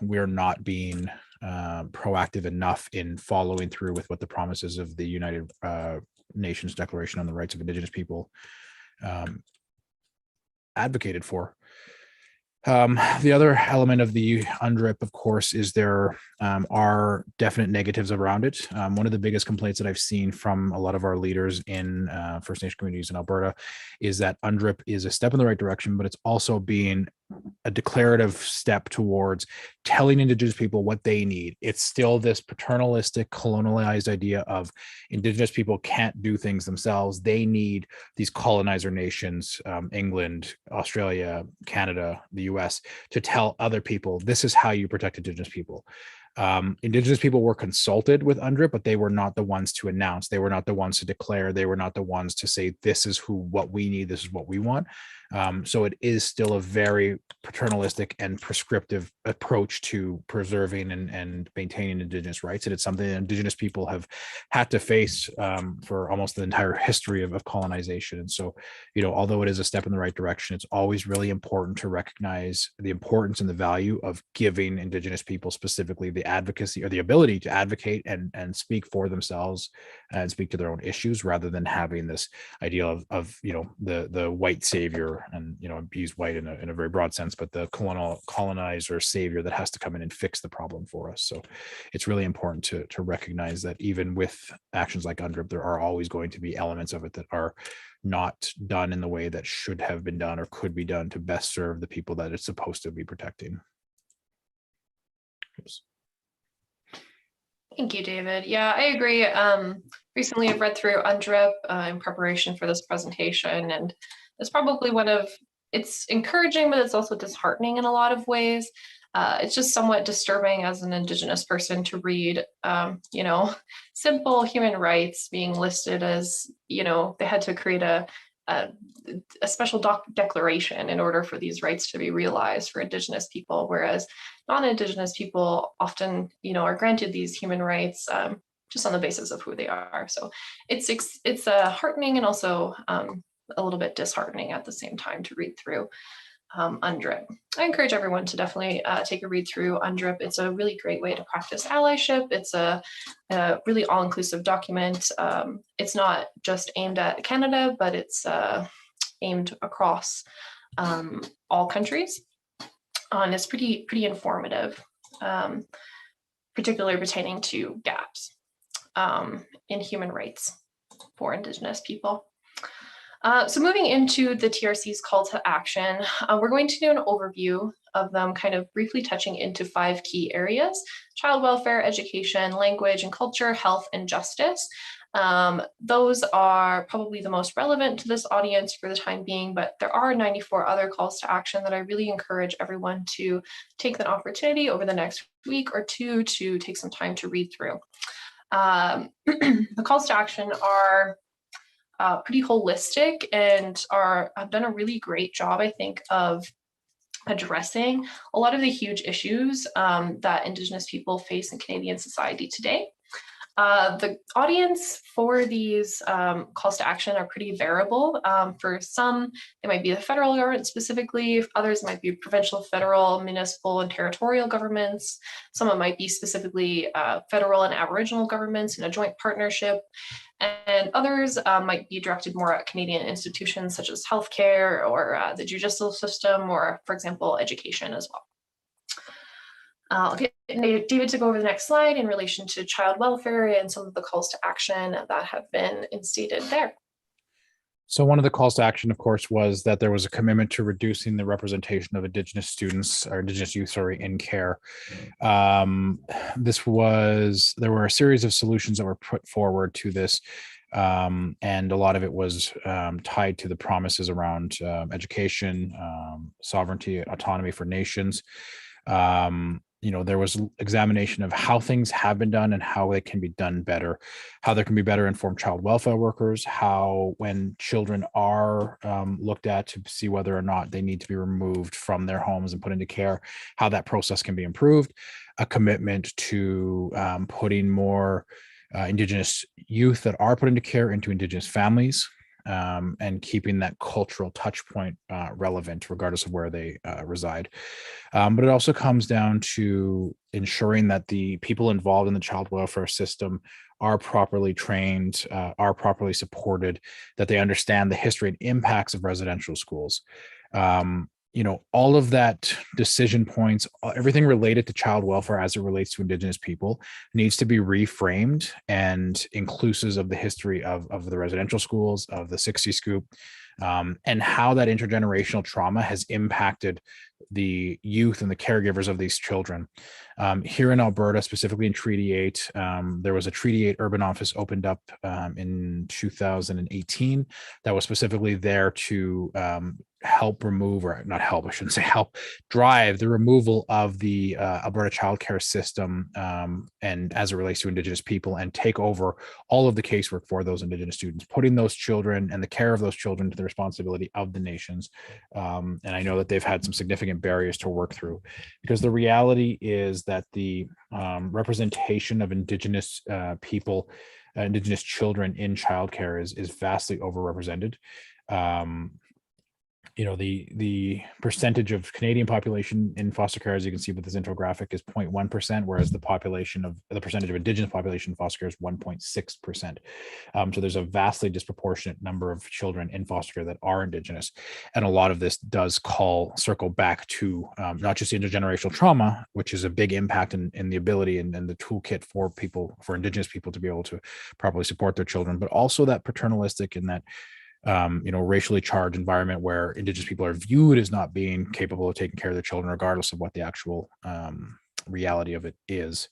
we're not being proactive enough in following through with what the promises of the United Nations Declaration on the Rights of Indigenous People advocated for. The other element of the UNDRIP, of course, is there are definite negatives around it. One of the biggest complaints that I've seen from a lot of our leaders in First Nation communities in Alberta is that UNDRIP is a step in the right direction, but it's also being a declarative step towards telling Indigenous people what they need. It's still this paternalistic, colonialized idea of Indigenous people can't do things themselves. They need these colonizer nations, England, Australia, Canada, the US, to tell other people, this is how you protect Indigenous people. Indigenous people were consulted with UNDRIP, but they were not the ones to announce. They were not the ones to declare. They were not the ones to say, this is what we need. This is what we want. So it is still a very paternalistic and prescriptive approach to preserving and maintaining Indigenous rights. And it's something that Indigenous people have had to face for almost the entire history of colonization. And so, although it is a step in the right direction, it's always really important to recognize the importance and the value of giving Indigenous people specifically the advocacy or the ability to advocate and speak for themselves and speak to their own issues, rather than having this idea of the white savior, and use white in a very broad sense, but the colonizer savior that has to come in and fix the problem for us. So it's really important to recognize that even with actions like UNDRIP, there are always going to be elements of it that are not done in the way that should have been done or could be done to best serve the people that it's supposed to be protecting. Oops. Thank you, David. Yeah, I agree. Recently, I've read through UNDRIP in preparation for this presentation, and it's probably one of, it's encouraging, but it's also disheartening in a lot of ways. It's just somewhat disturbing as an Indigenous person to read, simple human rights being listed as, they had to create a special declaration in order for these rights to be realized for Indigenous people, whereas non-Indigenous people often, are granted these human rights just on the basis of who they are. So it's heartening and also a little bit disheartening at the same time to read through UNDRIP. I encourage everyone to definitely take a read through UNDRIP. It's a really great way to practice allyship. It's a really all-inclusive document. It's not just aimed at Canada, but it's aimed across all countries. And it's pretty informative, particularly pertaining to gaps in human rights for Indigenous people. So moving into the TRC's call to action, we're going to do an overview of them, kind of briefly touching into 5 key areas: child welfare, education, language and culture, health, and justice. Those are probably the most relevant to this audience for the time being, but there are 94 other calls to action that I really encourage everyone to take the opportunity over the next week or two to take some time to read through. The calls to action are pretty holistic and have done a really great job, I think, of addressing a lot of the huge issues that Indigenous people face in Canadian society today. The audience for these calls to action are pretty variable. For some, it might be the federal government specifically. Others might be provincial, federal, municipal, and territorial governments. Some it might be specifically federal and Aboriginal governments in a joint partnership. And others might be directed more at Canadian institutions such as healthcare or the judicial system, or, for example, education as well. I'll get David to go over the next slide in relation to child welfare and some of the calls to action that have been instated there. So one of the calls to action, of course, was that there was a commitment to reducing the representation of Indigenous students or Indigenous youth, in care. There were a series of solutions that were put forward to this, and a lot of it was tied to the promises around education, sovereignty, autonomy for nations. There was examination of how things have been done and how they can be done better, how there can be better informed child welfare workers, how when children are looked at to see whether or not they need to be removed from their homes and put into care, how that process can be improved, a commitment to putting more Indigenous youth that are put into care into Indigenous families, and keeping that cultural touch point relevant regardless of where they reside. But it also comes down to ensuring that the people involved in the child welfare system are properly trained, are properly supported, that they understand the history and impacts of residential schools. All of that decision points, everything related to child welfare as it relates to Indigenous people needs to be reframed and inclusive of the history of the residential schools, of the 60 Scoop, and how that intergenerational trauma has impacted the youth and the caregivers of these children. Here in Alberta, specifically in Treaty 8, there was a Treaty 8 urban office opened up in 2018 that was specifically there to help remove, or not help, I shouldn't say help, drive the removal of the Alberta child care system, and as it relates to Indigenous people, and take over all of the casework for those Indigenous students, putting those children and the care of those children to the responsibility of the nations. And I know that they've had some significant barriers to work through, because the reality is that the representation of Indigenous people, Indigenous children in childcare is vastly overrepresented. The percentage of Canadian population in foster care, as you can see with this infographic, is 0.1%, whereas the percentage of Indigenous population in foster care is 1.6%. So there's a vastly disproportionate number of children in foster care that are Indigenous. And a lot of this does circle back to not just intergenerational trauma, which is a big impact in the ability and the toolkit for Indigenous people to be able to properly support their children, but also that paternalistic and that racially charged environment where Indigenous people are viewed as not being capable of taking care of their children, regardless of what the actual reality of it is.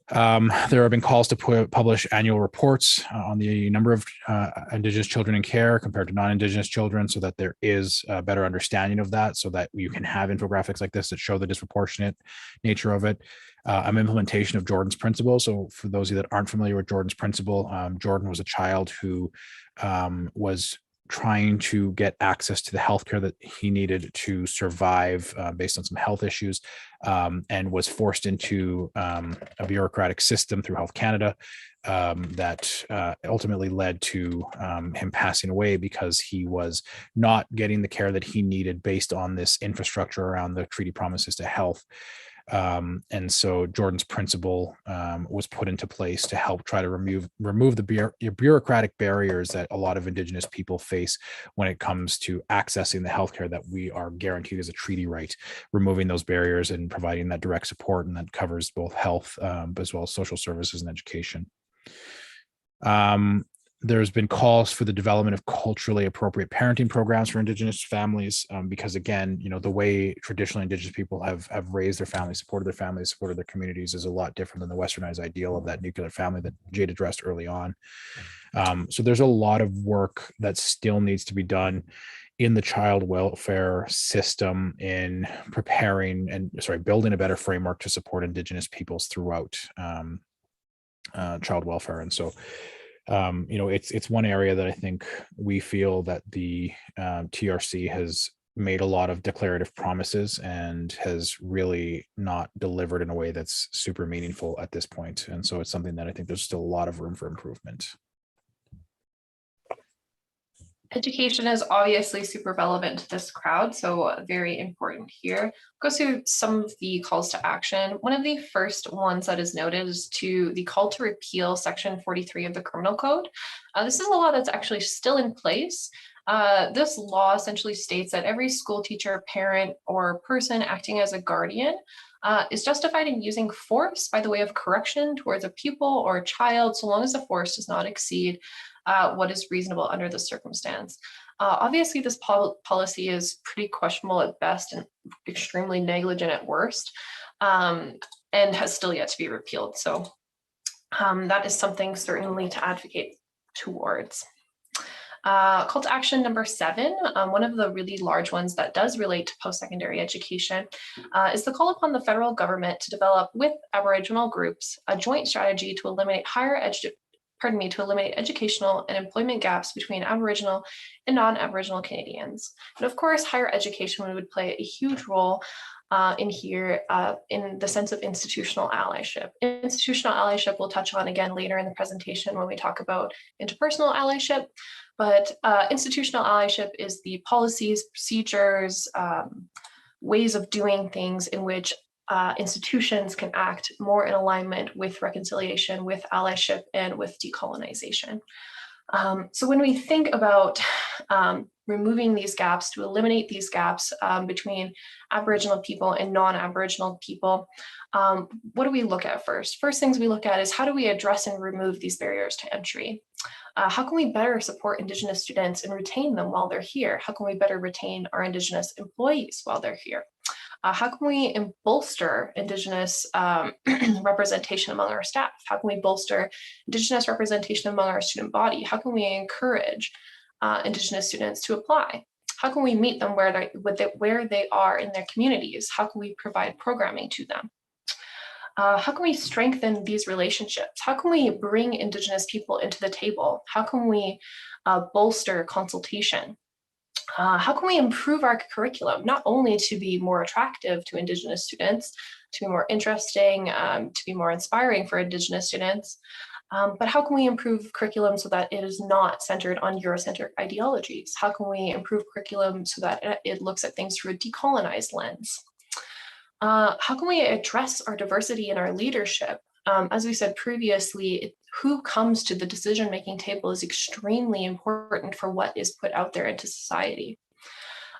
There have been calls to publish annual reports on the number of Indigenous children in care compared to non-Indigenous children, so that there is a better understanding of that, so that you can have infographics like this that show the disproportionate nature of it. Implementation of Jordan's principle. So for those of you that aren't familiar with Jordan's principle, Jordan was a child who was trying to get access to the healthcare that he needed to survive based on some health issues, and was forced into a bureaucratic system through Health Canada that ultimately led to him passing away because he was not getting the care that he needed based on this infrastructure around the treaty promises to health. And so Jordan's principle was put into place to help try to remove the bureaucratic barriers that a lot of Indigenous people face when it comes to accessing the healthcare that we are guaranteed as a treaty right, removing those barriers and providing that direct support, and that covers both health as well as social services and education. There's been calls for the development of culturally appropriate parenting programs for Indigenous families, because again, the way traditionally Indigenous people have raised their families, supported their communities is a lot different than the Westernized ideal of that nuclear family that Jade addressed early on. So there's a lot of work that still needs to be done in the child welfare system in building a better framework to support Indigenous peoples throughout child welfare. And so it's one area that I think we feel that the TRC has made a lot of declarative promises and has really not delivered in a way that's super meaningful at this point. And so it's something that I think there's still a lot of room for improvement. Education is obviously super relevant to this crowd, so very important here. Go through some of the calls to action. One of the first ones that is noted is to the call to repeal Section 43 of the Criminal Code. This is a law that's actually still in place. This law essentially states that every school teacher, parent, or person acting as a guardian is justified in using force by the way of correction towards a pupil or a child, so long as the force does not exceed what is reasonable under the circumstance. Obviously, this policy is pretty questionable at best and extremely negligent at worst, and has still yet to be repealed. So that is something certainly to advocate towards. Call to action number 7, one of the really large ones that does relate to post-secondary education, is the call upon the federal government to develop with Aboriginal groups a joint strategy to eliminate educational and employment gaps between Aboriginal and non-Aboriginal Canadians. And of course, higher education would play a huge role in here in the sense of institutional allyship. Institutional allyship we'll touch on again later in the presentation when we talk about interpersonal allyship, but institutional allyship is the policies, procedures, ways of doing things in which institutions can act more in alignment with reconciliation, with allyship, and with decolonization. So when we think about removing these gaps, to eliminate these gaps between Aboriginal people and non-Aboriginal people, what do we look at first? First things we look at is how do we address and remove these barriers to entry? How can we better support Indigenous students and retain them while they're here? How can we better retain our Indigenous employees while they're here? How can we bolster Indigenous representation among our staff? How can we bolster Indigenous representation among our student body? How can we encourage Indigenous students to apply? How can we meet them where they are in their communities? How can we provide programming to them? How can we strengthen these relationships? How can we bring Indigenous people into the table? How can we bolster consultation? How can we improve our curriculum, not only to be more attractive to Indigenous students, to be more interesting, to be more inspiring for Indigenous students, but how can we improve curriculum so that it is not centered on Eurocentric ideologies? How can we improve curriculum so that it looks at things through a decolonized lens? How can we address our diversity in our leadership? As we said previously, who comes to the decision-making table is extremely important for what is put out there into society.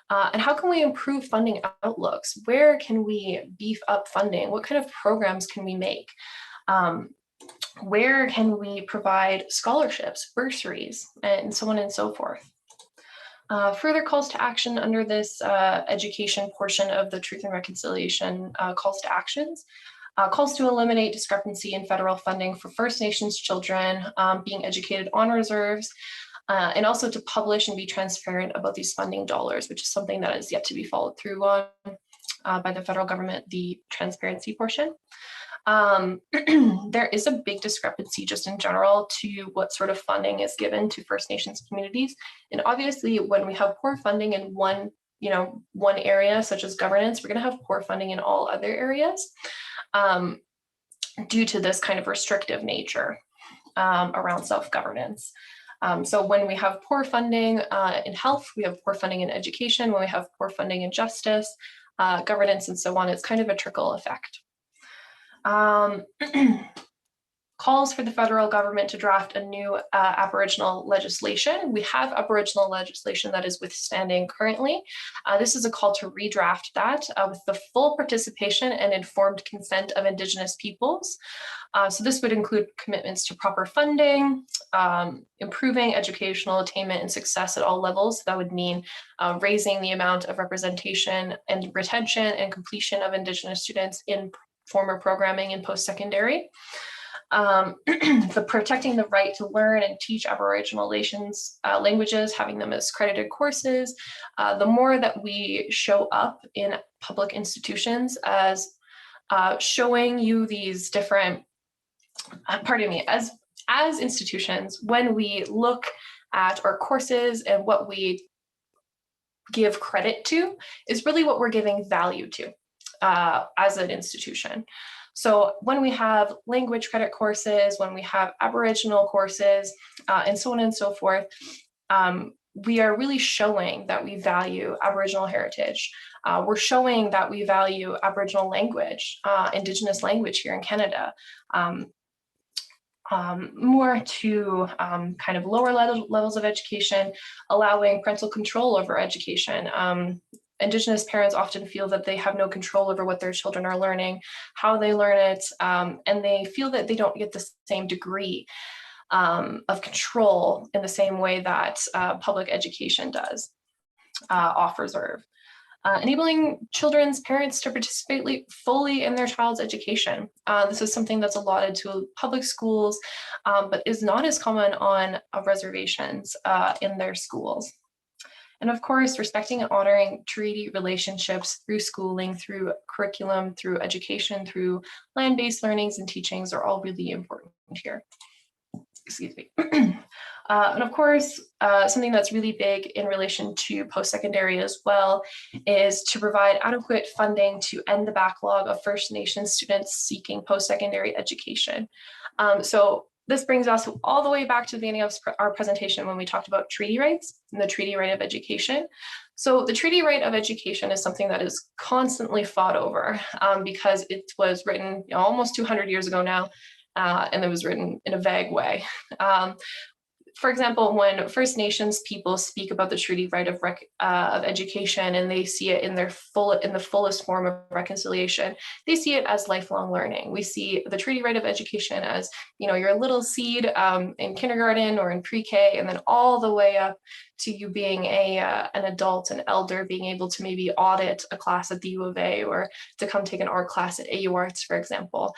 And how can we improve funding outlooks? Where can we beef up funding? What kind of programs can we make? Where can we provide scholarships, bursaries, and so on and so forth? Further calls to action under this education portion of the Truth and Reconciliation calls to actions. calls to eliminate discrepancy in federal funding for First Nations children being educated on reserves, and also to publish and be transparent about these funding dollars, which is something that is yet to be followed through on by the federal government, the transparency portion. There is a big discrepancy just in general to what sort of funding is given to First Nations communities. And obviously when we have poor funding in one area, such as governance, we're going to have poor funding in all other areas due to this kind of restrictive nature around self-governance. So when we have poor funding in health, we have poor funding in education, when we have poor funding in justice, governance, and so on, it's kind of a trickle effect. Calls for the federal government to draft a new Aboriginal legislation. We have Aboriginal legislation that is withstanding currently. This is a call to redraft that with the full participation and informed consent of Indigenous peoples. So this would include commitments to proper funding, improving educational attainment and success at all levels. That would mean raising the amount of representation and retention and completion of Indigenous students in former programming and post-secondary. The protecting the right to learn and teach Aboriginal languages, having them as credited courses. The more that we show up in public institutions as showing you these different, as institutions, when we look at our courses and what we give credit to is really what we're giving value to as an institution. So when we have language credit courses, when we have Aboriginal courses, and so on and so forth, we are really showing that we value Aboriginal heritage. We're showing that we value Aboriginal language, Indigenous language here in Canada. More to kind of lower levels of education, allowing parental control over education. Indigenous parents often feel that they have no control over what their children are learning, how they learn it, and they feel that they don't get the same degree of control in the same way that public education does off reserve. Enabling children's parents to participate fully in their child's education. This is something that's allotted to public schools, but is not as common on reservations in their schools. And of course, respecting and honoring treaty relationships through schooling, through curriculum, through education, through land-based learnings and teachings are all really important here. Excuse me. And of course, something that's really big in relation to post-secondary as well is to provide adequate funding to end the backlog of First Nations students seeking post-secondary education. So this brings us all the way back to the beginning of our presentation when we talked about treaty rights and the treaty right of education. So the treaty right of education is something that is constantly fought over because it was written almost 200 years ago now, and it was written in a vague way. For example, when First Nations people speak about the treaty right of education and they see it in the fullest form of reconciliation, they see it as lifelong learning. We see the treaty right of education as, your little seed in kindergarten or in pre-K, and then all the way up to you being an adult, an elder, being able to maybe audit a class at the U of A or to come take an art class at AUArts, for example.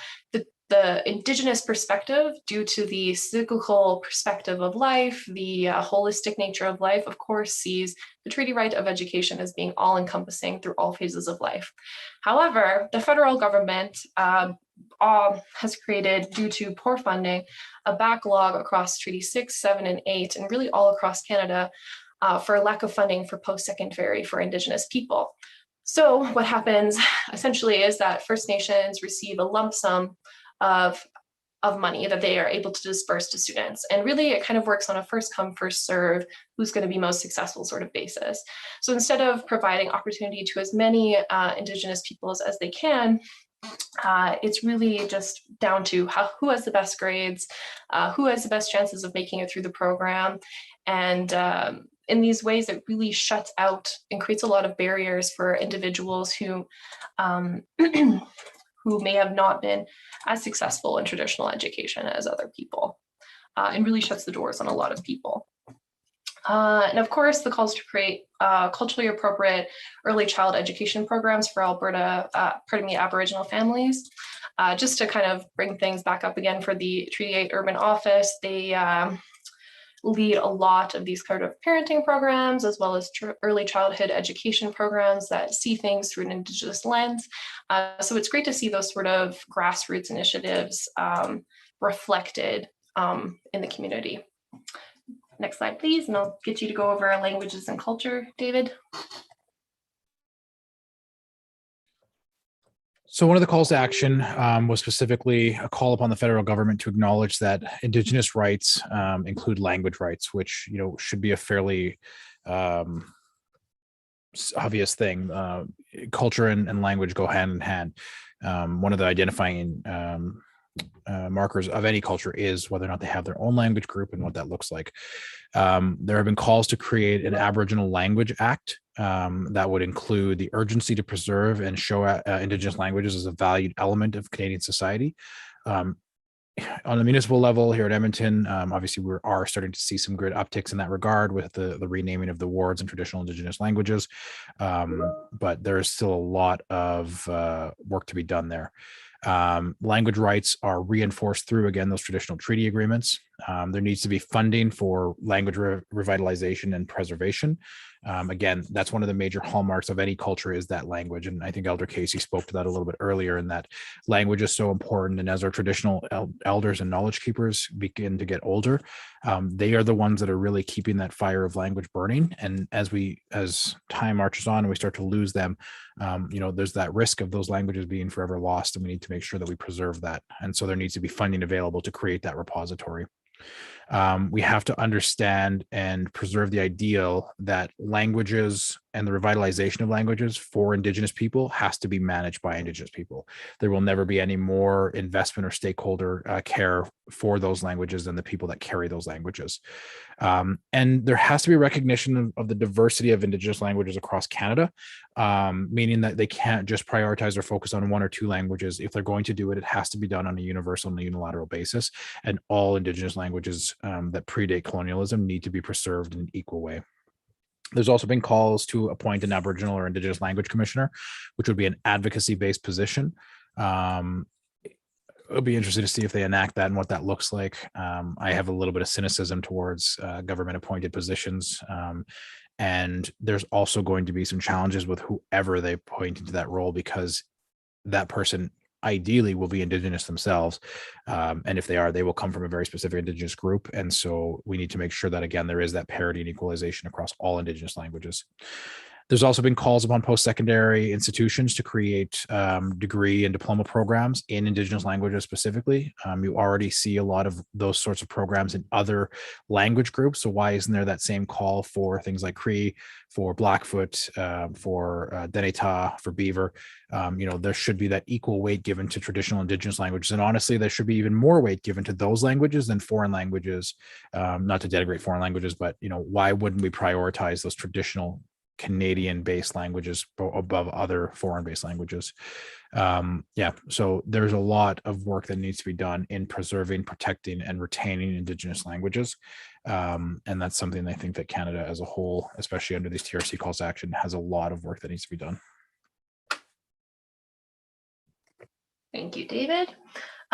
The Indigenous perspective, due to the cyclical perspective of life, the holistic nature of life, of course, sees the treaty right of education as being all-encompassing through all phases of life. However, the federal government has created, due to poor funding, a backlog across Treaty 6, 7, and 8, and really all across Canada for a lack of funding for post-secondary for Indigenous people. So what happens essentially is that First Nations receive a lump sum of money that they are able to disperse to students. And really it kind of works on a first come, first serve, who's going to be most successful sort of basis. So instead of providing opportunity to as many Indigenous peoples as they can, it's really just down to who has the best grades, who has the best chances of making it through the program. And in these ways, it really shuts out and creates a lot of barriers for individuals who who may have not been as successful in traditional education as other people, and really shuts the doors on a lot of people. And of course, the calls to create culturally appropriate early child education programs for Aboriginal families. Just to kind of bring things back up again for the Treaty 8 Urban Office, they lead a lot of these kind of parenting programs, as well as early childhood education programs that see things through an Indigenous lens. So it's great to see those sort of grassroots initiatives reflected in the community. Next slide, please, and I'll get you to go over languages and culture, David. So one of the calls to action was specifically a call upon the federal government to acknowledge that Indigenous rights include language rights, which should be a fairly obvious thing. Culture and language go hand in hand. One of the identifying markers of any culture is whether or not they have their own language group and what that looks like. There have been calls to create an Aboriginal Language Act that would include the urgency to preserve and show Indigenous languages as a valued element of Canadian society. On the municipal level here at Edmonton, obviously we are starting to see some good upticks in that regard with the renaming of the wards and traditional Indigenous languages, but there is still a lot of work to be done there. Language rights are reinforced through, again, those traditional treaty agreements. There needs to be funding for language revitalization and preservation. Again, that's one of the major hallmarks of any culture is that language. And I think Elder Casey spoke to that a little bit earlier, in that language is so important. And as our traditional elders and knowledge keepers begin to get older, they are the ones that are really keeping that fire of language burning. And as time marches on and we start to lose them, there's that risk of those languages being forever lost, and we need to make sure that we preserve that. And so there needs to be funding available to create that repository. We have to understand and preserve the ideal that languages and the revitalization of languages for Indigenous people has to be managed by Indigenous people. There will never be any more investment or stakeholder care for those languages than the people that carry those languages. And there has to be recognition of the diversity of Indigenous languages across Canada, meaning that they can't just prioritize or focus on one or two languages. If they're going to do it, it has to be done on a universal and unilateral basis. And all Indigenous languages that predate colonialism need to be preserved in an equal way. There's also been calls to appoint an Aboriginal or Indigenous language commissioner, which would be an advocacy-based position. It'll be interesting to see if they enact that and what that looks like. I have a little bit of cynicism towards government-appointed positions. And there's also going to be some challenges with whoever they appoint into that role, because that person ideally will be Indigenous themselves. And if they are, they will come from a very specific Indigenous group. And so we need to make sure that, again, there is that parity and equalization across all Indigenous languages. There's also been calls upon post-secondary institutions to create degree and diploma programs in Indigenous languages specifically. You already see a lot of those sorts of programs in other language groups. So why isn't there that same call for things like Cree, for Blackfoot, for Deneta, for Beaver? There should be that equal weight given to traditional Indigenous languages. And honestly, there should be even more weight given to those languages than foreign languages. Not to denigrate foreign languages, but why wouldn't we prioritize those traditional Canadian-based languages above other foreign-based languages? So there's a lot of work that needs to be done in preserving, protecting, and retaining Indigenous languages. And that's something I think that Canada as a whole, especially under these TRC calls to action, has a lot of work that needs to be done. Thank you, David.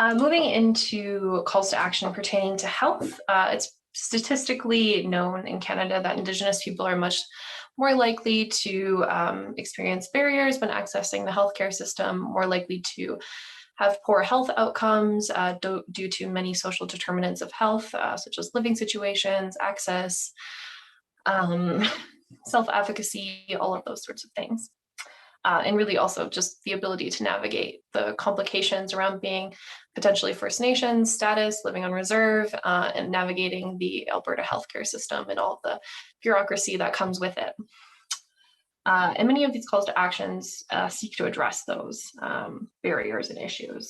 Moving into calls to action pertaining to health, it's statistically known in Canada that Indigenous people are much more likely to experience barriers when accessing the healthcare system, more likely to have poor health outcomes due to many social determinants of health, such as living situations, access, self-advocacy, all of those sorts of things. And really also just the ability to navigate the complications around being potentially First Nations status, living on reserve, and navigating the Alberta healthcare system and all the bureaucracy that comes with it. And many of these calls to actions seek to address those barriers and issues.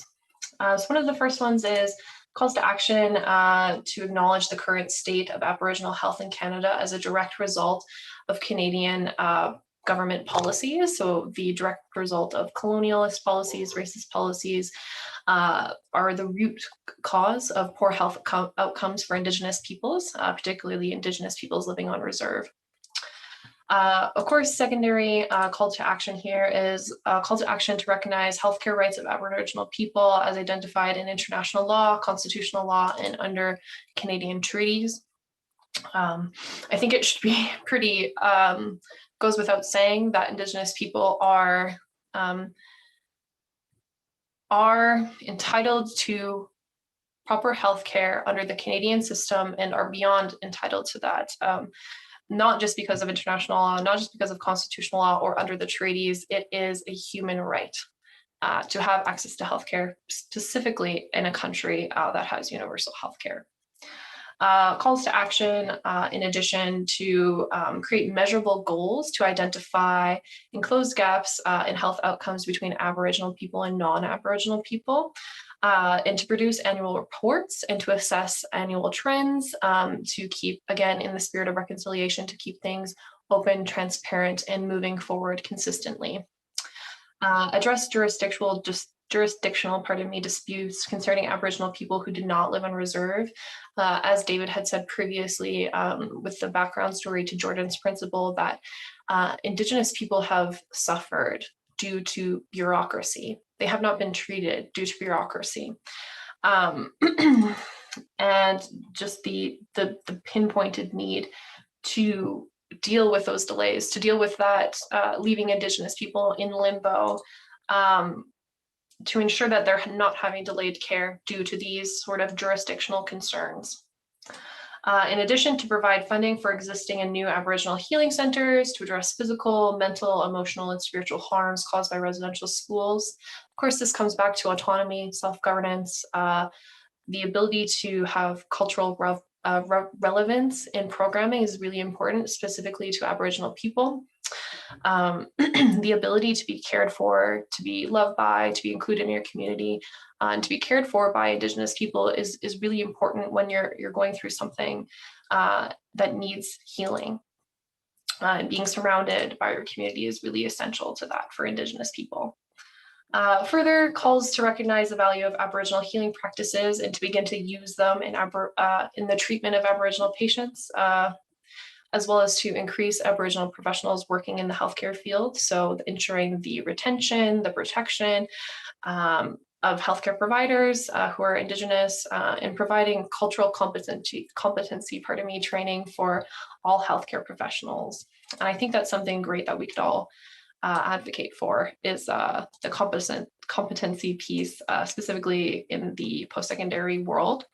So one of the first ones is calls to action to acknowledge the current state of Aboriginal health in Canada as a direct result of Canadian government policies. So the direct result of colonialist policies, racist policies are the root cause of poor health outcomes for Indigenous peoples, particularly Indigenous peoples living on reserve. Of course, secondary call to action here is a call to action to recognize healthcare rights of Aboriginal people as identified in international law, constitutional law, and under Canadian treaties. I think it should be pretty, goes without saying that Indigenous people are entitled to proper healthcare under the Canadian system and are beyond entitled to that. Not just because of international law, not just because of constitutional law or under the treaties, it is a human right to have access to healthcare, specifically in a country that has universal healthcare. Calls to action, in addition to create measurable goals to identify and close gaps in health outcomes between Aboriginal people and non-Aboriginal people, and to produce annual reports and to assess annual trends, to keep, again, in the spirit of reconciliation, to keep things open, transparent, and moving forward consistently. Address jurisdictional disputes concerning Aboriginal people who did not live on reserve. As David had said previously, with the background story to Jordan's principle, that Indigenous people have suffered due to bureaucracy. They have not been treated due to bureaucracy. And just the pinpointed need to deal with those delays, to deal with that, leaving Indigenous people in limbo, to ensure that they're not having delayed care due to these sort of jurisdictional concerns. In addition, to provide funding for existing and new Aboriginal healing centers to address physical, mental, emotional, and spiritual harms caused by residential schools. Of course, this comes back to autonomy, self-governance, the ability to have cultural relevance in programming is really important, specifically to Aboriginal people. The ability to be cared for, to be loved by, to be included in your community, and to be cared for by Indigenous people is really important when you're going through something that needs healing. And being surrounded by your community is really essential to that for Indigenous people. Further calls to recognize the value of Aboriginal healing practices and to begin to use them in the treatment of Aboriginal patients, as well as to increase Aboriginal professionals working in the healthcare field. So ensuring the retention, the protection of healthcare providers who are Indigenous, and providing cultural competency training for all healthcare professionals. And I think that's something great that we could all advocate for, is the competency piece, specifically in the post-secondary world,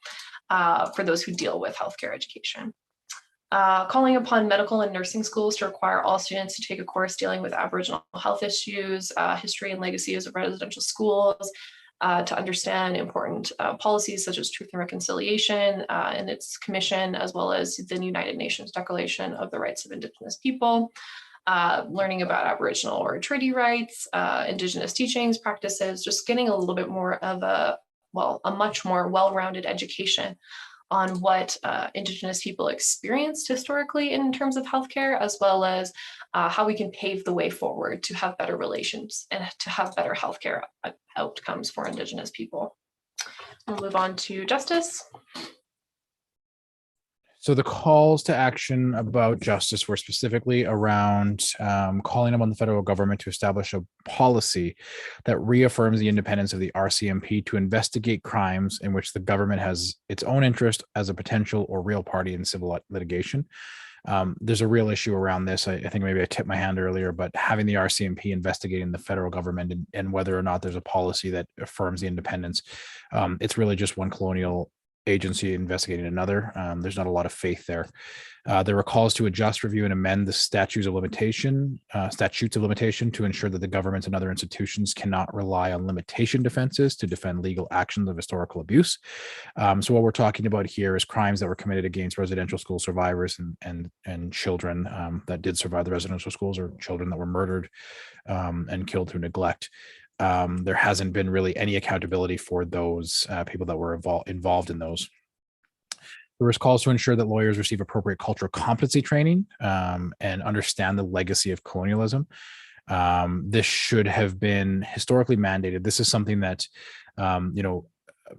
for those who deal with healthcare education. Calling upon medical and nursing schools to require all students to take a course dealing with Aboriginal health issues, history and legacies of residential schools, to understand important policies such as Truth and Reconciliation and its commission, as well as the United Nations Declaration of the Rights of Indigenous People. Learning about Aboriginal or treaty rights, Indigenous teachings, practices, just getting a little bit more of a much more well-rounded education on what Indigenous people experienced historically in terms of healthcare, as well as how we can pave the way forward to have better relations and to have better healthcare outcomes for Indigenous people. We'll move on to justice. So the calls to action about justice were specifically around calling upon the federal government to establish a policy that reaffirms the independence of the RCMP to investigate crimes in which the government has its own interest as a potential or real party in civil litigation. There's a real issue around this. I think maybe I tipped my hand earlier, but having the RCMP investigating the federal government and whether or not there's a policy that affirms the independence, it's really just one colonial agency investigating another. There's not a lot of faith there. There were calls to adjust, review, and amend the statutes of limitation to ensure that the governments and other institutions cannot rely on limitation defenses to defend legal actions of historical abuse. So what we're talking about here is crimes that were committed against residential school survivors and children that did survive the residential schools, or children that were murdered and killed through neglect. There hasn't been really any accountability for those people that were involved in those. There was calls to ensure that lawyers receive appropriate cultural competency training and understand the legacy of colonialism. This should have been historically mandated. This is something that,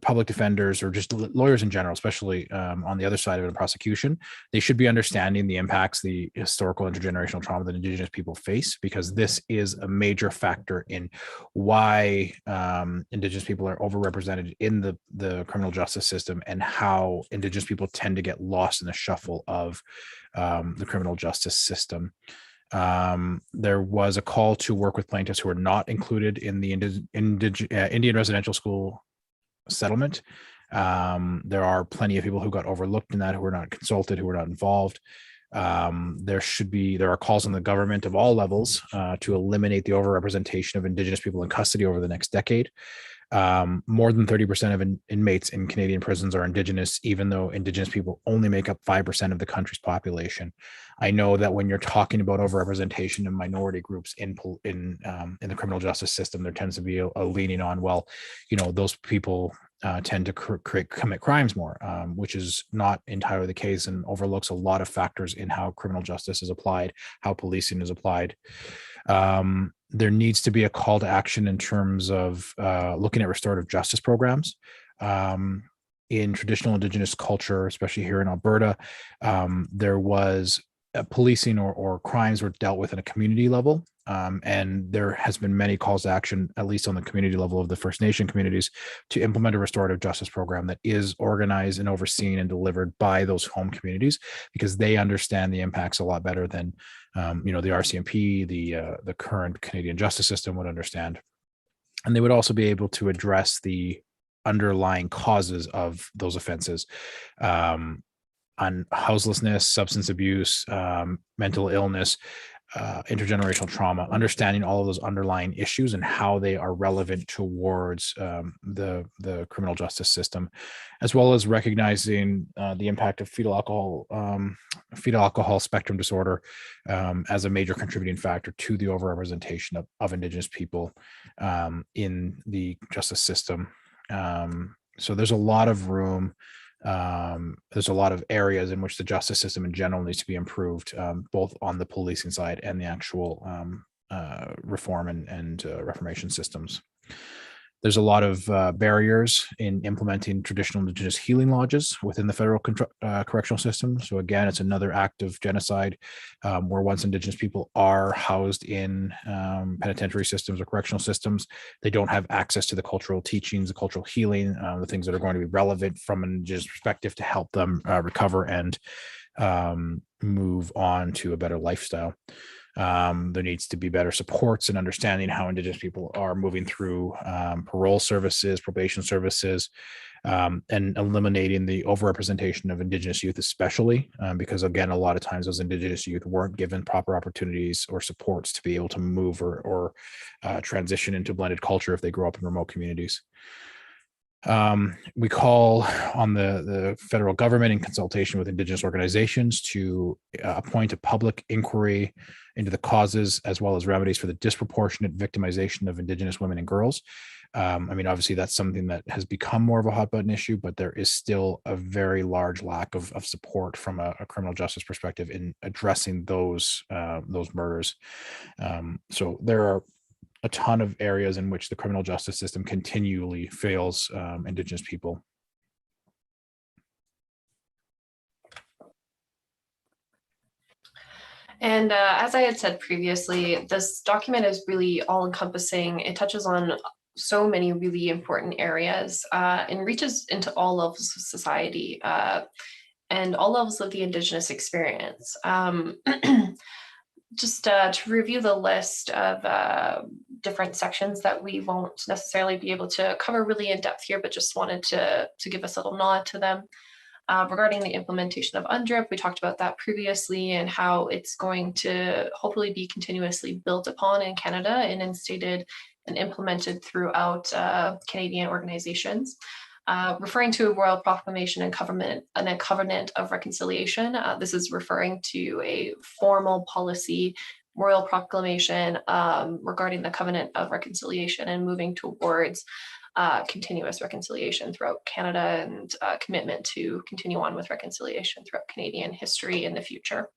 public defenders or just lawyers in general, especially on the other side of it in prosecution, they should be understanding the impacts, the historical intergenerational trauma that Indigenous people face, because this is a major factor in why Indigenous people are overrepresented in the criminal justice system, and how Indigenous people tend to get lost in the shuffle of the criminal justice system. There was a call to work with plaintiffs who are not included in the Indian residential school settlement. There are plenty of people who got overlooked in that, who were not consulted, who were not involved. There are calls on the government of all levels to eliminate the overrepresentation of Indigenous people in custody over the next decade. More than 30% of inmates in Canadian prisons are Indigenous, even though Indigenous people only make up 5% of the country's population. I know that when you're talking about overrepresentation of minority groups in the criminal justice system, there tends to be a leaning on, well, those people tend to commit crimes more, which is not entirely the case, and overlooks a lot of factors in how criminal justice is applied, how policing is applied. There needs to be a call to action in terms of looking at restorative justice programs. In traditional Indigenous culture, especially here in Alberta, there was policing or crimes were dealt with at a community level. And there has been many calls to action, at least on the community level of the First Nation communities, to implement a restorative justice program that is organized and overseen and delivered by those home communities, because they understand the impacts a lot better than the RCMP, the current Canadian justice system would understand. And they would also be able to address the underlying causes of those offenses, on houselessness, substance abuse, mental illness, intergenerational trauma, understanding all of those underlying issues and how they are relevant towards the criminal justice system, as well as recognizing the impact of fetal alcohol spectrum disorder as a major contributing factor to the overrepresentation of Indigenous people in the justice system. So there's a lot of room. There's a lot of areas in which the justice system in general needs to be improved, both on the policing side and the actual reform and reformation systems. There's a lot of barriers in implementing traditional Indigenous healing lodges within the federal correctional system. So again, it's another act of genocide, where once Indigenous people are housed in penitentiary systems or correctional systems, they don't have access to the cultural teachings, the cultural healing, the things that are going to be relevant from an Indigenous perspective to help them recover and move on to a better lifestyle. There needs to be better supports and understanding how Indigenous people are moving through parole services, probation services, and eliminating the overrepresentation of Indigenous youth, especially because, again, a lot of times those Indigenous youth weren't given proper opportunities or supports to be able to move or transition into blended culture if they grow up in remote communities. We call on the federal government in consultation with Indigenous organizations to appoint a public inquiry into the causes as well as remedies for the disproportionate victimization of Indigenous women and girls. Obviously that's something that has become more of a hot button issue, but there is still a very large lack of support from a criminal justice perspective in addressing those murders. So there are a ton of areas in which the criminal justice system continually fails Indigenous people. And as I had said previously, this document is really all-encompassing. It touches on so many really important areas and reaches into all levels of society and all levels of the Indigenous experience. Just to review the list of different sections that we won't necessarily be able to cover really in depth here, but just wanted to give us a little nod to them. Regarding the implementation of UNDRIP, we talked about that previously and how it's going to hopefully be continuously built upon in Canada and instated and implemented throughout Canadian organizations. Referring to a royal proclamation and a covenant of reconciliation. This is referring to a formal policy royal proclamation regarding the covenant of reconciliation and moving towards continuous reconciliation throughout Canada and commitment to continue on with reconciliation throughout Canadian history in the future.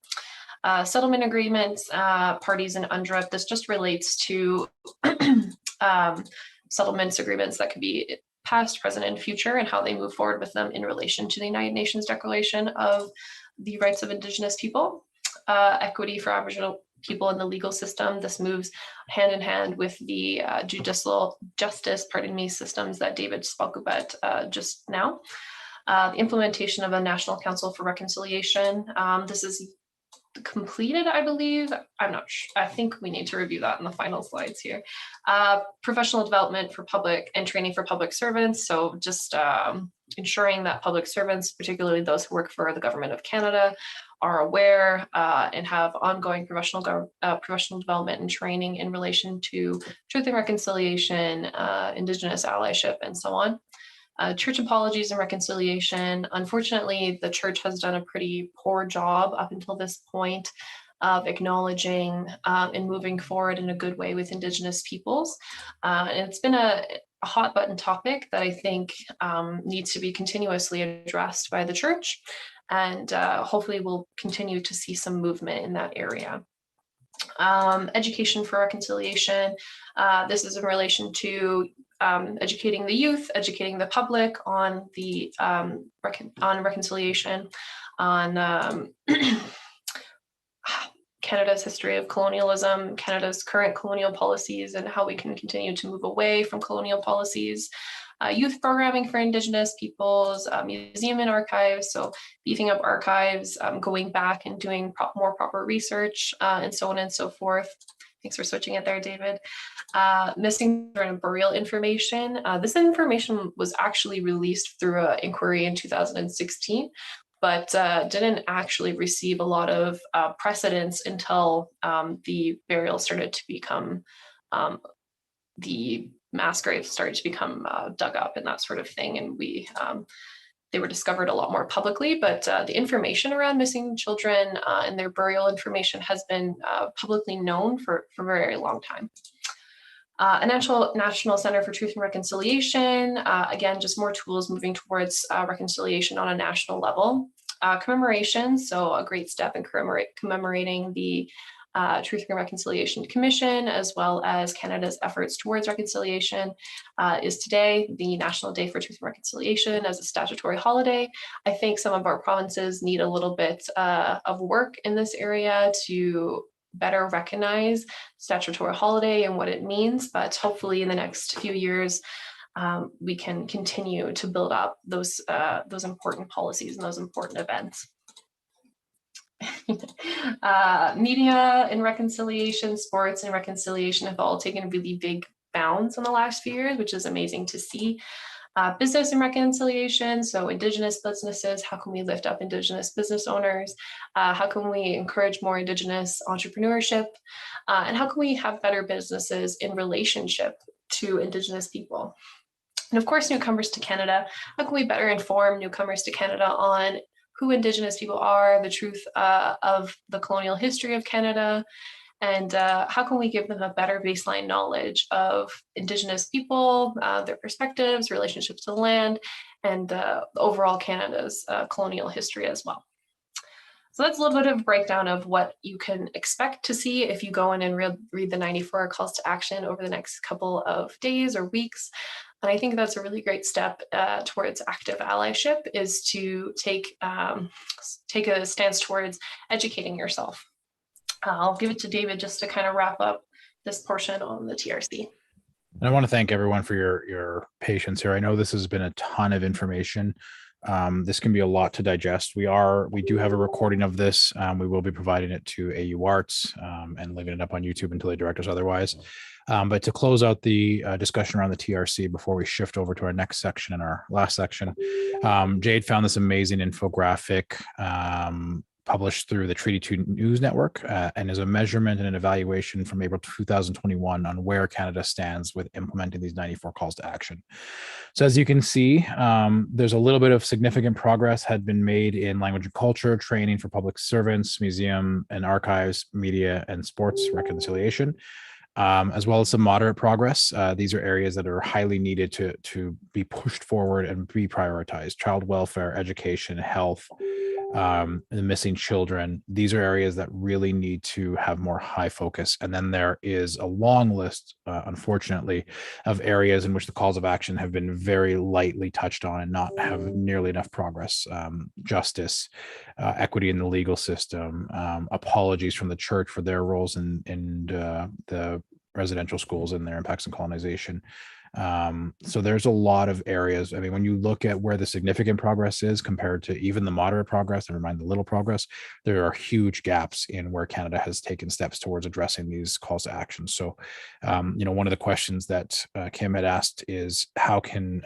Settlement agreements, parties in UNDRIP, this just relates to settlements agreements that could be past, present, and future, and how they move forward with them in relation to the United Nations Declaration of the Rights of Indigenous People. Equity for Aboriginal people in the legal system. This moves hand in hand with the judicial justice, systems that David spoke about just now. The implementation of a National Council for Reconciliation. This is completed, I believe. I'm not sure. I think we need to review that in the final slides here. Professional development for public and training for public servants. So just ensuring that public servants, particularly those who work for the Government of Canada, are aware and have ongoing professional development and training in relation to truth and reconciliation, Indigenous allyship, and so on. Church apologies and reconciliation. Unfortunately, the church has done a pretty poor job up until this point of acknowledging and moving forward in a good way with Indigenous peoples. And it's been a hot button topic that I think needs to be continuously addressed by the church. And hopefully we'll continue to see some movement in that area. Education for reconciliation. This is in relation to educating the youth, educating the public on the on reconciliation, on Canada's history of colonialism, Canada's current colonial policies, and how we can continue to move away from colonial policies. Youth programming for Indigenous peoples, museum and archives, so beefing up archives, going back and doing more proper research, and so on and so forth. Thanks for switching it there, David. Missing and burial information. This information was actually released through an inquiry in 2016, but didn't actually receive a lot of precedence until the burial started to become, the mass graves started to become dug up and that sort of thing. And they were discovered a lot more publicly, but the information around missing children and their burial information has been publicly known for a very long time. A National Center for Truth and Reconciliation, again, just more tools moving towards reconciliation on a national level. Commemoration, so a great step in commemorating the Truth and Reconciliation Commission, as well as Canada's efforts towards reconciliation, is today the National Day for Truth and Reconciliation as a statutory holiday. I think some of our provinces need a little bit of work in this area to better recognize statutory holiday and what it means, but hopefully in the next few years, we can continue to build up those important policies and those important events. Media and reconciliation, sports and reconciliation have all taken really big bounds in the last few years, which is amazing to see. Business and reconciliation, so Indigenous businesses, how can we lift up Indigenous business owners? How can we encourage more Indigenous entrepreneurship? And how can we have better businesses in relationship to Indigenous people? And of course, newcomers to Canada, how can we better inform newcomers to Canada on who Indigenous people are, the truth of the colonial history of Canada, and how can we give them a better baseline knowledge of Indigenous people, their perspectives, relationships to the land, and overall Canada's colonial history as well. So that's a little bit of a breakdown of what you can expect to see if you go in and read the 94 calls to action over the next couple of days or weeks. And I think that's a really great step towards active allyship, is to take a stance towards educating yourself. I'll give it to David just to kind of wrap up this portion on the TRC. And I want to thank everyone for your patience here. I know this has been a ton of information. This can be a lot to digest. We do have a recording of this. We will be providing it to AUArts and leaving it up on YouTube until they direct us otherwise. But to close out the discussion around the TRC before we shift over to our next section and our last section, Jade found this amazing infographic published through the Treaty 2 News Network and is a measurement and an evaluation from April 2021 on where Canada stands with implementing these 94 calls to action. So as you can see, there's a little bit of significant progress had been made in language and culture, training for public servants, museum and archives, media and sports reconciliation. as well as some moderate progress. These are areas that are highly needed to be pushed forward and be prioritized. Child welfare, education, health, and missing children. These are areas that really need to have more high focus. And then there is a long list, unfortunately, of areas in which the calls of action have been very lightly touched on and not have nearly enough progress. Justice, equity in the legal system, apologies from the church for their roles in the residential schools and their impacts on colonization. So there's a lot of areas. I mean, when you look at where the significant progress is compared to even the moderate progress, never mind the little progress, there are huge gaps in where Canada has taken steps towards addressing these calls to action. So, one of the questions that Kim had asked is how can,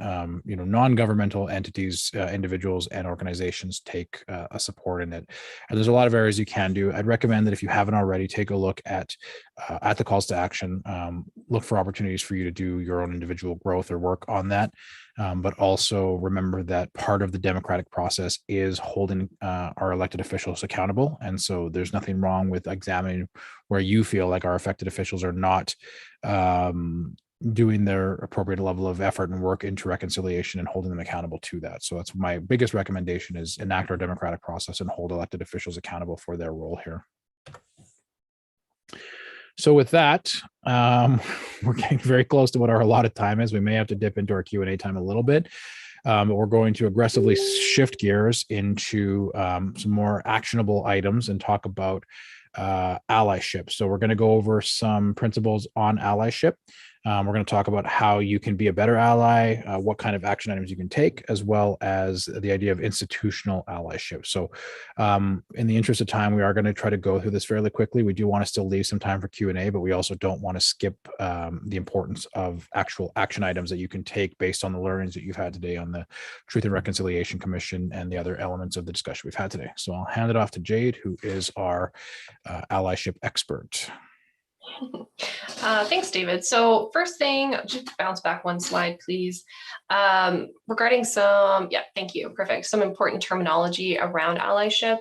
non-governmental entities, individuals and organizations take a support in it? And there's a lot of areas you can do. I'd recommend that if you haven't already, take a look at the calls to action, look for opportunities for you to do your own individual growth or work on that. But also remember that part of the democratic process is holding our elected officials accountable. And so there's nothing wrong with examining where you feel like our elected officials are not doing their appropriate level of effort and work into reconciliation and holding them accountable to that. So that's my biggest recommendation, is enact our democratic process and hold elected officials accountable for their role here. So with that, we're getting very close to what our allotted time is. We may have to dip into our Q&A time a little bit, but we're going to aggressively shift gears into some more actionable items and talk about allyship. So we're going to go over some principles on allyship. We're going to talk about how you can be a better ally, what kind of action items you can take, as well as the idea of institutional allyship. So in the interest of time, we are going to try to go through this fairly quickly. We do want to still leave some time for Q&A, but we also don't want to skip the importance of actual action items that you can take based on the learnings that you've had today on the Truth and Reconciliation Commission and the other elements of the discussion we've had today. So I'll hand it off to Jade, who is our allyship expert. Thanks, David. So first thing, just bounce back one slide, please. Regarding thank you, perfect. Some important terminology around allyship.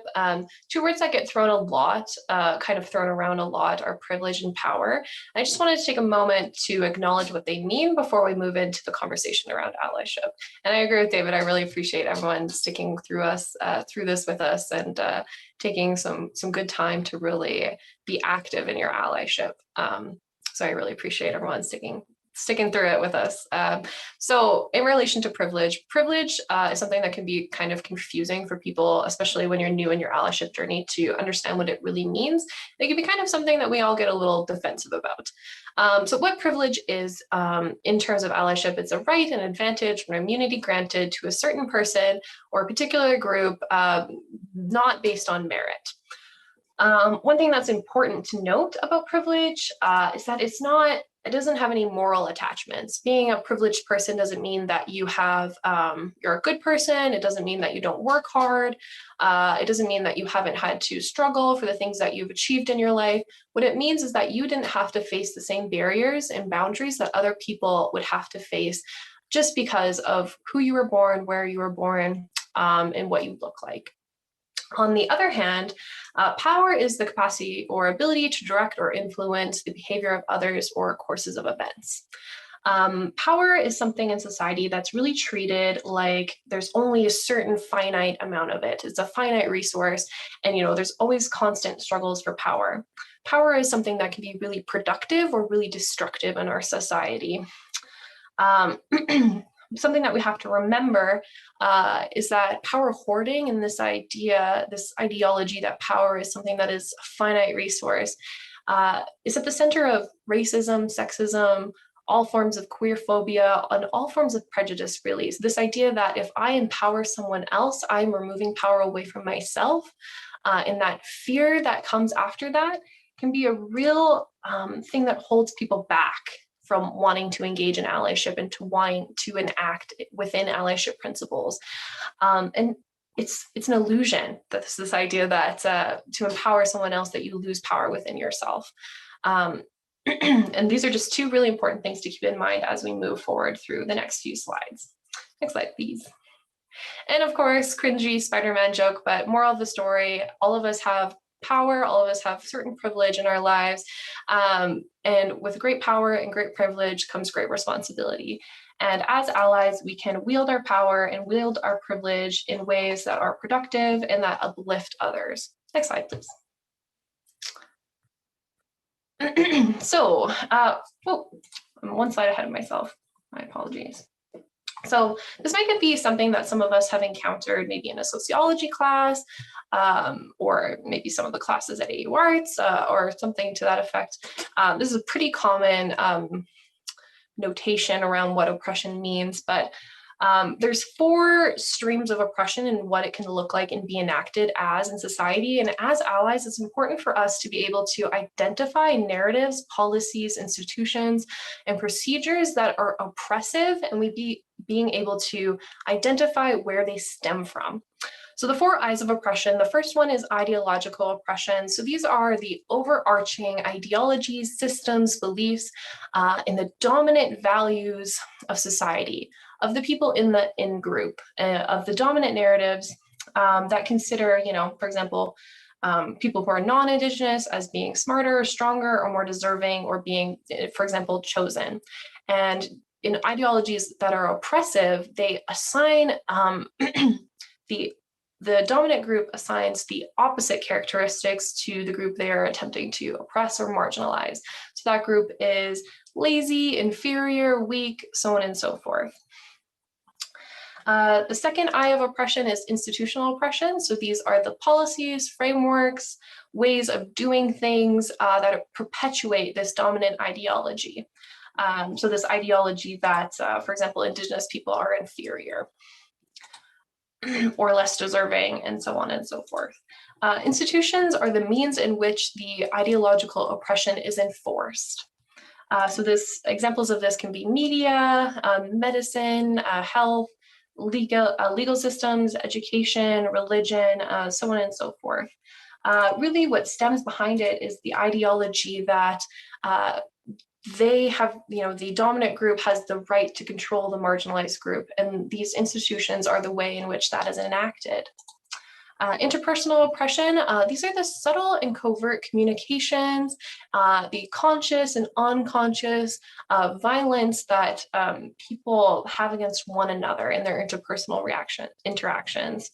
Two words that get thrown around a lot are privilege and power. I just wanted to take a moment to acknowledge what they mean before we move into the conversation around allyship. And I agree with David. I really appreciate everyone sticking through this with us and taking some good time to really be active in your allyship. So I really appreciate everyone sticking through it with us. So in relation to privilege is something that can be kind of confusing for people, especially when you're new in your allyship journey, to understand what it really means. It can be kind of something that we all get a little defensive about. So what privilege is in terms of allyship, it's a right, an advantage, or immunity granted to a certain person or a particular group, not based on merit. One thing that's important to note about privilege is that it doesn't have any moral attachments. Being a privileged person doesn't mean that you're a good person. It doesn't mean that you don't work hard. It doesn't mean that you haven't had to struggle for the things that you've achieved in your life. What it means is that you didn't have to face the same barriers and boundaries that other people would have to face just because of who you were born, where you were born, and what you look like. On the other hand, power is the capacity or ability to direct or influence the behavior of others or courses of events. Power is something in society that's really treated like there's only a certain finite amount of it. It's a finite resource, and there's always constant struggles for power. Power is something that can be really productive or really destructive in our society. Something that we have to remember is that power hoarding and this ideology that power is something that is a finite resource is at the center of racism, sexism, all forms of queer phobia, and all forms of prejudice, really. So this idea that if I empower someone else, I'm removing power away from myself, and that fear that comes after that can be a real thing that holds people back from wanting to engage in allyship and to wanting to enact within allyship principles. And it's an illusion that this idea that to empower someone else, that you lose power within yourself. And these are just two really important things to keep in mind as we move forward through the next few slides. Next slide, please. And of course, cringy Spider-Man joke, but moral of the story, all of us have power. All of us have certain privilege in our lives. And with great power and great privilege comes great responsibility. And as allies, we can wield our power and wield our privilege in ways that are productive and that uplift others. Next slide, please. So, oh, I'm one slide ahead of myself. My apologies. So this might be something that some of us have encountered maybe in a sociology class, or maybe some of the classes at AUArts, or something to that effect. This is a pretty common notation around what oppression means, but there's 4 streams of oppression and what it can look like and be enacted as in society. And as allies, it's important for us to be able to identify narratives, policies, institutions, and procedures that are oppressive, and being able to identify where they stem from. So the 4 I's of oppression, the first one is ideological oppression. So these are the overarching ideologies, systems, beliefs, and the dominant values of society, of the people in the in-group, of the dominant narratives that consider, for example, people who are non-Indigenous as being smarter, stronger, or more deserving, or being, for example, chosen. And in ideologies that are oppressive, they assign the dominant group assigns the opposite characteristics to the group they are attempting to oppress or marginalize. So that group is lazy, inferior, weak, so on and so forth. The second I of oppression is institutional oppression. So these are the policies, frameworks, ways of doing things that perpetuate this dominant ideology. So this ideology that, for example, Indigenous people are inferior or less deserving, and so on and so forth. Institutions are the means in which the ideological oppression is enforced. So examples of this can be media, medicine, health, legal systems, education, religion, so on and so forth. Really what stems behind it is the ideology that they have, the dominant group has the right to control the marginalized group, and these institutions are the way in which that is enacted. Interpersonal oppression, these are the subtle and covert communications, the conscious and unconscious violence that people have against one another in their interpersonal interactions.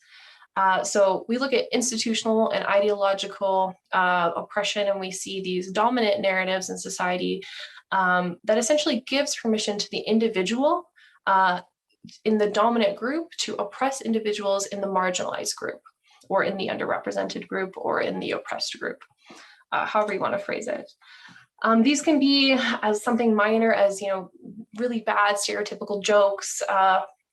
So we look at institutional and ideological oppression, and we see these dominant narratives in society that essentially gives permission to the individual in the dominant group to oppress individuals in the marginalized group, or in the underrepresented group, or in the oppressed group, however you want to phrase it. These can be as something minor as, really bad stereotypical jokes.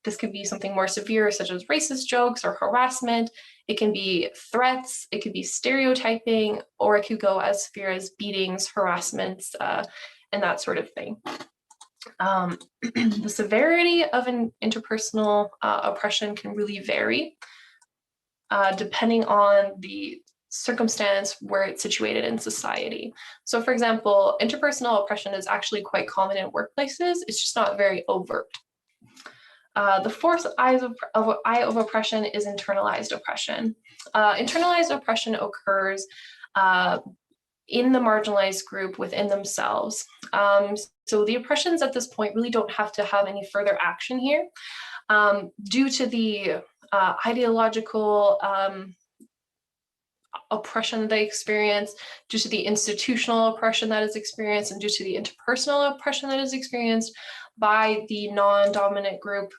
This could be something more severe, such as racist jokes or harassment. It can be threats, it could be stereotyping, or it could go as severe as beatings, harassments, and that sort of thing. The severity of an interpersonal oppression can really vary depending on the circumstance where it's situated in society. So for example, interpersonal oppression is actually quite common in workplaces. It's just not very overt. The fourth I of oppression is internalized oppression. Internalized oppression occurs in the marginalized group within themselves. So the oppressions at this point really don't have to have any further action here due to the ideological oppression they experience, due to the institutional oppression that is experienced, and due to the interpersonal oppression that is experienced by the non-dominant group.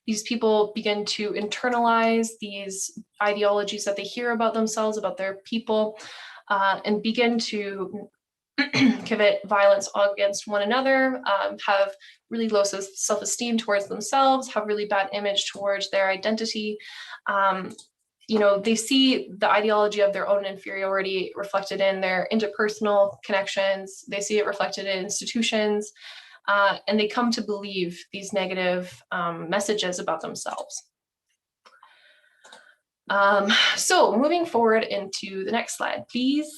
These people begin to internalize these ideologies that they hear about themselves, about their people, and begin to commit violence against one another, have really low self-esteem towards themselves, have really bad image towards their identity. They see the ideology of their own inferiority reflected in their interpersonal connections. They see it reflected in institutions, and they come to believe these negative messages about themselves. So moving forward into the next slide, please.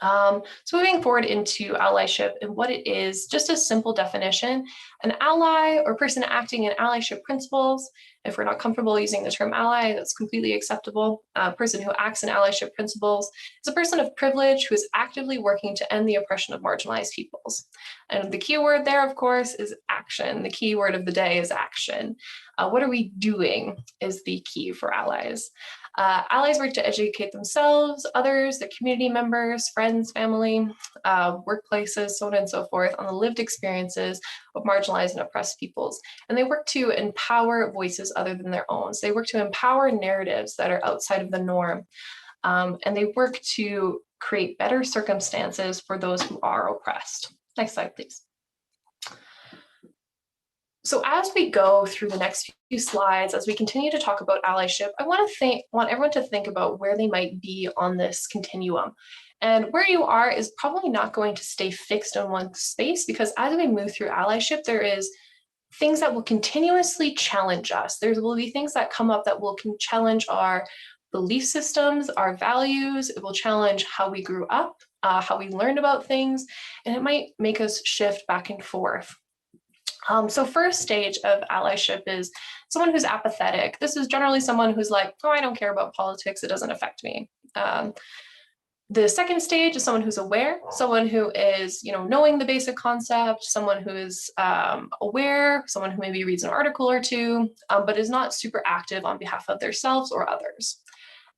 So moving forward into allyship and what it is, just a simple definition, an ally or person acting in allyship principles. If we're not comfortable using the term ally, that's completely acceptable. A person who acts in allyship principles is a person of privilege who is actively working to end the oppression of marginalized peoples. And the key word there, of course, is action. The key word of the day is action. What are we doing is the key for allies. Allies work to educate themselves, others, their community members, friends, family, workplaces, so on and so forth, on the lived experiences of marginalized and oppressed peoples. And they work to empower voices other than their own. So they work to empower narratives that are outside of the norm. And they work to create better circumstances for those who are oppressed. Next slide, please. So as we go through the next few slides, as we continue to talk about allyship, I want everyone to think about where they might be on this continuum. And where you are is probably not going to stay fixed in one space, because as we move through allyship, there is things that will continuously challenge us. There will be things that come up that will challenge our belief systems, our values. It will challenge how we grew up, how we learned about things, and it might make us shift back and forth. So first stage of allyship is someone who's apathetic. This is generally someone who's like, oh, I don't care about politics, it doesn't affect me. The second stage is someone who's aware, someone who is, knowing the basic concept, someone who is aware, someone who maybe reads an article or two, but is not super active on behalf of themselves or others.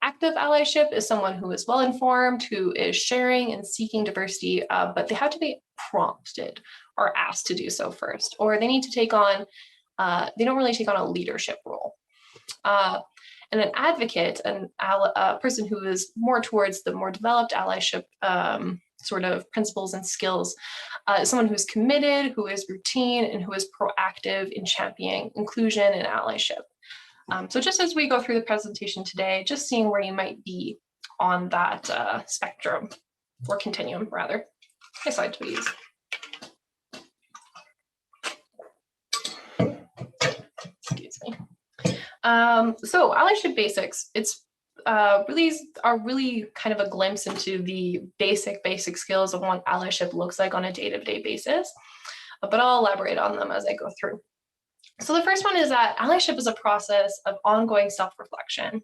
Active allyship is someone who is well-informed, who is sharing and seeking diversity, but they have to be prompted or asked to do so first, or they need to take on, they don't really take on a leadership role. And an advocate, a person who is more towards the more developed allyship sort of principles and skills, someone who's committed, who is routine, and who is proactive in championing inclusion and allyship. So just as we go through the presentation today, just seeing where you might be on that spectrum, or continuum rather. Next slide, please. Excuse me. So allyship basics, it's really kind of a glimpse into the basic skills of what allyship looks like on a day-to-day basis, but I'll elaborate on them as I go through. So the first one is that allyship is a process of ongoing self-reflection.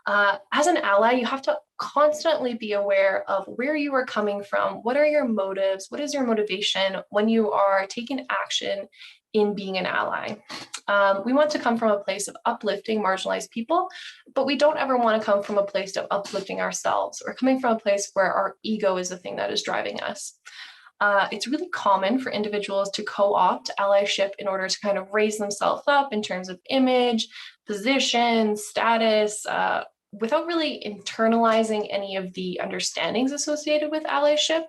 As an ally, you have to constantly be aware of where you are coming from, what are your motives, what is your motivation when you are taking action in being an ally. We want to come from a place of uplifting marginalized people, but we don't ever want to come from a place of uplifting ourselves or coming from a place where our ego is the thing that is driving us. It's really common for individuals to co-opt allyship in order to kind of raise themselves up in terms of image, position, status, without really internalizing any of the understandings associated with allyship.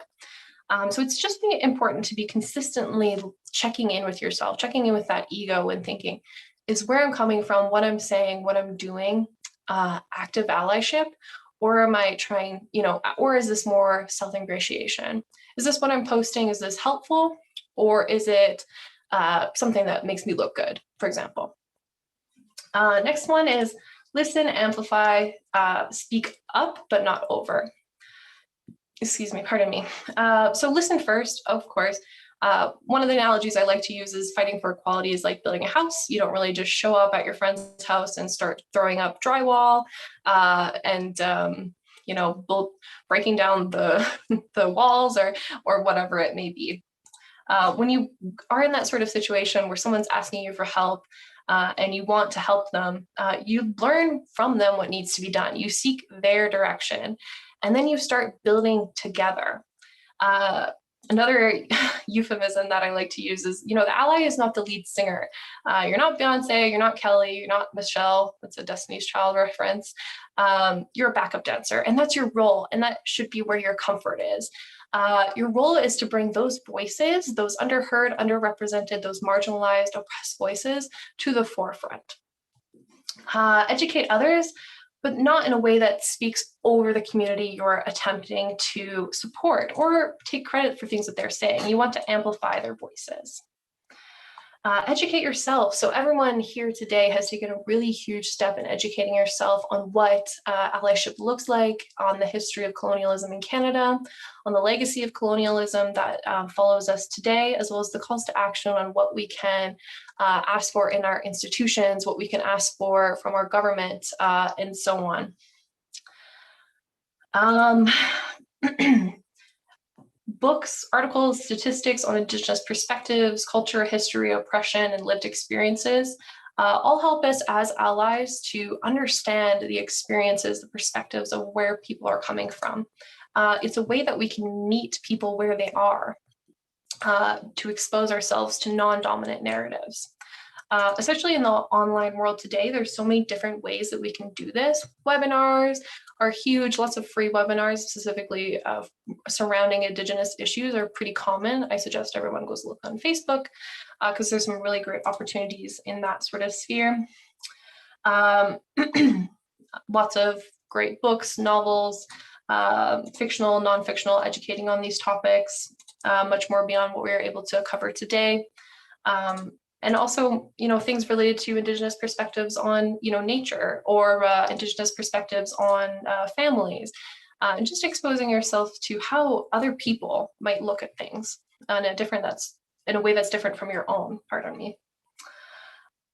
So it's just important to be consistently checking in with yourself, checking in with that ego and thinking, is where I'm coming from, what I'm saying, what I'm doing, active allyship, or am I trying, or is this more self-ingratiation? Is this what I'm posting? Is this helpful? Or is it something that makes me look good, for example? Next one is listen, amplify, speak up, but not over. Excuse me, pardon me. So listen first, of course. One of the analogies I like to use is fighting for equality is like building a house. You don't really just show up at your friend's house and start throwing up drywall and breaking down the walls or whatever it may be. When you are in that sort of situation where someone's asking you for help and you want to help them, you learn from them what needs to be done. You seek their direction, and then you start building together. Another euphemism that I like to use is, the ally is not the lead singer. You're not Beyonce, you're not Kelly, you're not Michelle. That's a Destiny's Child reference. You're a backup dancer, and that's your role, and that should be where your comfort is. Your role is to bring those voices, those underheard, underrepresented, those marginalized, oppressed voices to the forefront. Educate others, but not in a way that speaks over the community you're attempting to support or take credit for things that they're saying. You want to amplify their voices. Educate yourself. So everyone here today has taken a really huge step in educating yourself on what allyship looks like, on the history of colonialism in Canada, on the legacy of colonialism that follows us today, as well as the calls to action on what we can ask for in our institutions, what we can ask for from our government, and so on. Books, articles, statistics on Indigenous perspectives, culture, history, oppression, and lived experiences all help us as allies to understand the experiences, the perspectives of where people are coming from. It's a way that we can meet people where they are, to expose ourselves to non-dominant narratives. Especially in the online world today, there's so many different ways that we can do this. Webinars are huge. Lots of free webinars specifically surrounding Indigenous issues are pretty common. I suggest everyone goes look on Facebook because there's some really great opportunities in that sort of sphere. Lots of great books, novels, fictional, non-fictional, educating on these topics, much more beyond what we were able to cover today. And also, things related to Indigenous perspectives on, nature, or Indigenous perspectives on families, and just exposing yourself to how other people might look at things in a way that's different from your own, pardon me.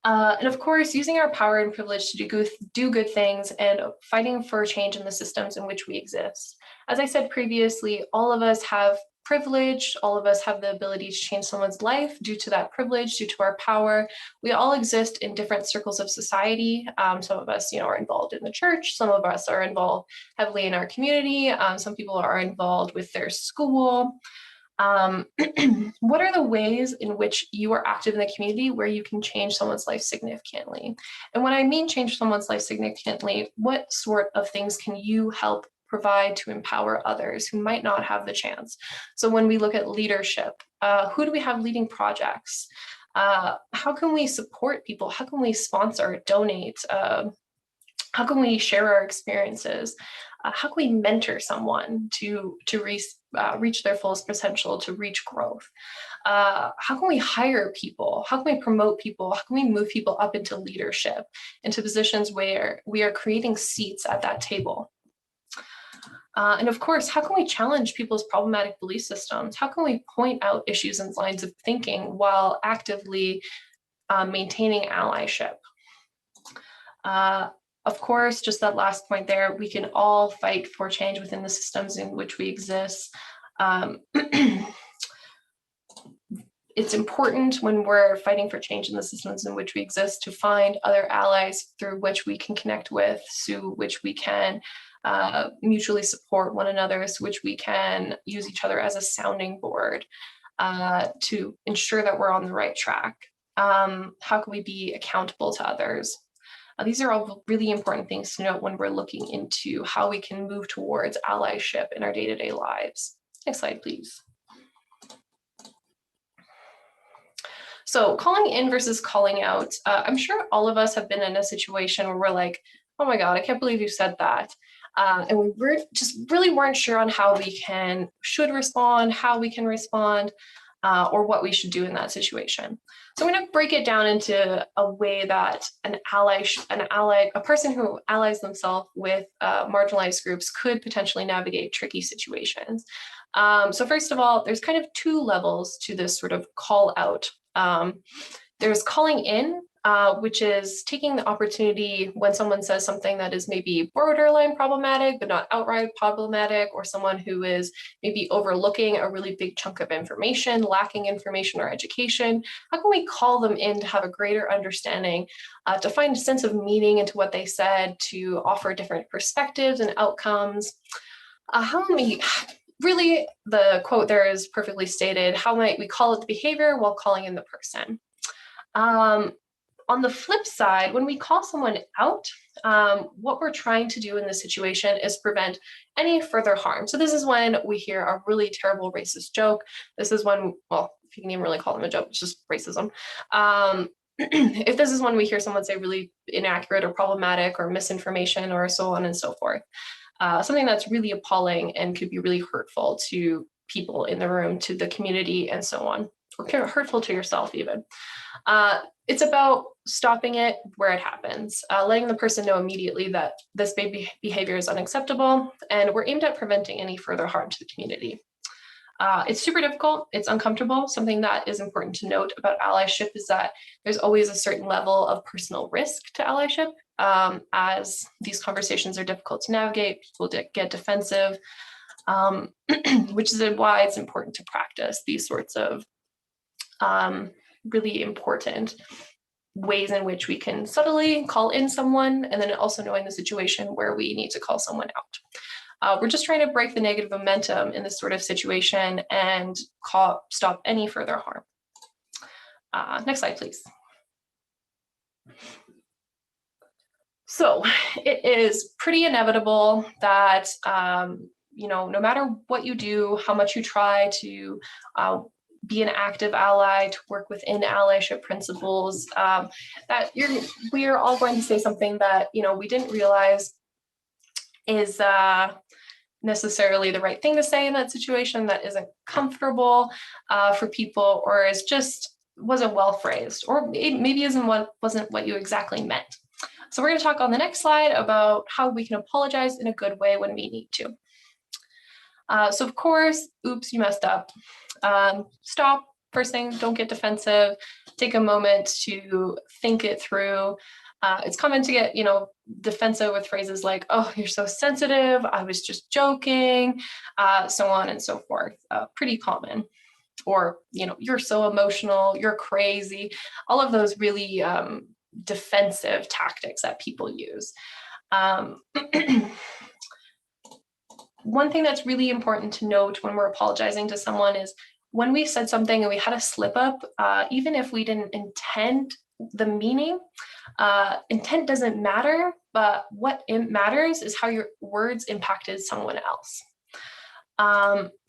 And of course, using our power and privilege to do good things and fighting for change in the systems in which we exist. As I said previously, all of us have privilege. All of us have the ability to change someone's life due to that privilege, due to our power. We all exist in different circles of society. Some of us, are involved in the church. Some of us are involved heavily in our community. Some people are involved with their school. What are the ways in which you are active in the community where you can change someone's life significantly? And when I mean change someone's life significantly, what sort of things can you help provide to empower others who might not have the chance? So when we look at leadership, who do we have leading projects? How can we support people? How can we sponsor, donate? How can we share our experiences? How can we mentor someone to reach their fullest potential, to reach growth? How can we hire people? How can we promote people? How can we move people up into leadership, into positions where we are creating seats at that table? And of course, how can we challenge people's problematic belief systems? How can we point out issues and lines of thinking while actively maintaining allyship? Of course, just that last point there, we can all fight for change within the systems in which we exist. It's important when we're fighting for change in the systems in which we exist to find other allies through which we can connect with, through which we can mutually support one another, through which we can use each other as a sounding board to ensure that we're on the right track. How can we be accountable to others? These are all really important things to note when we're looking into how we can move towards allyship in our day-to-day lives. Next slide, please. So calling in versus calling out. I'm sure all of us have been in a situation where we're like, oh my God, I can't believe you said that. And we really weren't sure on how we should respond, how we can respond, or what we should do in that situation. So I'm going to break it down into a way that a person who allies themselves with marginalized groups could potentially navigate tricky situations. So first of all, there's kind of two levels to this sort of call out. There's calling in, which is taking the opportunity when someone says something that is maybe borderline problematic, but not outright problematic, or someone who is maybe overlooking a really big chunk of information, lacking information or education. How can we call them in to have a greater understanding, to find a sense of meaning into what they said, to offer different perspectives and outcomes? Really, the quote there is perfectly stated. How might we call it the behavior while calling in the person? On the flip side, when we call someone out, what we're trying to do in this situation is prevent any further harm. So this is when we hear a really terrible racist joke. This is when, well, if you can even really call them a joke, it's just racism. If this is when we hear someone say really inaccurate or problematic or misinformation or so on and so forth, something that's really appalling and could be really hurtful to people in the room, to the community, and so on. or hurtful to yourself even. It's about stopping it where it happens, letting the person know immediately that this behavior is unacceptable, and we're aimed at preventing any further harm to the community. It's super difficult. It's uncomfortable. Something that is important to note about allyship is that there's always a certain level of personal risk to allyship. As these conversations are difficult to navigate, people get defensive, which is why it's important to practice these sorts of really important ways in which we can subtly call in someone, and then also knowing the situation where we need to call someone out. We're just trying to break the negative momentum in this sort of situation and stop any further harm. Next slide, please. So it is pretty inevitable that no matter what you do, how much you try to be an active ally, to work within allyship principles, that we are all going to say something that we didn't realize is necessarily the right thing to say in that situation, that isn't comfortable for people, or is just wasn't well phrased, or maybe wasn't what you exactly meant. So we're going to talk on the next slide about how we can apologize in a good way when we need to. So of course, oops, you messed up. Stop. First thing, don't get defensive. Take a moment to think it through. It's common to get, defensive with phrases like, "Oh, you're so sensitive. I was just joking," so on and so forth. Pretty common. Or, "You're so emotional. You're crazy." All of those really defensive tactics that people use. One thing that's really important to note when we're apologizing to someone is when we said something and we had a slip up, even if we didn't intend the meaning, intent doesn't matter, but what matters is how your words impacted someone else.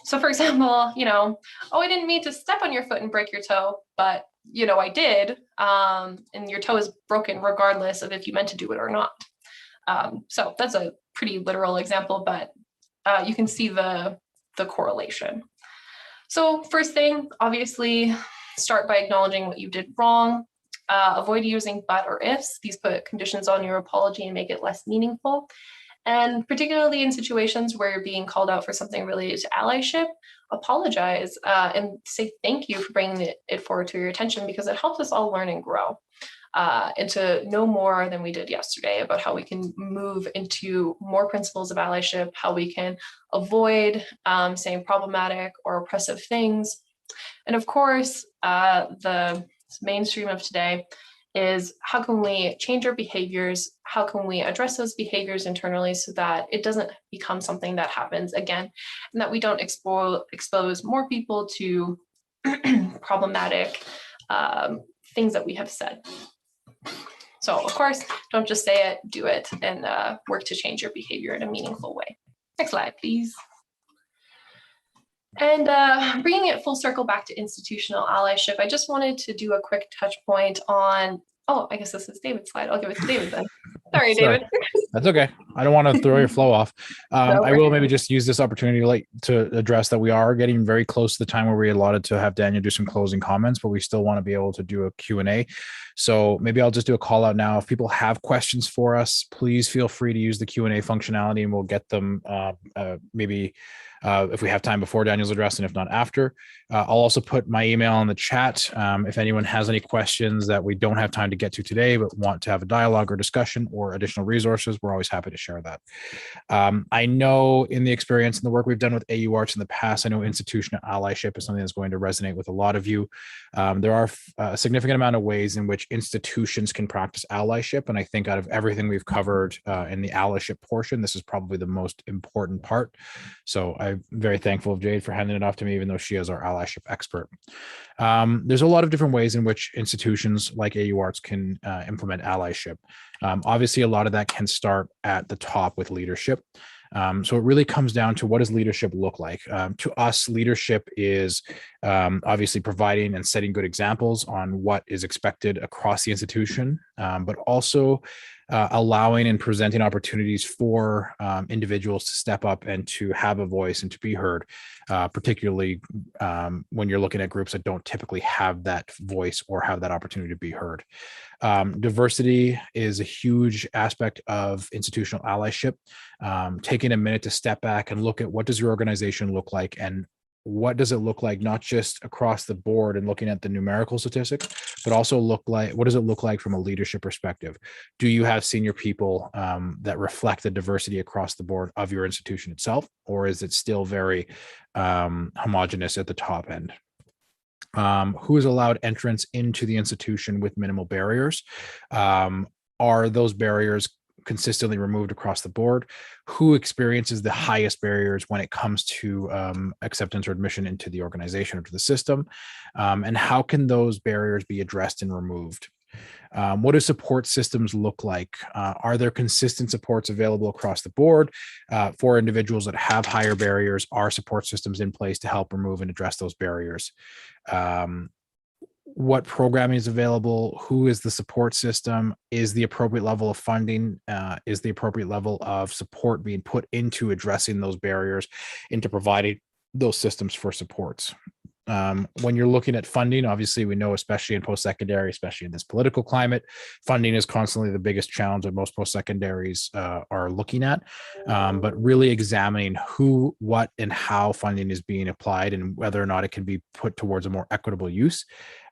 So for example, "Oh, I didn't mean to step on your foot and break your toe, but I did, and your toe is broken regardless of if you meant to do it or not." So that's a pretty literal example, but you can see the correlation. So first thing, obviously, start by acknowledging what you did wrong. Avoid using but or ifs. These put conditions on your apology and make it less meaningful. And particularly in situations where you're being called out for something related to allyship, apologize and say thank you for bringing it forward to your attention, because it helps us all learn and grow. And to know more than we did yesterday about how we can move into more principles of allyship, how we can avoid saying problematic or oppressive things. And of course, the mainstream of today is how can we change our behaviors? How can we address those behaviors internally so that it doesn't become something that happens again, and that we don't expose more people to problematic things that we have said. So of course, don't just say it, do it, and work to change your behavior in a meaningful way. Next slide, please. And bringing it full circle back to institutional allyship, I just wanted to do a quick touch point on, I guess this is David's slide. I'll give it to David then. Sorry, David. That's okay. I don't want to throw your flow off. I will maybe just use this opportunity to address that we are getting very close to the time where we allotted to have Daniel do some closing comments, but we still want to be able to do a Q&A. So maybe I'll just do a call out now. If people have questions for us, please feel free to use the Q&A functionality, and we'll get them maybe if we have time before Daniel's address, and if not after. I'll also put my email in the chat. If anyone has any questions that we don't have time to get to today, but want to have a dialogue or discussion or additional resources, we're always happy to share that. I know in the experience and the work we've done with AUArts in the past, I know institutional allyship is something that's going to resonate with a lot of you. There are a significant amount of ways in which institutions can practice allyship. And I think out of everything we've covered in the allyship portion, this is probably the most important part. So I'm very thankful of Jade for handing it off to me, even though she is our allyship expert. There's a lot of different ways in which institutions like AUArts can implement allyship. Obviously, a lot of that can start at the top with leadership. So it really comes down to, what does leadership look like? To us, leadership is obviously providing and setting good examples on what is expected across the institution, but also allowing and presenting opportunities for individuals to step up and to have a voice and to be heard, particularly when you're looking at groups that don't typically have that voice or have that opportunity to be heard. Diversity is a huge aspect of institutional allyship. Taking a minute to step back and look at what does your organization look like, and what does it look like, not just across the board and looking at the numerical statistics, but also what does it look like from a leadership perspective? Do you have senior people that reflect the diversity across the board of your institution itself, or is it still very homogenous at the top end? Who is allowed entrance into the institution with minimal barriers? Are those barriers consistently removed across the board? Who experiences the highest barriers when it comes to acceptance or admission into the organization or to the system? And how can those barriers be addressed and removed? What do support systems look like? Are there consistent supports available across the board for individuals that have higher barriers? Are support systems in place to help remove and address those barriers? What programming is available? Who is the support system? Is the appropriate level of funding? Is the appropriate level of support being put into addressing those barriers, into providing those systems for supports? When you're looking at funding, obviously we know, especially in post-secondary, especially in this political climate, funding is constantly the biggest challenge that most post-secondaries are looking at. But really examining who, what, and how funding is being applied, and whether or not it can be put towards a more equitable use.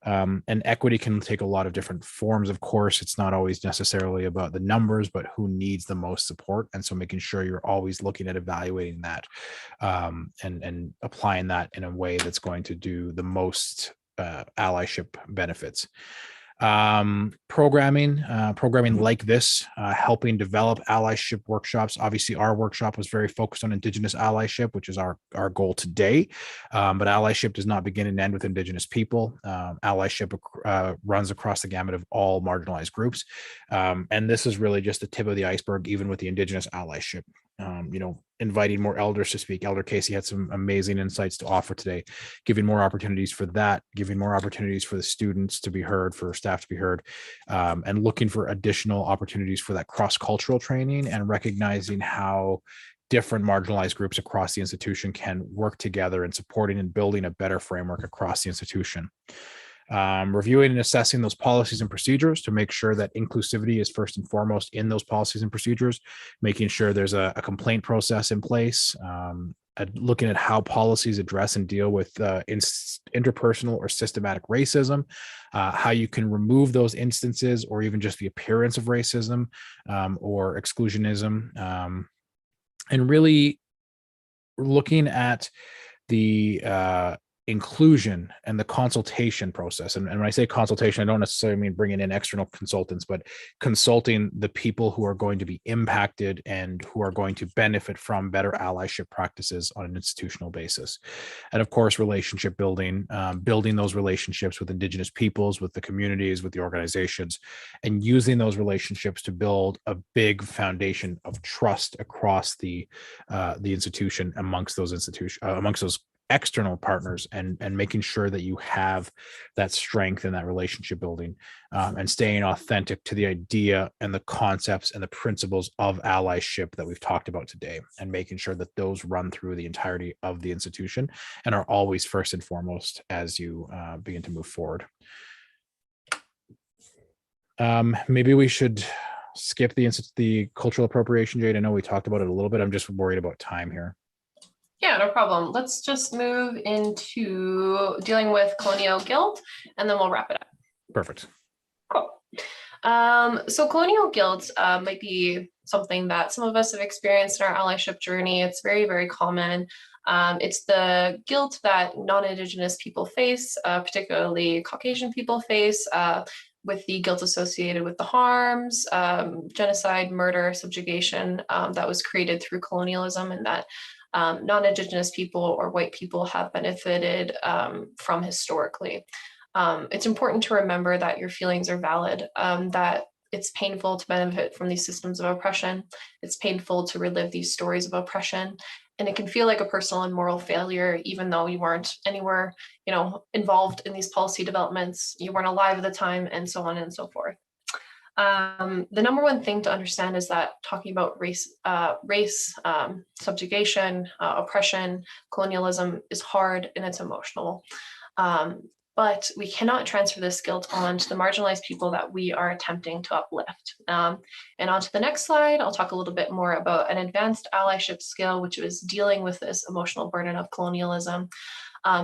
And equity can take a lot of different forms, of course. It's not always necessarily about the numbers, but who needs the most support. And so making sure you're always looking at evaluating that and applying that in a way that's going to do the most allyship benefits. Programming like this, helping develop allyship workshops. Obviously, our workshop was very focused on Indigenous allyship, which is our goal today. But allyship does not begin and end with Indigenous people. Allyship runs across the gamut of all marginalized groups. And this is really just the tip of the iceberg, even with the Indigenous allyship. Inviting more elders to speak. Elder Casey had some amazing insights to offer today, giving more opportunities for that, giving more opportunities for the students to be heard, for staff to be heard, and looking for additional opportunities for that cross-cultural training, and recognizing how different marginalized groups across the institution can work together in supporting and building a better framework across the institution. Reviewing and assessing those policies and procedures to make sure that inclusivity is first and foremost in those policies and procedures, making sure there's a complaint process in place, looking at how policies address and deal with interpersonal or systematic racism, how you can remove those instances or even just the appearance of racism or exclusionism, and really looking at the inclusion and the consultation process. And when I say consultation, I don't necessarily mean bringing in external consultants, but consulting the people who are going to be impacted and who are going to benefit from better allyship practices on an institutional basis. And of course, relationship building, building those relationships with Indigenous peoples, with the communities, with the organizations, and using those relationships to build a big foundation of trust across the institution, amongst those external partners, and making sure that you have that strength in that relationship building, and staying authentic to the idea and the concepts and the principles of allyship that we've talked about today, and making sure that those run through the entirety of the institution and are always first and foremost as you begin to move forward. Maybe we should skip the cultural appropriation, Jade. I know we talked about it a little bit. I'm just worried about time here. Yeah, no problem. Let's just move into dealing with colonial guilt, and then we'll wrap it up. Perfect. Cool. So colonial guilt might be something that some of us have experienced in our allyship journey. It's very, very common. It's the guilt that non-Indigenous people face, particularly Caucasian people face, with the guilt associated with the harms, genocide, murder, subjugation that was created through colonialism, and that non-Indigenous people or white people have benefited from historically. It's important to remember that your feelings are valid, that it's painful to benefit from these systems of oppression. It's painful to relive these stories of oppression. And it can feel like a personal and moral failure, even though you weren't anywhere, involved in these policy developments, you weren't alive at the time, and so on and so forth. The number one thing to understand is that talking about race, subjugation, oppression, colonialism is hard and it's emotional. But we cannot transfer this guilt onto the marginalized people that we are attempting to uplift. And on to the next slide, I'll talk a little bit more about an advanced allyship skill, which is dealing with this emotional burden of colonialism.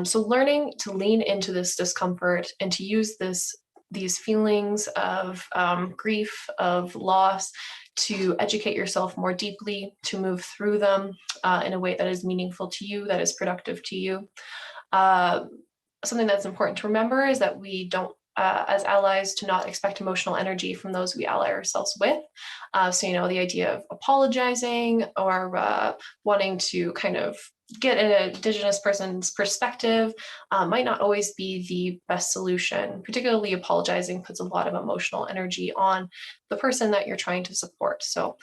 So learning to lean into this discomfort and to use these feelings of grief, of loss, to educate yourself more deeply, to move through them in a way that is meaningful to you, that is productive to you. Something that's important to remember is that we don't, as allies, to not expect emotional energy from those we ally ourselves with. So, the idea of apologizing or wanting to kind of get an Indigenous person's perspective might not always be the best solution. Particularly apologizing puts a lot of emotional energy on the person that you're trying to support. So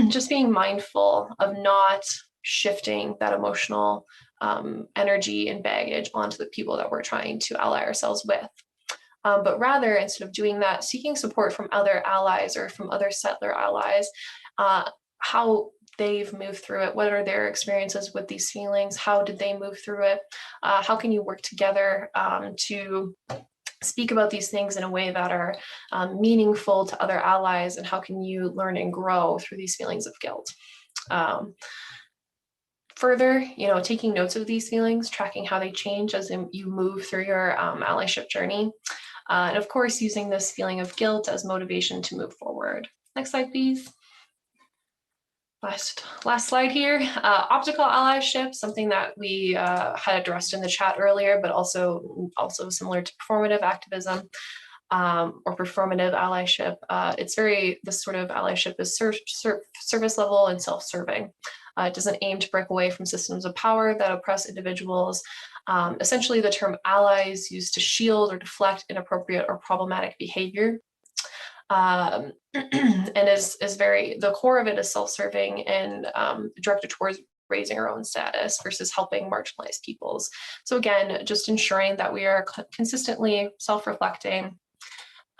just being mindful of not shifting that emotional energy and baggage onto the people that we're trying to ally ourselves with. But rather, instead of doing that, seeking support from other allies or from other settler allies, how they've moved through it, what are their experiences with these feelings, how did they move through it, how can you work together to speak about these things in a way that are meaningful to other allies, and how can you learn and grow through these feelings of guilt. Further, taking notes of these feelings, tracking how they change as you move through your allyship journey. And of course, using this feeling of guilt as motivation to move forward. Next slide, please. Last slide here. Optical allyship, something that we had addressed in the chat earlier, but also similar to performative activism or performative allyship. This sort of allyship is service level and self-serving. It doesn't aim to break away from systems of power that oppress individuals. Essentially, the term ally is used to shield or deflect inappropriate or problematic behavior. And the core of it is self-serving and directed towards raising our own status versus helping marginalized peoples. So again, just ensuring that we are consistently self-reflecting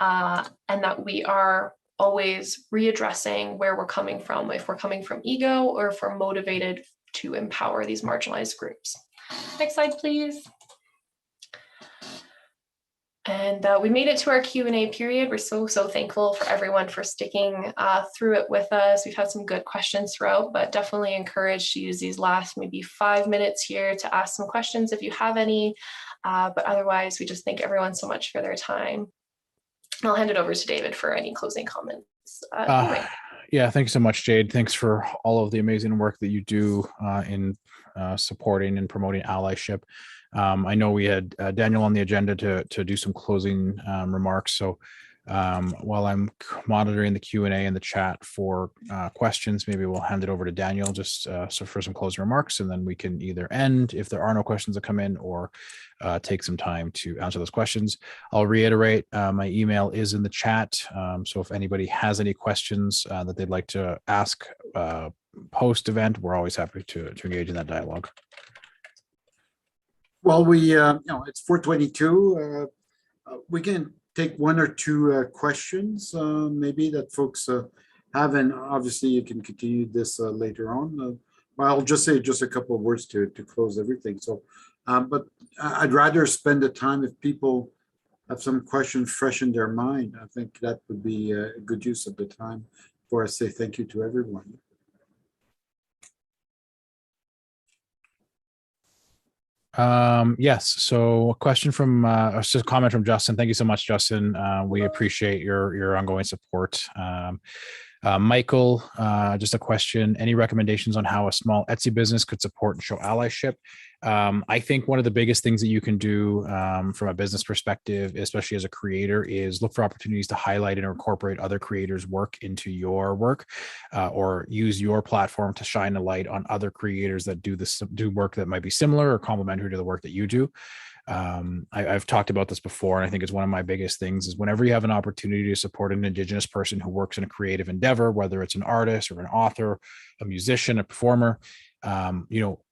and that we are always readdressing where we're coming from, if we're coming from ego or if we're motivated to empower these marginalized groups. Next slide, please. And we made it to our Q&A period. We're so thankful for everyone for sticking through it with us. We've had some good questions throughout, but definitely encouraged to use these last maybe 5 minutes here to ask some questions if you have any. But otherwise, we just thank everyone so much for their time. And I'll hand it over to David for any closing comments. Yeah, thanks so much, Jade. Thanks for all of the amazing work that you do in supporting and promoting allyship. I know we had Daniel on the agenda to do some closing remarks. So while I'm monitoring the Q&A in the chat for questions, maybe we'll hand it over to Daniel just so for some closing remarks, and then we can either end if there are no questions that come in, or take some time to answer those questions. I'll reiterate, my email is in the chat. So if anybody has any questions that they'd like to ask post-event, we're always happy to engage in that dialogue. Well, it's 4:22. We can take one or two questions, maybe that folks have, and obviously you can continue this later on. But I'll just say a couple of words to close everything. So, but I'd rather spend the time if people have some questions fresh in their mind. I think that would be a good use of the time for us to say thank you to everyone. Yes. So a question from just a comment from Justin. Thank you so much, Justin. We appreciate your ongoing support. Michael, just a question. Any recommendations on how a small Etsy business could support and show allyship? I think one of the biggest things that you can do from a business perspective, especially as a creator, is look for opportunities to highlight and incorporate other creators' work into your work, or use your platform to shine a light on other creators that do work that might be similar or complementary to the work that you do. I've talked about this before, and I think it's one of my biggest things is whenever you have an opportunity to support an Indigenous person who works in a creative endeavor, whether it's an artist or an author, a musician, a performer,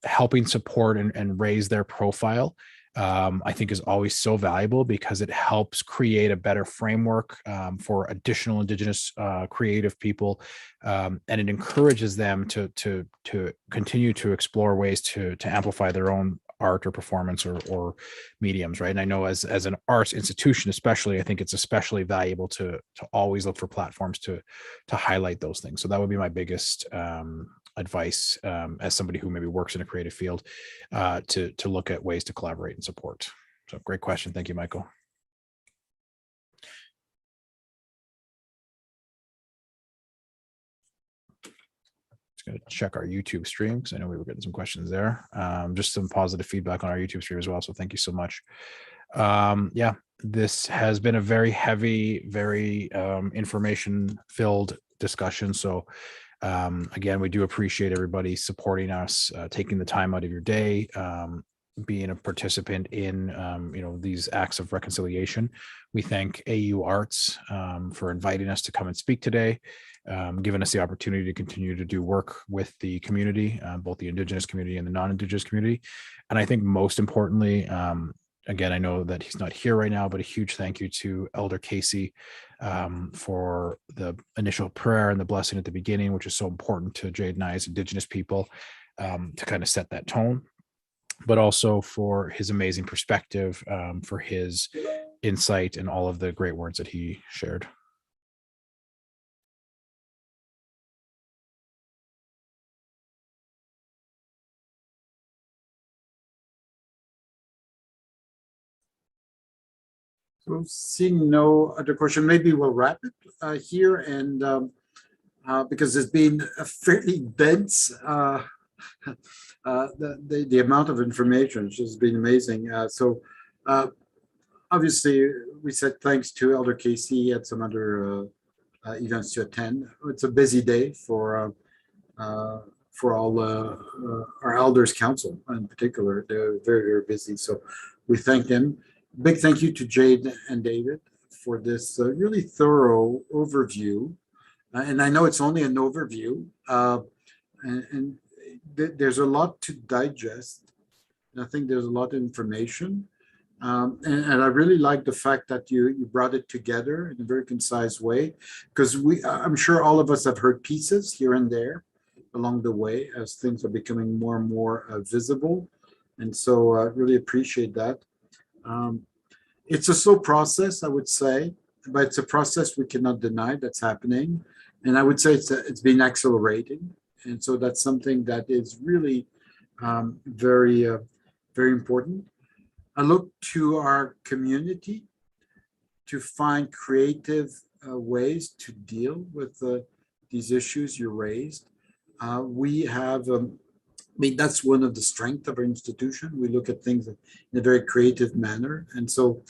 helping support and raise their profile I think is always so valuable because it helps create a better framework for additional Indigenous creative people, and it encourages them to continue to explore ways to amplify their own art or performance or mediums, right? And I know as an arts institution, especially, I think it's especially valuable to always look for platforms to highlight those things. So that would be my biggest advice as somebody who maybe works in a creative field, to look at ways to collaborate and support. So great question. Thank you, Michael. Just going to check our YouTube stream because I know we were getting some questions there. Just some positive feedback on our YouTube stream as well. So thank you so much. Yeah, this has been a very heavy, very information filled discussion. So again, we do appreciate everybody supporting us, taking the time out of your day, being a participant in these acts of reconciliation. We thank AUArts for inviting us to come and speak today, giving us the opportunity to continue to do work with the community, both the Indigenous community and the non-Indigenous community. And I think most importantly, again, I know that he's not here right now, but a huge thank you to Elder Casey for the initial prayer and the blessing at the beginning, which is so important to Jade and I as Indigenous people, to kind of set that tone, but also for his amazing perspective, for his insight and all of the great words that he shared. So seeing no other question, maybe we'll wrap it here, and because it's been a fairly dense, the amount of information has just been amazing. Obviously, we said thanks to Elder Casey. He had some other events to attend. It's a busy day for all our elders council in particular. They're very, very busy. So we thank them. Big thank you to Jade and David for this really thorough overview. And I know it's only an overview, and there's a lot to digest. I think there's a lot of information. And I really like the fact that you brought it together in a very concise way, because I'm sure all of us have heard pieces here and there along the way as things are becoming more and more visible. And so I really appreciate that. It's a slow process, I would say, but it's a process we cannot deny that's happening. And I would say it's been accelerating. And so that's something that is really very, very important. I look to our community to find creative ways to deal with these issues you raised. We have, that's one of the strengths of our institution. We look at things in a very creative manner. And so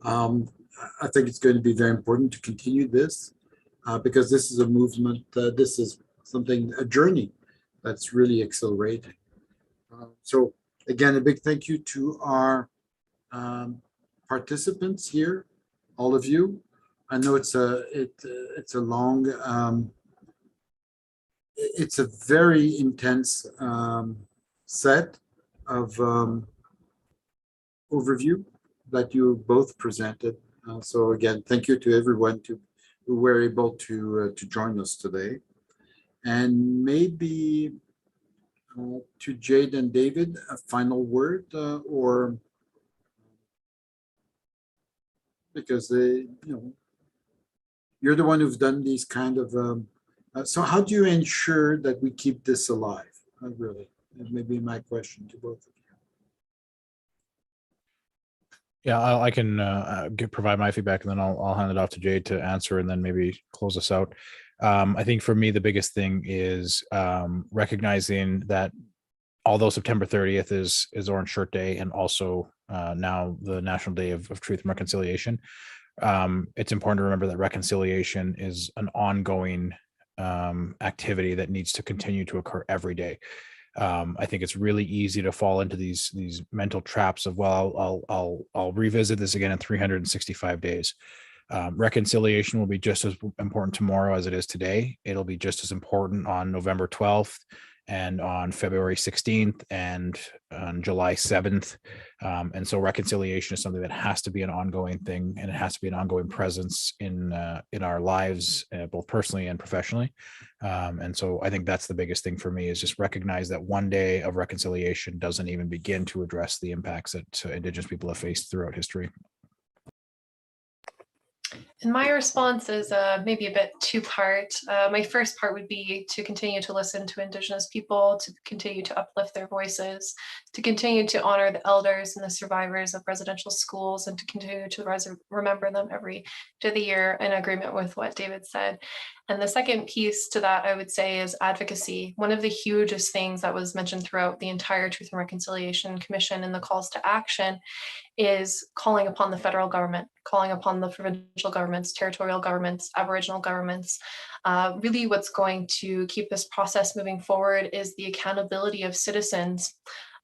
I think it's going to be very important to continue this because this is a movement, this is a journey that's really accelerating. So again, a big thank you to our participants here, all of you. I know it's a long, it's a very intense set of overview that you both presented. So again, thank you to everyone who were able to join us today. And maybe to Jade and David, a final word, or because you're the one who's done these kind of. So how do you ensure that we keep this alive? Really, that may be my question to both of you. Yeah, I can provide my feedback, and then I'll hand it off to Jade to answer, and then maybe close us out. I think for me, the biggest thing is recognizing that although September 30th is Orange Shirt Day, and also now the National Day of Truth and Reconciliation, it's important to remember that reconciliation is an ongoing activity that needs to continue to occur every day. I think it's really easy to fall into these mental traps of, well, I'll revisit this again in 365 days. Reconciliation will be just as important tomorrow as it is today. It'll be just as important on November 12th and on February 16th and on July 7th. And so reconciliation is something that has to be an ongoing thing, and it has to be an ongoing presence in our lives, both personally and professionally. And so I think that's the biggest thing for me, is just recognize that one day of reconciliation doesn't even begin to address the impacts that Indigenous people have faced throughout history. And my response is maybe a bit two-part. My first part would be to continue to listen to Indigenous people, to continue to uplift their voices, to continue to honor the elders and the survivors of residential schools, and to continue to remember them every day of the year, in agreement with what David said. And the second piece to that, I would say, is advocacy. One of the hugest things that was mentioned throughout the entire Truth and Reconciliation Commission and the calls to action is calling upon the federal government, calling upon the provincial governments, territorial governments, Aboriginal governments. Really what's going to keep this process moving forward is the accountability of citizens,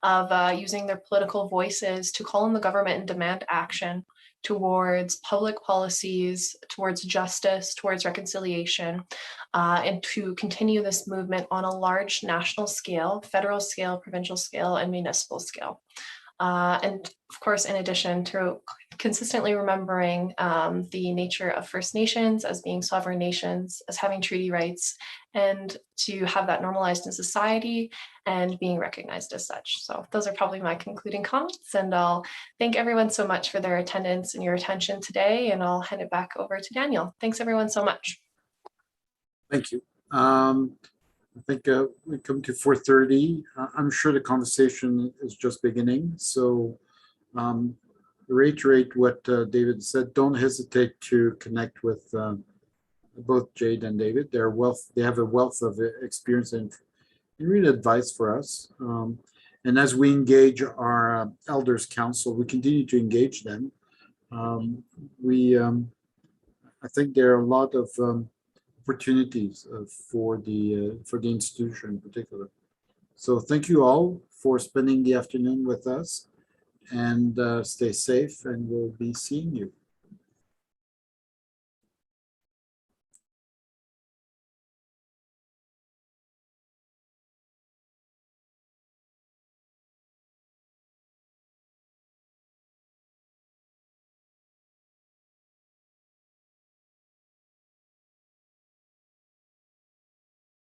of using their political voices to call on the government and demand action towards public policies, towards justice, towards reconciliation, and to continue this movement on a large national scale, federal scale, provincial scale, and municipal scale. And of course, in addition to consistently remembering the nature of First Nations as being sovereign nations, as having treaty rights, and to have that normalized in society and being recognized as such. So those are probably my concluding comments, and I'll thank everyone so much for their attendance and your attention today, and I'll hand it back over to Daniel. Thanks everyone so much. Thank you. I think we come to 4:30. I'm sure the conversation is just beginning. So reiterate what David said. Don't hesitate to connect with both Jade and David. They have a wealth of experience and real advice for us. And as we engage our Elders Council, we continue to engage them. I think there are a lot of opportunities for the institution in particular. So thank you all for spending the afternoon with us, and stay safe, and we'll be seeing you.